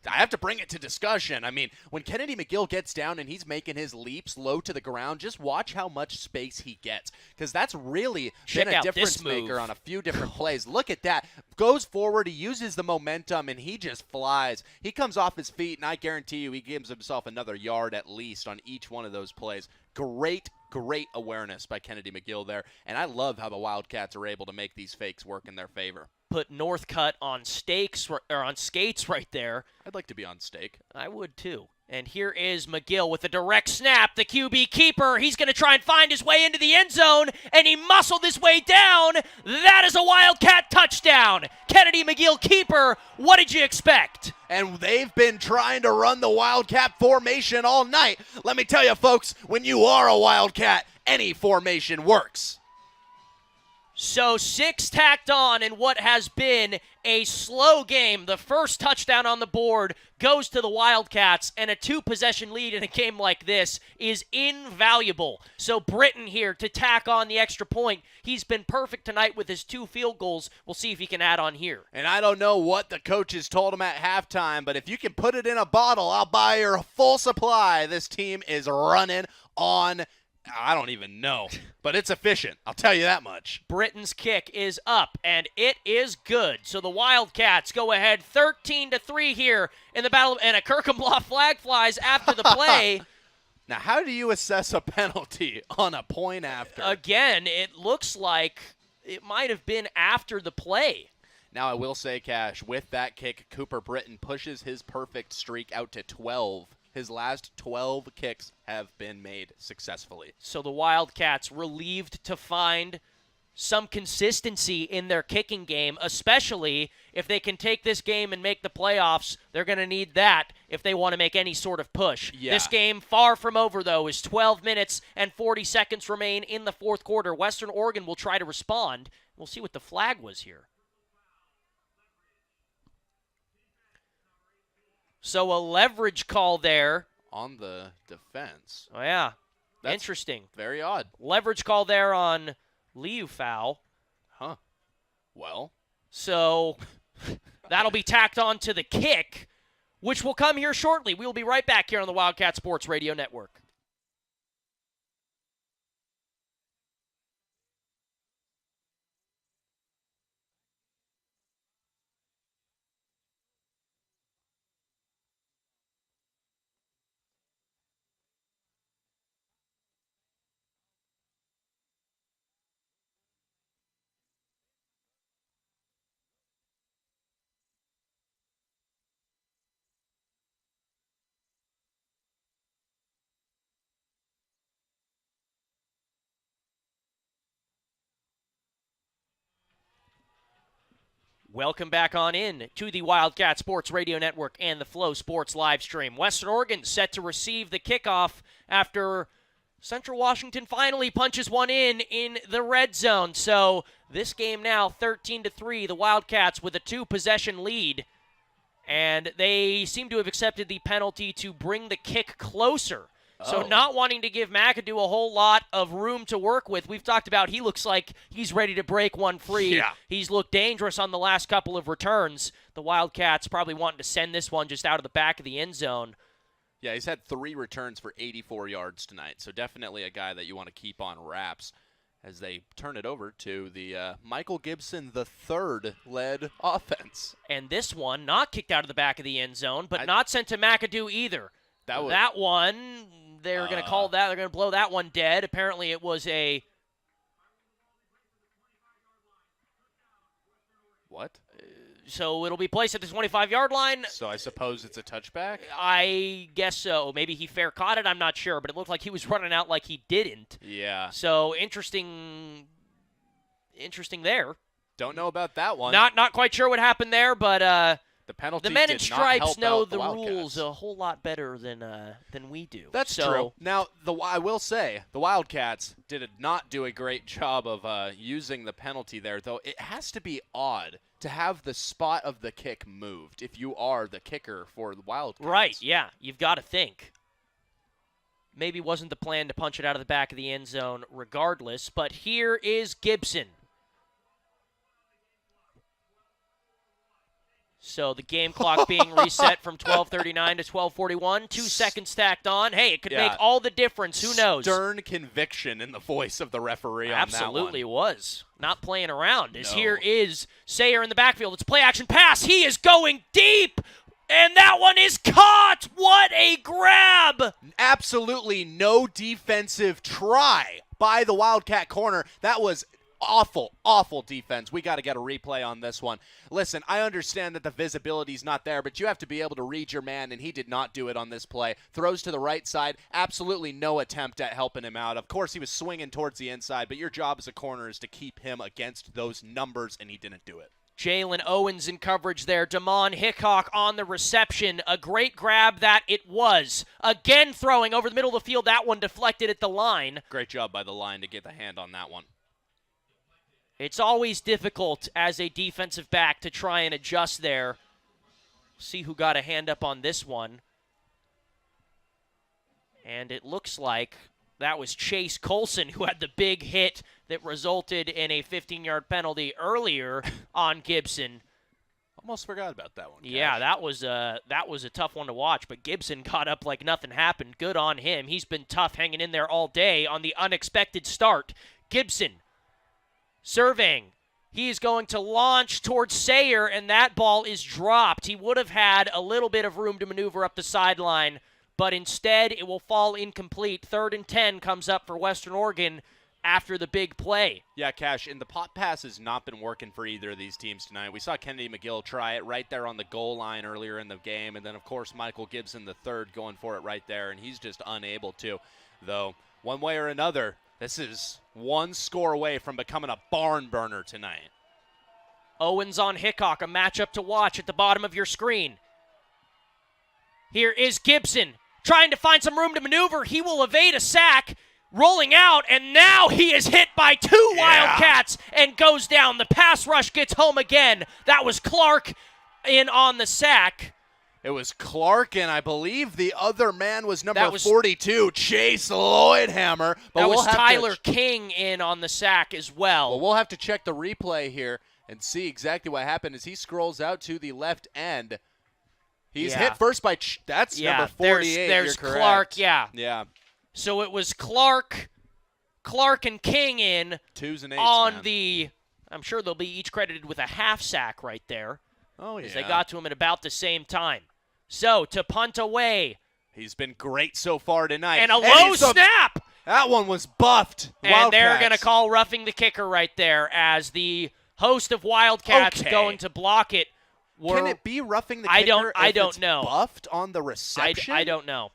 I have to bring it to discussion. I mean, when Kennedy McGill gets down and he's making his leaps low to the ground, just watch how much space he gets, because that's really been a difference maker on a few different plays. Look at that. Goes forward, he uses the momentum, and he just flies. He comes off his feet, and I guarantee you he gives himself another yard at least on each one of those plays. Great awareness by Kennedy McGill there, and I love how the Wildcats are able to make these fakes work in their favor. Put Northcutt on skates right there. I'd like to be on stake. I would too. And here is McGill with a direct snap. The QB keeper, he's going to try and find his way into the end zone, and he muscled his way down. That is a Wildcat touchdown. Kennedy McGill keeper, what did you expect? And they've been trying to run the Wildcat formation all night. Let me tell you, folks, when you are a Wildcat, any formation works. So 6 tacked on in what has been a slow game. The first touchdown on the board goes to the Wildcats, and a 2-possession lead in a game like this is invaluable. So Britton here to tack on the extra point. He's been perfect tonight with his 2 field goals. We'll see if he can add on here. And I don't know what the coaches told him at halftime, but if you can put it in a bottle, I'll buy your full supply. This team is running on, I don't even know, but it's efficient. I'll tell you that much. Britton's kick is up, and it is good. So the Wildcats go ahead 13-3 here in the battle, and a Kirkenblaw flag flies after the play. Now, how do you assess a penalty on a point after? Again, it looks like it might have been after the play. Now, I will say, Cash, with that kick, Cooper Britton pushes his perfect streak out to 12. His last 12 kicks have been made successfully. So the Wildcats relieved to find some consistency in their kicking game, especially if they can take this game and make the playoffs. They're going to need that if they want to make any sort of push. Yeah. This game, far from over, though, is 12 minutes and 40 seconds remain in the fourth quarter. Western Oregon will try to respond. We'll see what the flag was here. So a leverage call there. On the defense. Oh, yeah. That's Interesting. Very odd. Leverage call there on Liu foul. Huh. Well. So that'll be tacked on to the kick, which will come here shortly. We will be right back here on the Wildcat Sports Radio Network. Welcome back on in to the Wildcat Sports Radio Network and the Flow Sports live stream. Western Oregon set to receive the kickoff after Central Washington finally punches one in the red zone. So this game now 13-3, the Wildcats with a 2-possession lead. And they seem to have accepted the penalty to bring the kick closer. So not wanting to give McAdoo a whole lot of room to work with. We've talked about he looks like he's ready to break one free. Yeah. He's looked dangerous on the last couple of returns. The Wildcats probably wanting to send this one just out of the back of the end zone. Yeah, he's had 3 returns for 84 yards tonight, so definitely a guy that you want to keep on wraps as they turn it over to the Michael Gibson III led offense. And this one not kicked out of the back of the end zone, but not sent to McAdoo either. That one, they're going to call that. They're going to blow that one dead. Apparently it was a... What? So it'll be placed at the 25-yard line. So I suppose it's a touchback? I guess so. Maybe he fair caught it. I'm not sure, but it looked like he was running out like he didn't. Yeah. So interesting there. Don't know about that one. Not quite sure what happened there, but the penalty. The men in did not stripes help know out the Wildcats. rules a whole lot better than we do. That's true. Now, I will say the Wildcats did not do a great job of using the penalty there, though. It has to be odd to have the spot of the kick moved if you are the kicker for the Wildcats. Right, yeah. You've got to think. Maybe wasn't the plan to punch it out of the back of the end zone regardless, but here is Gibson. So the game clock being reset from 12:39 to 12:41. 2 seconds stacked on. Hey, it could make all the difference. Who knows? Stern conviction in the voice of the referee on that one. Absolutely was. Not playing around. As here is Sayer in the backfield. It's play action pass. He is going deep. And that one is caught. What a grab. Absolutely no defensive try by the Wildcat corner. That was awful defense. We got to get a replay on this one. Listen, I understand that the visibility's not there, but you have to be able to read your man, and he did not do it on this play. Throws to the right side, absolutely no attempt at helping him out. Of course, he was swinging towards the inside, but your job as a corner is to keep him against those numbers, and he didn't do it. Jalen Owens in coverage there. Damon Hickok on the reception. A great grab that it was. Again throwing over the middle of the field. That one deflected at the line. Great job by the line to get the hand on that one. It's always difficult as a defensive back to try and adjust there. See who got a hand up on this one. And it looks like that was Chase Colson who had the big hit that resulted in a 15-yard penalty earlier on Gibson. Almost forgot about that one. Cash. Yeah, that was a tough one to watch, but Gibson got up like nothing happened. Good on him. He's been tough hanging in there all day on the unexpected start. Gibson surveying. He is going to launch towards Sayer, and that ball is dropped. He would have had a little bit of room to maneuver up the sideline, but instead it will fall incomplete. 3rd and 10 comes up for Western Oregon after the big play. Yeah, Cash, and the pop pass has not been working for either of these teams tonight. We saw Kennedy McGill try it right there on the goal line earlier in the game, and then, of course, Michael Gibson III going for it right there, and he's just unable to. Though, one way or another, this is one score away from becoming a barn burner tonight. Owens on Hickok, a matchup to watch at the bottom of your screen. Here is Gibson trying to find some room to maneuver. He will evade a sack, rolling out, and now he is hit by 2 Wildcats and goes down. The pass rush gets home again. That was Clark in on the sack. It was Clark, and I believe the other man was number 42, Chase Lloydhammer. But that was Tyler King in on the sack as well. Well, we'll have to check the replay here and see exactly what happened as he scrolls out to the left end. He's hit first by that's number 48. There's You're Clark, correct. Yeah. So it was Clark and King in 2s and 8s on man. the – I'm sure they'll be each credited with a half sack right there. Oh, yeah. As they got to him at about the same time. So, to punt away. He's been great so far tonight. And a low snap. That one was buffed. And Wildcats. they're going to call roughing the kicker right there as the host of Wildcats going to block it. Can it be roughing the kicker I don't know. Buffed on the reception? I don't know.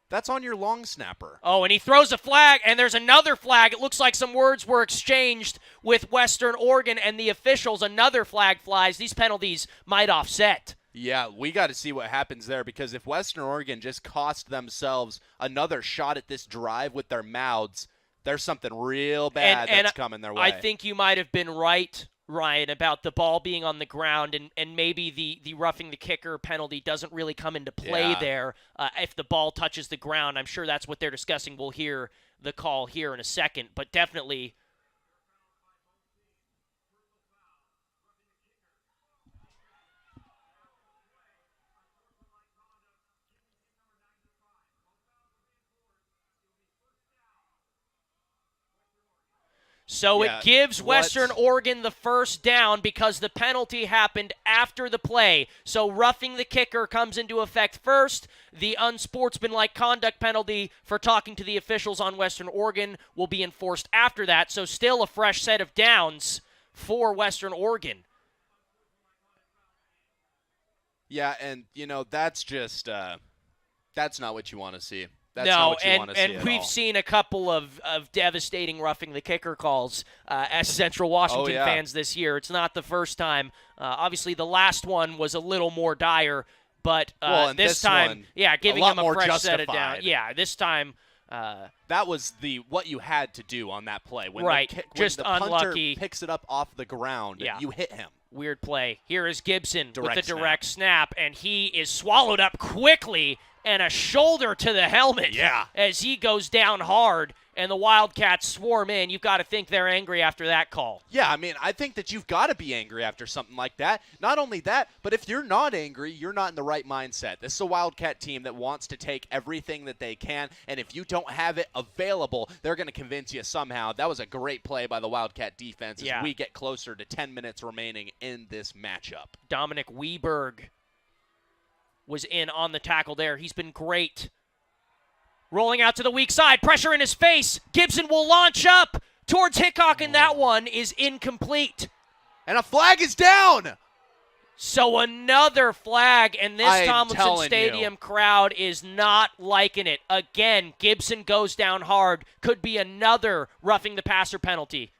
That's on your long snapper. Oh, and he throws a flag, and there's another flag. It looks like some words were exchanged with Western Oregon and the officials. Another flag flies. These penalties might offset. Yeah, we got to see what happens there, because if Western Oregon just cost themselves another shot at this drive with their mouths, there's something real bad that's coming their way. I think you might have been right, Ryan, about the ball being on the ground, and maybe the roughing the kicker penalty doesn't really come into play there if the ball touches the ground. I'm sure that's what they're discussing. We'll hear the call here in a second, but definitely – so it gives Western Oregon the first down because the penalty happened after the play. So roughing the kicker comes into effect first. The unsportsmanlike conduct penalty for talking to the officials on Western Oregon will be enforced after that. So still a fresh set of downs for Western Oregon. Yeah, and, that's just that's not what you want to see. That's no, not what you want to see and we've seen a couple of devastating roughing the kicker calls as Central Washington fans this year. It's not the first time. Obviously, the last one was a little more dire, but this time, giving him a fresh set of down. Yeah, this time. That was what you had to do on that play. When just when the unlucky. Punter picks it up off the ground, you hit him. Weird play. Here is Gibson with the direct snap, and he is swallowed up quickly. And a shoulder to the helmet as he goes down hard, and the Wildcats swarm in. You've got to think they're angry after that call. Yeah, I mean, I think that you've got to be angry after something like that. Not only that, but if you're not angry, you're not in the right mindset. This is a Wildcat team that wants to take everything that they can, and if you don't have it available, they're going to convince you somehow. That was a great play by the Wildcat defense as we get closer to 10 minutes remaining in this matchup. Dominic Weberg was in on the tackle there. He's been great. Rolling out to the weak side. Pressure in his face. Gibson will launch up towards Hickok, and that one is incomplete. And a flag is down. So another flag, and this Tomlinson Stadium crowd is not liking it. Again, Gibson goes down hard. Could be another roughing the passer penalty.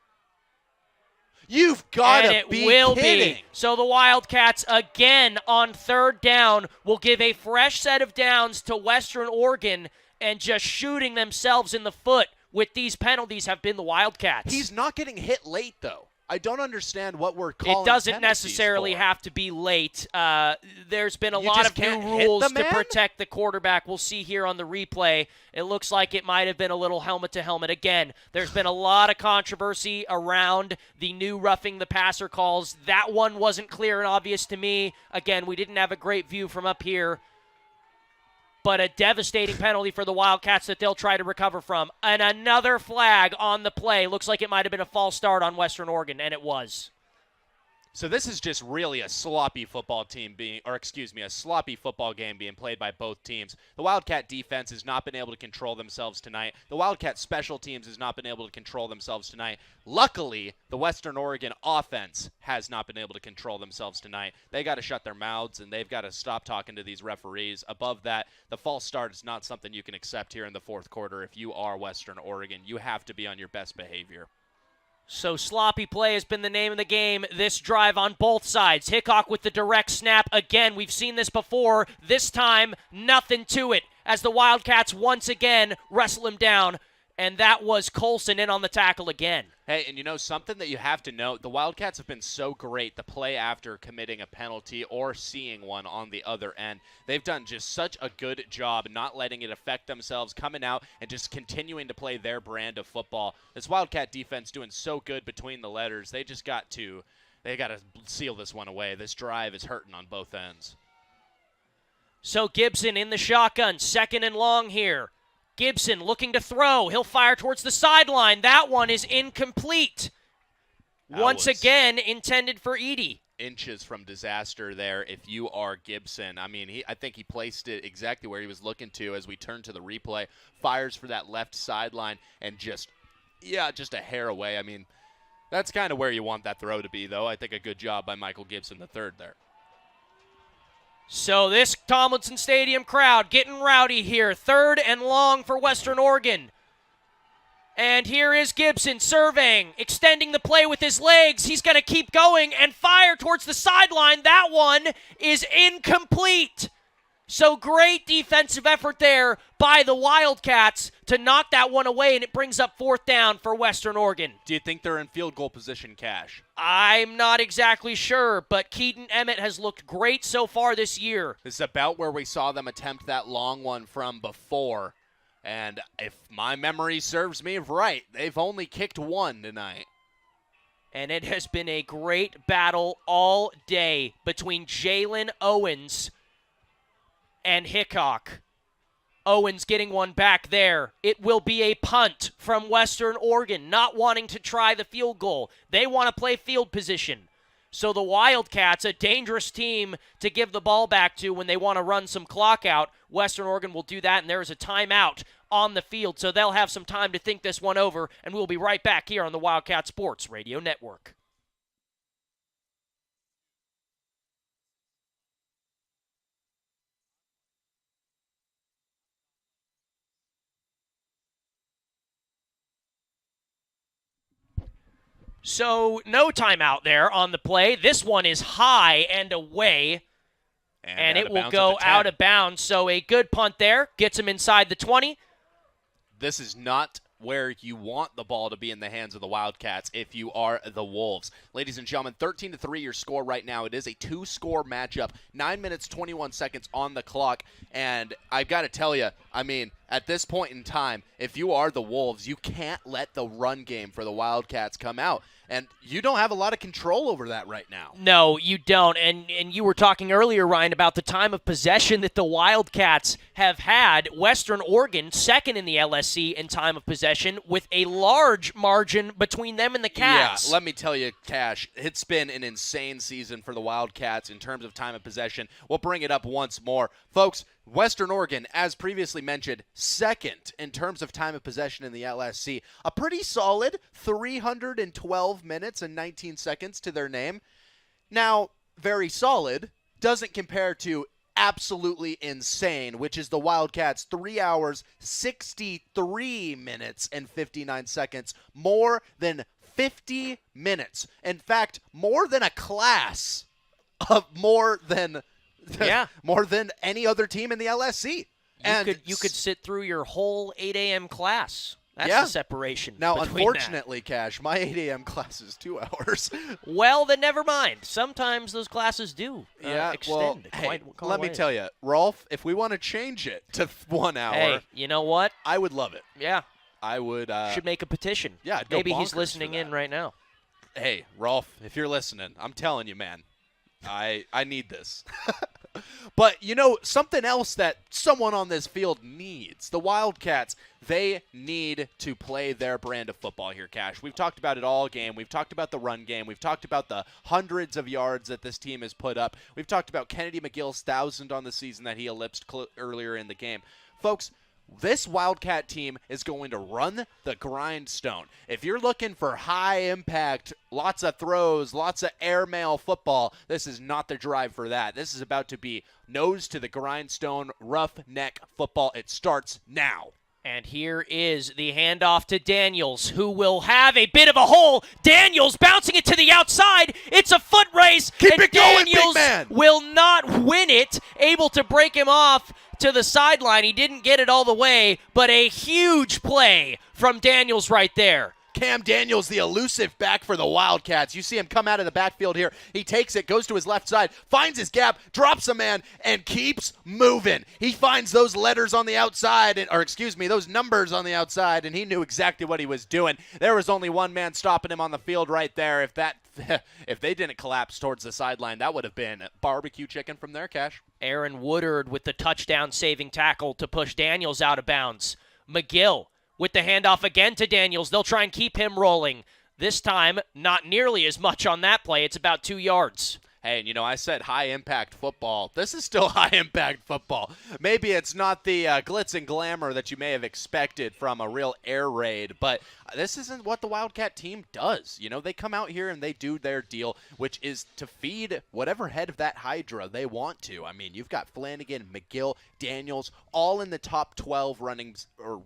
You've got to be kidding. So the Wildcats, again, on third down, will give a fresh set of downs to Western Oregon, and just shooting themselves in the foot with these penalties have been the Wildcats. He's not getting hit late, though. I don't understand what we're calling it doesn't necessarily have to be late. There's been a lot of new rules to protect the quarterback. We'll see here on the replay. It looks like it might have been a little helmet-to-helmet. Again, there's been a lot of controversy around the new roughing the passer calls. That one wasn't clear and obvious to me. Again, we didn't have a great view from up here. But a devastating penalty for the Wildcats that they'll try to recover from. And another flag on the play. Looks like it might have been a false start on Western Oregon, and it was. So this is just really a sloppy football game being played by both teams. The Wildcat defense has not been able to control themselves tonight. The Wildcat special teams has not been able to control themselves tonight. Luckily, the Western Oregon offense has not been able to control themselves tonight. They got to shut their mouths, and they've got to stop talking to these referees. Above that, the false start is not something you can accept here in the fourth quarter. If you are Western Oregon, you have to be on your best behavior. So sloppy play has been the name of the game this drive on both sides. Hickok with the direct snap. Again, we've seen this before. This time, nothing to it as the Wildcats once again wrestle him down. and that was Colson in on the tackle again. Hey, and you know something that you have to note, the Wildcats have been so great the play after committing a penalty or seeing one on the other end. They've done just such a good job not letting it affect themselves, coming out and just continuing to play their brand of football. This Wildcat defense doing so good between the letters. They got to seal this one away. This drive is hurting on both ends. So Gibson in the shotgun, 2nd and long here. Gibson looking to throw. He'll fire towards the sideline. That one is incomplete. Once again, intended for Edey. Inches from disaster there if you are Gibson. I mean, I think he placed it exactly where he was looking to as we turn to the replay. Fires for that left sideline and just a hair away. I mean, that's kind of where you want that throw to be, though. I think a good job by Michael Gibson III there. So this Tomlinson Stadium crowd getting rowdy here. 3rd and long for Western Oregon. And here is Gibson surveying, extending the play with his legs. He's going to keep going and fire towards the sideline. That one is incomplete. So great defensive effort there by the Wildcats to knock that one away, and it brings up 4th down for Western Oregon. Do you think they're in field goal position, Cash? I'm not exactly sure, but Keaton Emmett has looked great so far this year. This is about where we saw them attempt that long one from before. And if my memory serves me right, they've only kicked one tonight. And it has been a great battle all day between Jalen Owens and Hickok. Owens getting one back there. It will be a punt from Western Oregon, not wanting to try the field goal. They want to play field position. So the Wildcats, a dangerous team to give the ball back to when they want to run some clock out. Western Oregon will do that, and there is a timeout on the field, so they'll have some time to think this one over, and we'll be right back here on the Wildcat Sports Radio Network. So no timeout there on the play. This one is high and away, and it will go out of bounds. So a good punt there. Gets him inside the 20. This is not where you want the ball to be in the hands of the Wildcats if you are the Wolves. Ladies and gentlemen, 13-3 your score right now. It is a 2-score matchup. 9 minutes, 21 seconds on the clock. And I've got to tell you, I mean, at this point in time, if you are the Wolves, you can't let the run game for the Wildcats come out. And you don't have a lot of control over that right now. No, you don't. And you were talking earlier, Ryan, about the time of possession that the Wildcats have had. Western Oregon, second in the LSC in time of possession, with a large margin between them and the Cats. Yeah, let me tell you, Cash, it's been an insane season for the Wildcats in terms of time of possession. We'll bring it up once more. Folks, Western Oregon, as previously mentioned, second in terms of time of possession in the LSC. A pretty solid 312 minutes and 19 seconds to their name. Now, very solid, doesn't compare to absolutely insane, which is the Wildcats 3 hours, 63 minutes and 59 seconds. More than 50 minutes. In fact, more than a class of more than any other team in the LSC. You could sit through your whole 8 a.m. class. That's the separation. Now, unfortunately, Cash, my 8 a.m. class is 2 hours. Well, then never mind. Sometimes those classes do extend. Let me tell you, Rolf, if we want to change it to 1 hour. Hey, you know what? I would love it. Yeah. I would. Should make a petition. Yeah, I'd go maybe he's bonkers listening for that. in right now. Hey, Rolf, if you're listening, I'm telling you, man, I need this. But, you know, something else that someone on this field needs, the Wildcats, they need to play their brand of football here, Cash. We've talked about it all game. We've talked about the run game. We've talked about the hundreds of yards that this team has put up. We've talked about Kennedy McGill's 1,000 on the season that he ellipsed earlier in the game. Folks, this Wildcat team is going to run the grindstone. If you're looking for high impact, lots of throws, lots of airmail football, this is not the drive for that. This is about to be nose to the grindstone, roughneck football. It starts now. And here is the handoff to Daniels, who will have a bit of a hole. Daniels bouncing it to the outside. It's a foot race. Keep it going, Daniels big man. will not win it. Able to break him off to the sideline. He didn't get it all the way, but a huge play from Daniels right there. Cam Daniels, the elusive back for the Wildcats. You see him come out of the backfield here. He takes it, goes to his left side, finds his gap, drops a man, and keeps moving. He finds those letters on the outside, those numbers on the outside, and he knew exactly what he was doing. There was only one man stopping him on the field right there. If they didn't collapse towards the sideline, that would have been barbecue chicken from their Cash. Aaron Woodard with the touchdown-saving tackle to push Daniels out of bounds. McGill with the handoff again to Daniels. They'll try and keep him rolling. This time, not nearly as much on that play. It's about 2 yards. Hey, and I said high-impact football. This is still high-impact football. Maybe it's not the glitz and glamour that you may have expected from a real air raid, but this isn't what the Wildcat team does. They come out here and they do their deal, which is to feed whatever head of that hydra they want to. I mean, you've got Flanagan, McGill, Daniels, all in the top 12 runnings, or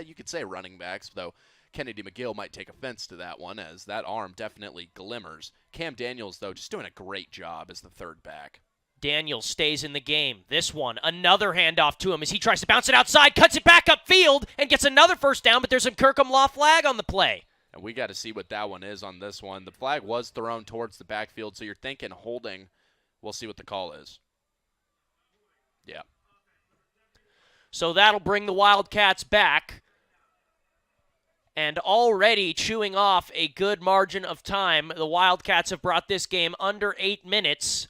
you could say running backs, though Kennedy McGill might take offense to that one, as that arm definitely glimmers. Cam Daniels, though, just doing a great job as the third back. Daniels stays in the game. This one, another handoff to him as he tries to bounce it outside, cuts it back upfield, and gets another first down, but there's a Kirkham Law flag on the play. And we got to see what that one is on this one. The flag was thrown towards the backfield, so you're thinking holding. We'll see what the call is. Yeah. So that'll bring the Wildcats back. And already chewing off a good margin of time, the Wildcats have brought this game under 8 minutes.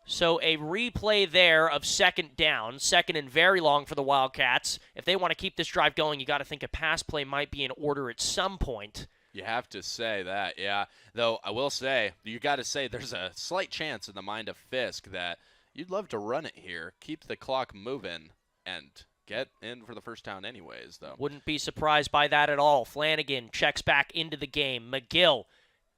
So a replay there of second down, second and very long for the Wildcats. If they want to keep this drive going, you got to think a pass play might be in order at some point. You have to say that, yeah. Though I will say, you got to say there's a slight chance in the mind of Fisk that you'd love to run it here, keep the clock moving, and get in for the first down anyways, though. Wouldn't be surprised by that at all. Flanagan checks back into the game. McGill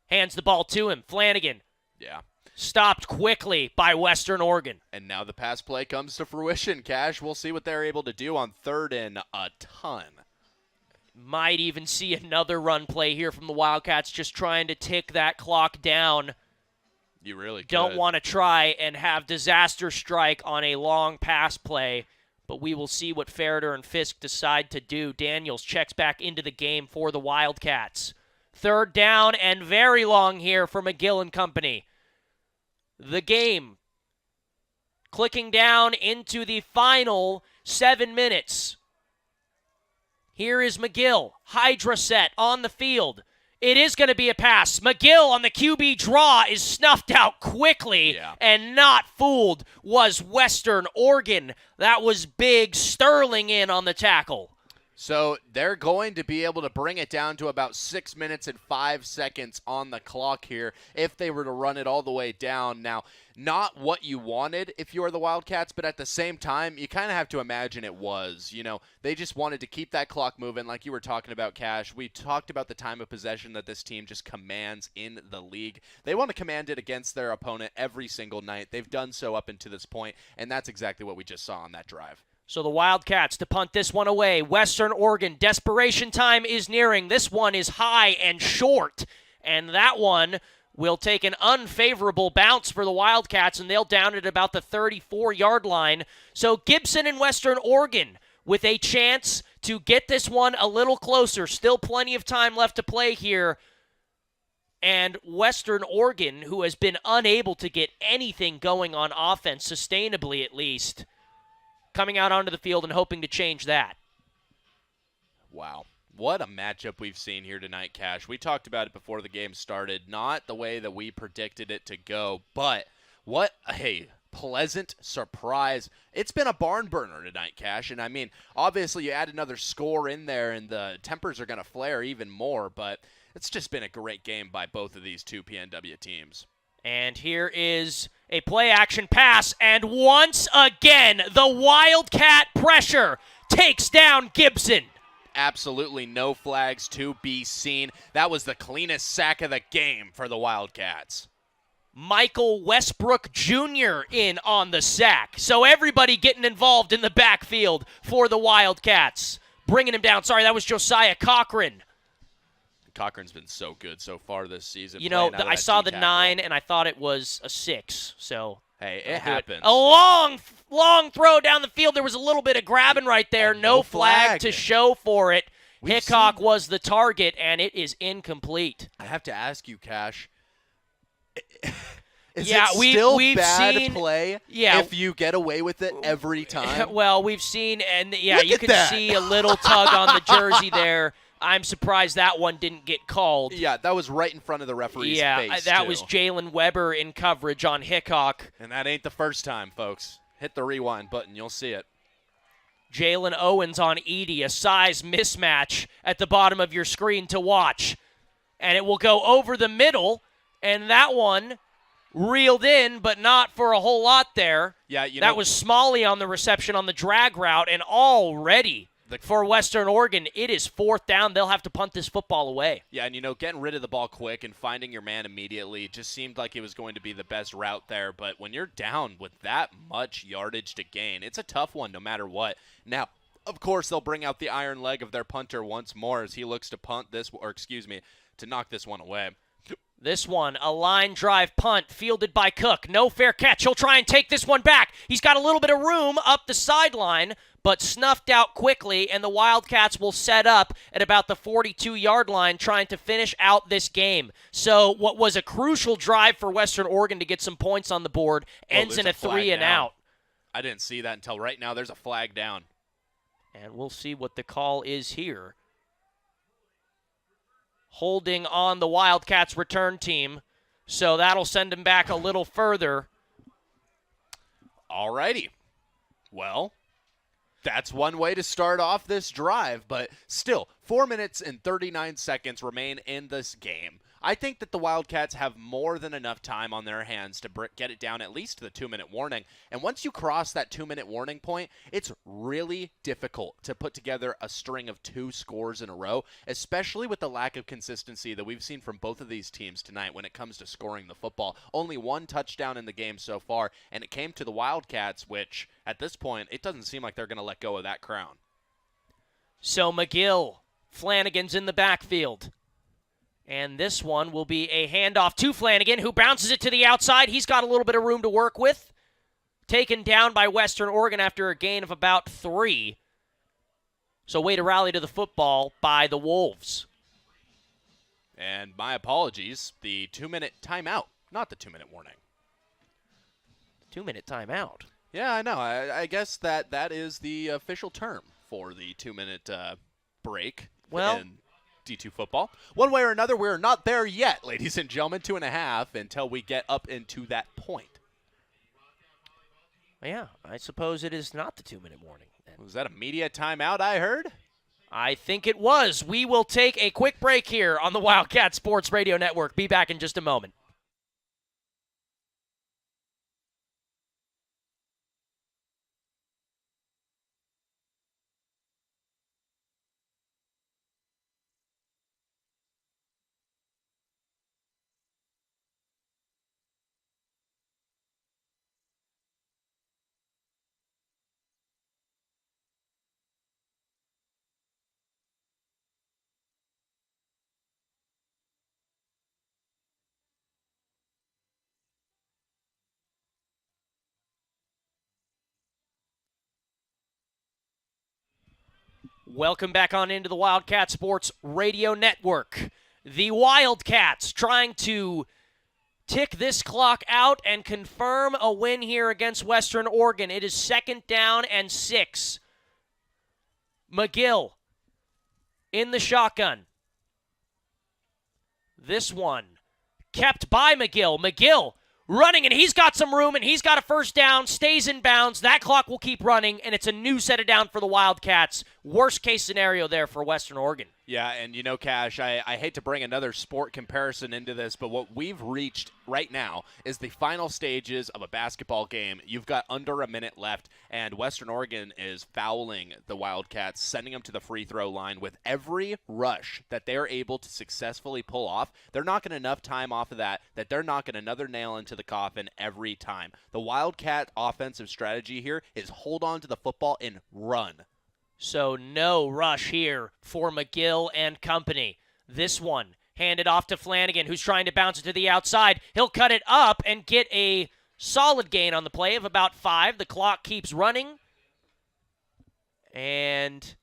hands the ball to him. Flanagan. Yeah. Stopped quickly by Western Oregon. And now the pass play comes to fruition, Cash. We'll see what they're able to do on third and a ton. Might even see another run play here from the Wildcats, just trying to tick that clock down. You really don't want to try and have disaster strike on a long pass play, but we will see what Ferreter and Fisk decide to do. Daniels checks back into the game for the Wildcats. Third down and very long here for McGill and company. The game clicking down into the final 7 minutes. Here is McGill, Hydra set on the field. It is going to be a pass. McGill on the QB draw is snuffed out quickly, and not fooled was Western Oregon. That was big. Sterling in on the tackle. So they're going to be able to bring it down to about 6 minutes and 5 seconds on the clock here if they were to run it all the way down. Now, not what you wanted if you are the Wildcats, but at the same time, you kind of have to imagine it was. You know, they just wanted to keep that clock moving like you were talking about, Cash. We talked about the time of possession that this team just commands in the league. They want to command it against their opponent every single night. They've done so up until this point, and that's exactly what we just saw on that drive. So the Wildcats to punt this one away. Western Oregon, desperation time is nearing. This one is high and short, and that one will take an unfavorable bounce for the Wildcats, and they'll down it about the 34-yard line. So Gibson and Western Oregon with a chance to get this one a little closer. Still plenty of time left to play here. And Western Oregon, who has been unable to get anything going on offense, sustainably at least, coming out onto the field and hoping to change that. Wow. What a matchup we've seen here tonight, Cash. We talked about it before the game started. Not the way that we predicted it to go, but what a pleasant surprise. It's been a barn burner tonight, Cash. And I mean, obviously you add another score in there and the tempers are going to flare even more, but it's just been a great game by both of these two PNW teams. And here is a play-action pass, and once again, the Wildcat pressure takes down Gibson. Absolutely no flags to be seen. That was the cleanest sack of the game for the Wildcats. Michael Westbrook Jr. in on the sack. So everybody getting involved in the backfield for the Wildcats. Bringing him down. Sorry, that was Josiah Cochran. Cochran's been so good so far this season. You know, I saw the 9, and I thought it was a 6. So hey, it happens. A long throw down the field. There was a little bit of grabbing right there. No flag to show for it. Hickok was the target, and it is incomplete. I have to ask you, Cash. Is Yeah, it still we've bad seen, play yeah, if you get away with it every time? Well, we've seen, and yeah, Look you at can that. see a little tug on the jersey there. I'm surprised that one didn't get called. Yeah, that was right in front of the referee's face, that too. was Jalen Weber in coverage on Hickok. And that ain't the first time, folks. Hit the rewind button. You'll see it. Jalen Owens on Edie, a size mismatch at the bottom of your screen to watch. And it will go over the middle, and that one reeled in, but not for a whole lot there. Yeah, that was Smalley on the reception on the drag route, and already for Western Oregon, it is 4th down. They'll have to punt this football away. Yeah, and, getting rid of the ball quick and finding your man immediately just seemed like it was going to be the best route there. But when you're down with that much yardage to gain, it's a tough one no matter what. Now, of course, they'll bring out the iron leg of their punter once more as he looks to to knock this one away. This one, a line drive punt fielded by Cook. No fair catch. He'll try and take this one back. He's got a little bit of room up the sideline, but snuffed out quickly, and the Wildcats will set up at about the 42-yard line trying to finish out this game. So what was a crucial drive for Western Oregon to get some points on the board ends in a 3-and-out. I didn't see that until right now. There's a flag down. And we'll see what the call is here. Holding on the Wildcats return team, so that'll send him back a little further. All righty. Well, that's one way to start off this drive, but still, 4 minutes and 39 seconds remain in this game. I think that the Wildcats have more than enough time on their hands to get it down at least to the 2-minute warning. And once you cross that 2-minute warning point, it's really difficult to put together a string of 2 scores in a row, especially with the lack of consistency that we've seen from both of these teams tonight when it comes to scoring the football. Only 1 touchdown in the game so far, and it came to the Wildcats, which at this point, it doesn't seem like they're going to let go of that crown. So McGill, Flanagan's in the backfield. And this one will be a handoff to Flanagan, who bounces it to the outside. He's got a little bit of room to work with. Taken down by Western Oregon after a gain of about 3. So way to rally to the football by the Wolves. And my apologies, the 2-minute timeout, not the 2-minute warning. 2-minute timeout. Yeah, I know. I guess that is the official term for the 2-minute break. Well, in D2 football. One way or another, we're not there yet, ladies and gentlemen. 2.5 until we get up into that point. Yeah, I suppose it is not the 2-minute warning. Was that a media timeout I heard? I think it was. We will take a quick break here on the Wildcat Sports Radio Network. Be back in just a moment. Welcome back on into the Wildcat Sports Radio Network. The Wildcats trying to tick this clock out and confirm a win here against Western Oregon. It is 2nd down and 6. McGill in the shotgun. This one kept by McGill. McGill running, and he's got some room, and he's got a 1st down, stays in bounds. That clock will keep running, and it's a new set of down for the Wildcats. Worst case scenario there for Western Oregon. Yeah, and Cash, I hate to bring another sport comparison into this, but what we've reached right now is the final stages of a basketball game. You've got under a minute left, and Western Oregon is fouling the Wildcats, sending them to the free throw line. With every rush that they're able to successfully pull off, they're knocking enough time off of that they're knocking another nail into the coffin every time. The Wildcat offensive strategy here is hold on to the football and run. So no rush here for McGill and company. This one handed off to Flanagan, who's trying to bounce it to the outside. He'll cut it up and get a solid gain on the play of about 5. The clock keeps running. And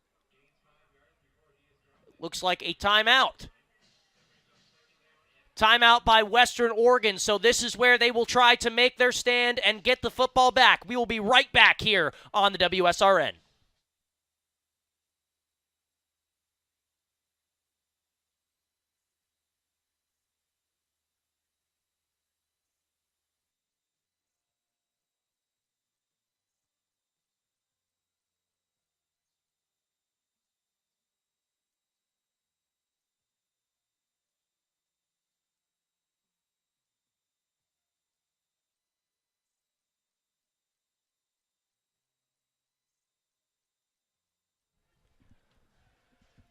looks like a timeout. Timeout by Western Oregon, so this is where they will try to make their stand and get the football back. We will be right back here on the WSRN.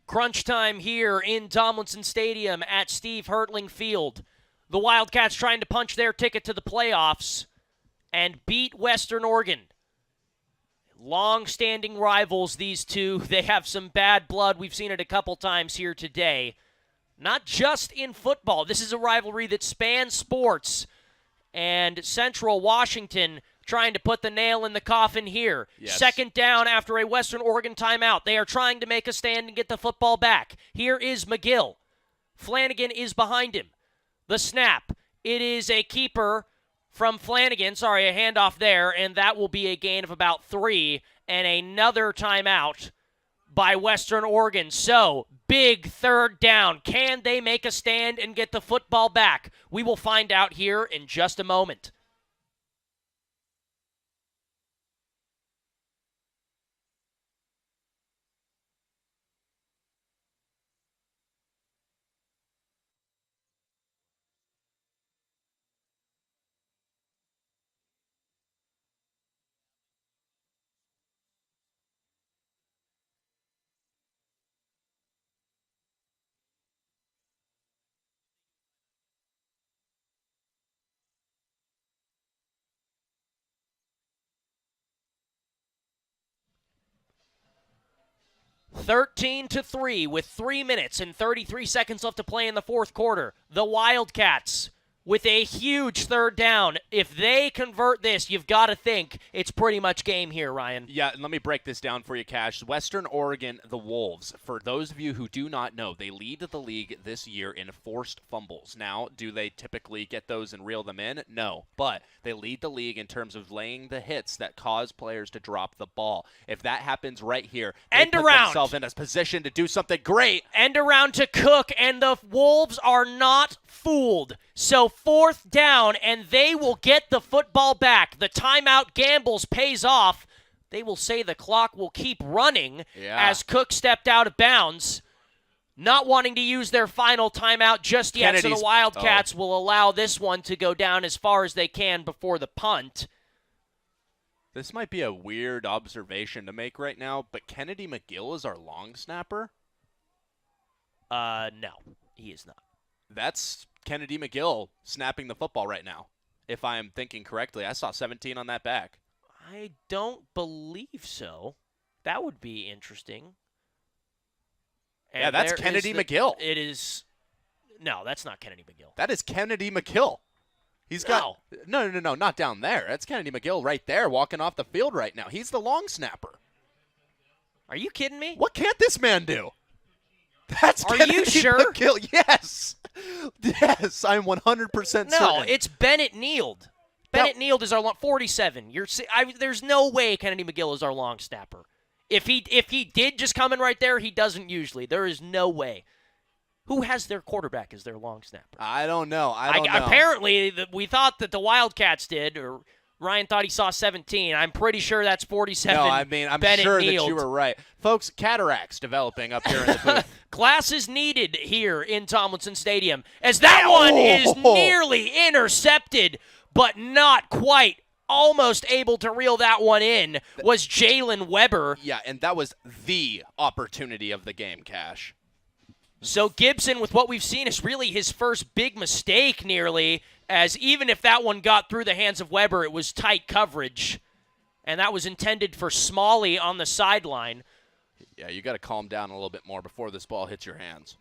Crunch time here in Tomlinson Stadium at Steve Hertling Field. The Wildcats trying to punch their ticket to the playoffs and beat Western Oregon. Long-standing rivals, these two. They have some bad blood. We've seen it a couple times here today. Not just in football. This is a rivalry that spans sports. And Central Washington trying to put the nail in the coffin here. Yes. Second down after a Western Oregon timeout. They are trying to make a stand and get the football back. Here is McGill. Flanagan is behind him. The snap. It is a keeper from Flanagan. Sorry, a handoff there, and that will be a gain of about 3. And another timeout by Western Oregon. So, big third down. Can they make a stand and get the football back? We will find out here in just a moment. (13-3) with 3 minutes and 33 seconds left to play in the fourth quarter. The Wildcats with a huge third down. If they convert this, you've got to think it's pretty much game here, Ryan. Yeah, and let me break this down for you, Cash. Western Oregon, the Wolves, for those of you who do not know, they lead the league this year in forced fumbles. Now, do they typically get those and reel them in? No, but they lead the league in terms of laying the hits that cause players to drop the ball. If that happens right here, they put themselves in a position to do something great. End around to Cook, and the Wolves are not fooled. So fourth down, and they will get the football back. The timeout gambles pays off. They will say the clock will keep running as Cook stepped out of bounds. Not wanting to use their final timeout just yet, so the Wildcats will allow this one to go down as far as they can before the punt. This might be a weird observation to make right now, but Kennedy McGill is our long snapper? No, he is not. That's Kennedy McGill snapping the football right now, if I am thinking correctly. I saw 17 on that back. I don't believe so. That would be interesting. And yeah, that's Kennedy McGill. It is. No, that's not Kennedy McGill. That is Kennedy McGill. He's got no, not down there. That's Kennedy McGill right there, walking off the field right now. He's the long snapper. Are you kidding me? What can't this man do? That's Are Kennedy you sure? McGill. Yes, yes, I'm 100% certain. No, it's Bennett Neild. Bennett Neild is our 47. There's no way Kennedy McGill is our long snapper. If he did just come in right there, he doesn't usually. There is no way. Who has their quarterback as their long snapper? I don't know. I don't know. Apparently, we thought that the Wildcats did, or Ryan thought he saw 17. I'm pretty sure that's 47. No, I mean, I'm Bennett sure Neild. that you were right. Folks, cataracts developing up here in the booth. Class is needed here in Tomlinson Stadium, as that one is nearly intercepted, but not quite. Almost able to reel that one in was Jalen Weber. Yeah, and that was the opportunity of the game, Cash. So Gibson, with what we've seen, is really his first big mistake nearly, as even if that one got through the hands of Weber, it was tight coverage, and that was intended for Smalley on the sideline. Yeah, you got to calm down a little bit more before this ball hits your hands.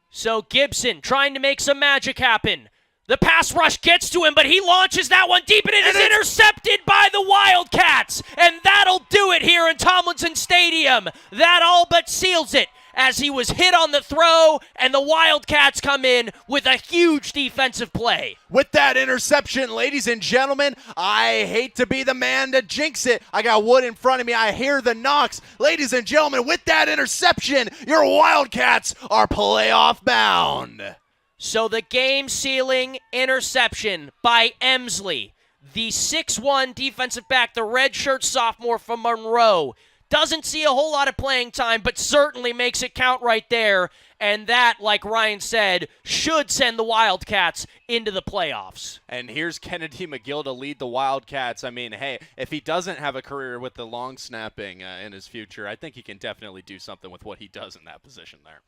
So Gibson trying to make some magic happen. The pass rush gets to him, but he launches that one deep, and it is intercepted by the Wildcats. And that'll do it here in Tomlinson Stadium. That all but seals it, as he was hit on the throw, and the Wildcats come in with a huge defensive play. With that interception, ladies and gentlemen, I hate to be the man to jinx it. I got wood in front of me. I hear the knocks. Ladies and gentlemen, with that interception, your Wildcats are playoff bound. So the game-sealing interception by Emsley, the 6'1 defensive back, the redshirt sophomore from Monroe, doesn't see a whole lot of playing time, but certainly makes it count right there. And that, like Ryan said, should send the Wildcats into the playoffs. And here's Kennedy McGill to lead the Wildcats. I mean, hey, if he doesn't have a career with the long snapping in his future, I think he can definitely do something with what he does in that position there.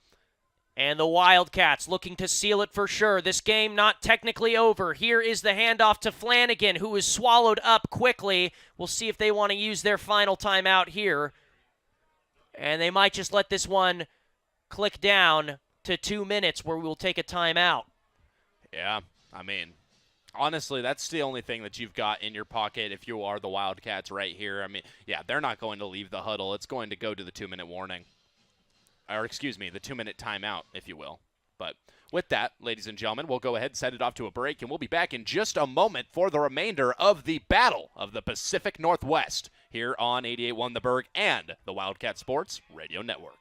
And the Wildcats looking to seal it for sure. This game not technically over. Here is the handoff to Flanagan, who is swallowed up quickly. We'll see if they want to use their final timeout here. And they might just let this one click down to 2 minutes where we will take a timeout. Yeah, I mean, honestly, that's the only thing that you've got in your pocket if you are the Wildcats right here. I mean, yeah, they're not going to leave the huddle. It's going to go to the 2-minute warning. Or, excuse me, the 2-minute timeout, if you will. But with that, ladies and gentlemen, we'll go ahead and send it off to a break, and we'll be back in just a moment for the remainder of the Battle of the Pacific Northwest here on 88.1 The Berg and the Wildcat Sports Radio Network.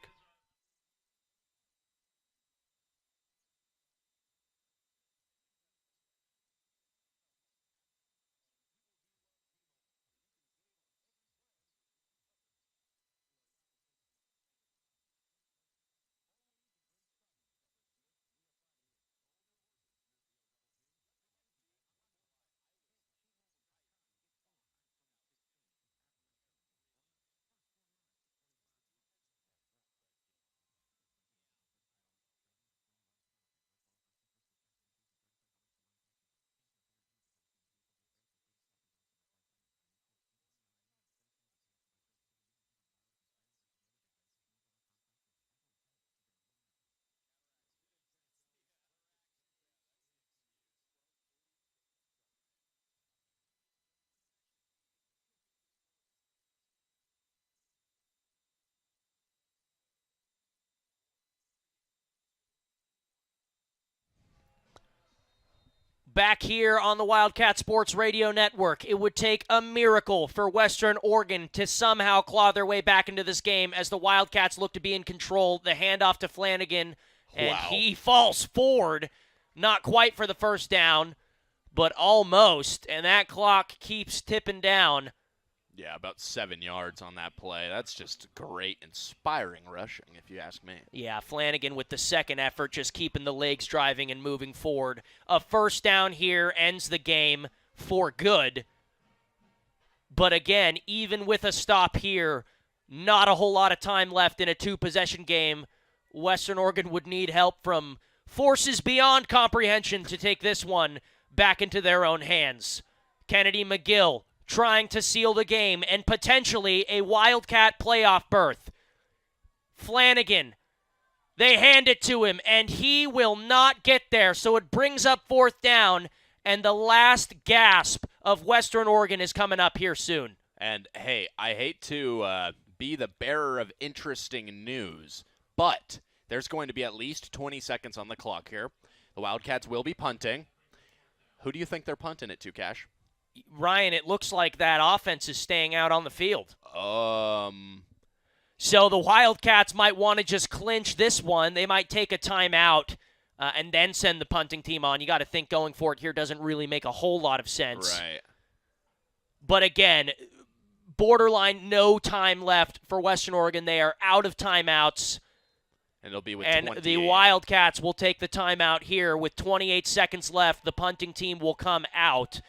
Back here on the Wildcat Sports Radio Network, it would take a miracle for Western Oregon to somehow claw their way back into this game as the Wildcats look to be in control. The handoff to Flanagan, and he falls forward. Not quite for the first down, but almost, and that clock keeps tipping down. Yeah, about 7 yards on that play. That's just great, inspiring rushing, if you ask me. Yeah, Flanagan with the second effort, just keeping the legs driving and moving forward. A first down here ends the game for good. But again, even with a stop here, not a whole lot of time left in a two-possession game. Western Oregon would need help from forces beyond comprehension to take this one back into their own hands. Kennedy McGill trying to seal the game and potentially a Wildcat playoff berth. Flanagan, they hand it to him, and he will not get there, so it brings up fourth down, and the last gasp of Western Oregon is coming up here soon. And, hey, I hate to be the bearer of interesting news, but there's going to be at least 20 seconds on the clock here. The Wildcats will be punting. Who do you think they're punting it to, Cash? Ryan, it looks like that offense is staying out on the field. So the Wildcats might want to just clinch this one. They might take a timeout and then send the punting team on. You got to think going for it here doesn't really make a whole lot of sense. Right. But again, borderline no time left for Western Oregon. They are out of timeouts. And it'll be with and 28. The Wildcats will take the timeout here with 28 seconds left. The punting team will come out.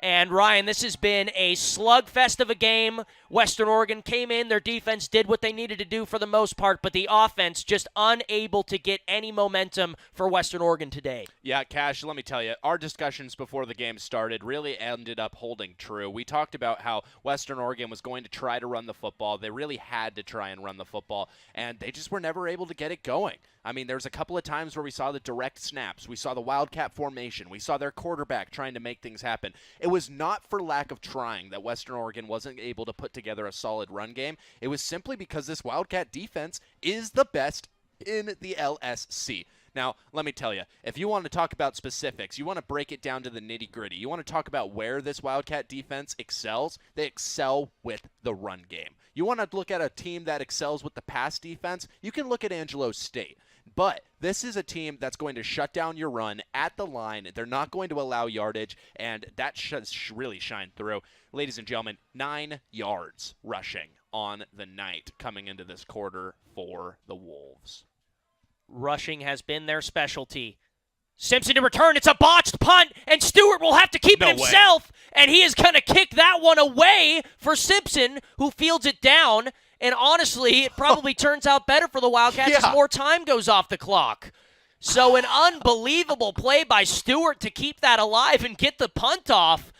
And, Ryan, this has been a slugfest of a game. Western Oregon came in. Their defense did what they needed to do for the most part, but the offense just unable to get any momentum for Western Oregon today. Yeah, Cash, let me tell you, our discussions before the game started really ended up holding true. We talked about how Western Oregon was going to try to run the football. They really had to try and run the football, and they just were never able to get it going. I mean, there's a couple of times where we saw the direct snaps. We saw the Wildcat formation. We saw their quarterback trying to make things happen. It was not for lack of trying that Western Oregon wasn't able to put together a solid run game. It was simply because this Wildcat defense is the best in the LSC. Now, let me tell you, if you want to talk about specifics, you want to break it down to the nitty-gritty, you want to talk about where this Wildcat defense excels, they excel with the run game. You want to look at a team that excels with the pass defense, you can look at Angelo State. But this is a team that's going to shut down your run at the line. They're not going to allow yardage, and that should really shine through. Ladies and gentlemen, 9 yards rushing on the night coming into this quarter for the Wolves. Rushing has been their specialty. Simpson to return. It's a botched punt, and Stewart will have to keep it himself, and he is going to kick that one away for Simpson, who fields it down. And honestly, it probably turns out better for the Wildcats as more time goes off the clock. So an unbelievable play by Stewart to keep that alive and get the punt off.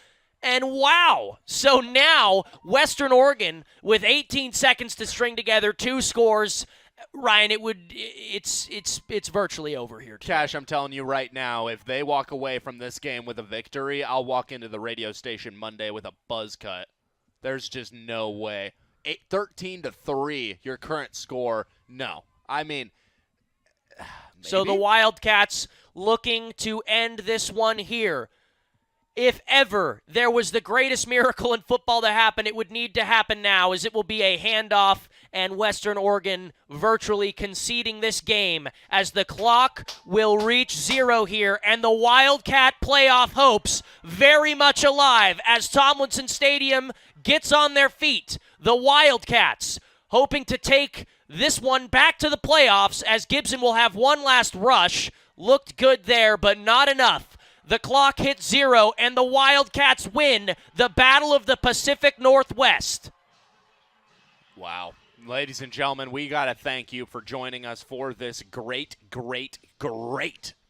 And wow. So now Western Oregon, with 18 seconds to string together 2 scores, Ryan, it's virtually over here today. Cash, I'm telling you right now, if they walk away from this game with a victory, I'll walk into the radio station Monday with a buzz cut. There's just no way. 13-3, your current score. No. I mean, maybe. So the Wildcats looking to end this one here. If ever there was the greatest miracle in football to happen, it would need to happen now, as it will be a handoff and Western Oregon virtually conceding this game as the clock will reach 0 here, and the Wildcat playoff hopes very much alive as Tomlinson Stadium gets on their feet. The Wildcats hoping to take this one back to the playoffs, as Gibson will have one last rush. Looked good there, but not enough. The clock hits 0, and the Wildcats win the Battle of the Pacific Northwest. Wow. Ladies and gentlemen, we got to thank you for joining us for this great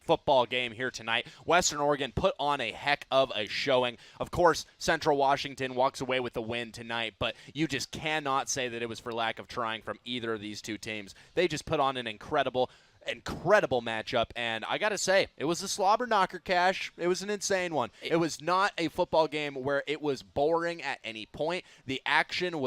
football game here tonight. Western Oregon put on a heck of a showing. Of course, Central Washington walks away with the win tonight, but you just cannot say that it was for lack of trying from either of these two teams. They just put on an incredible matchup, and I gotta say, it was a slobber knocker, Cash. It was an insane one. It was not a football game where it was boring at any point. The action was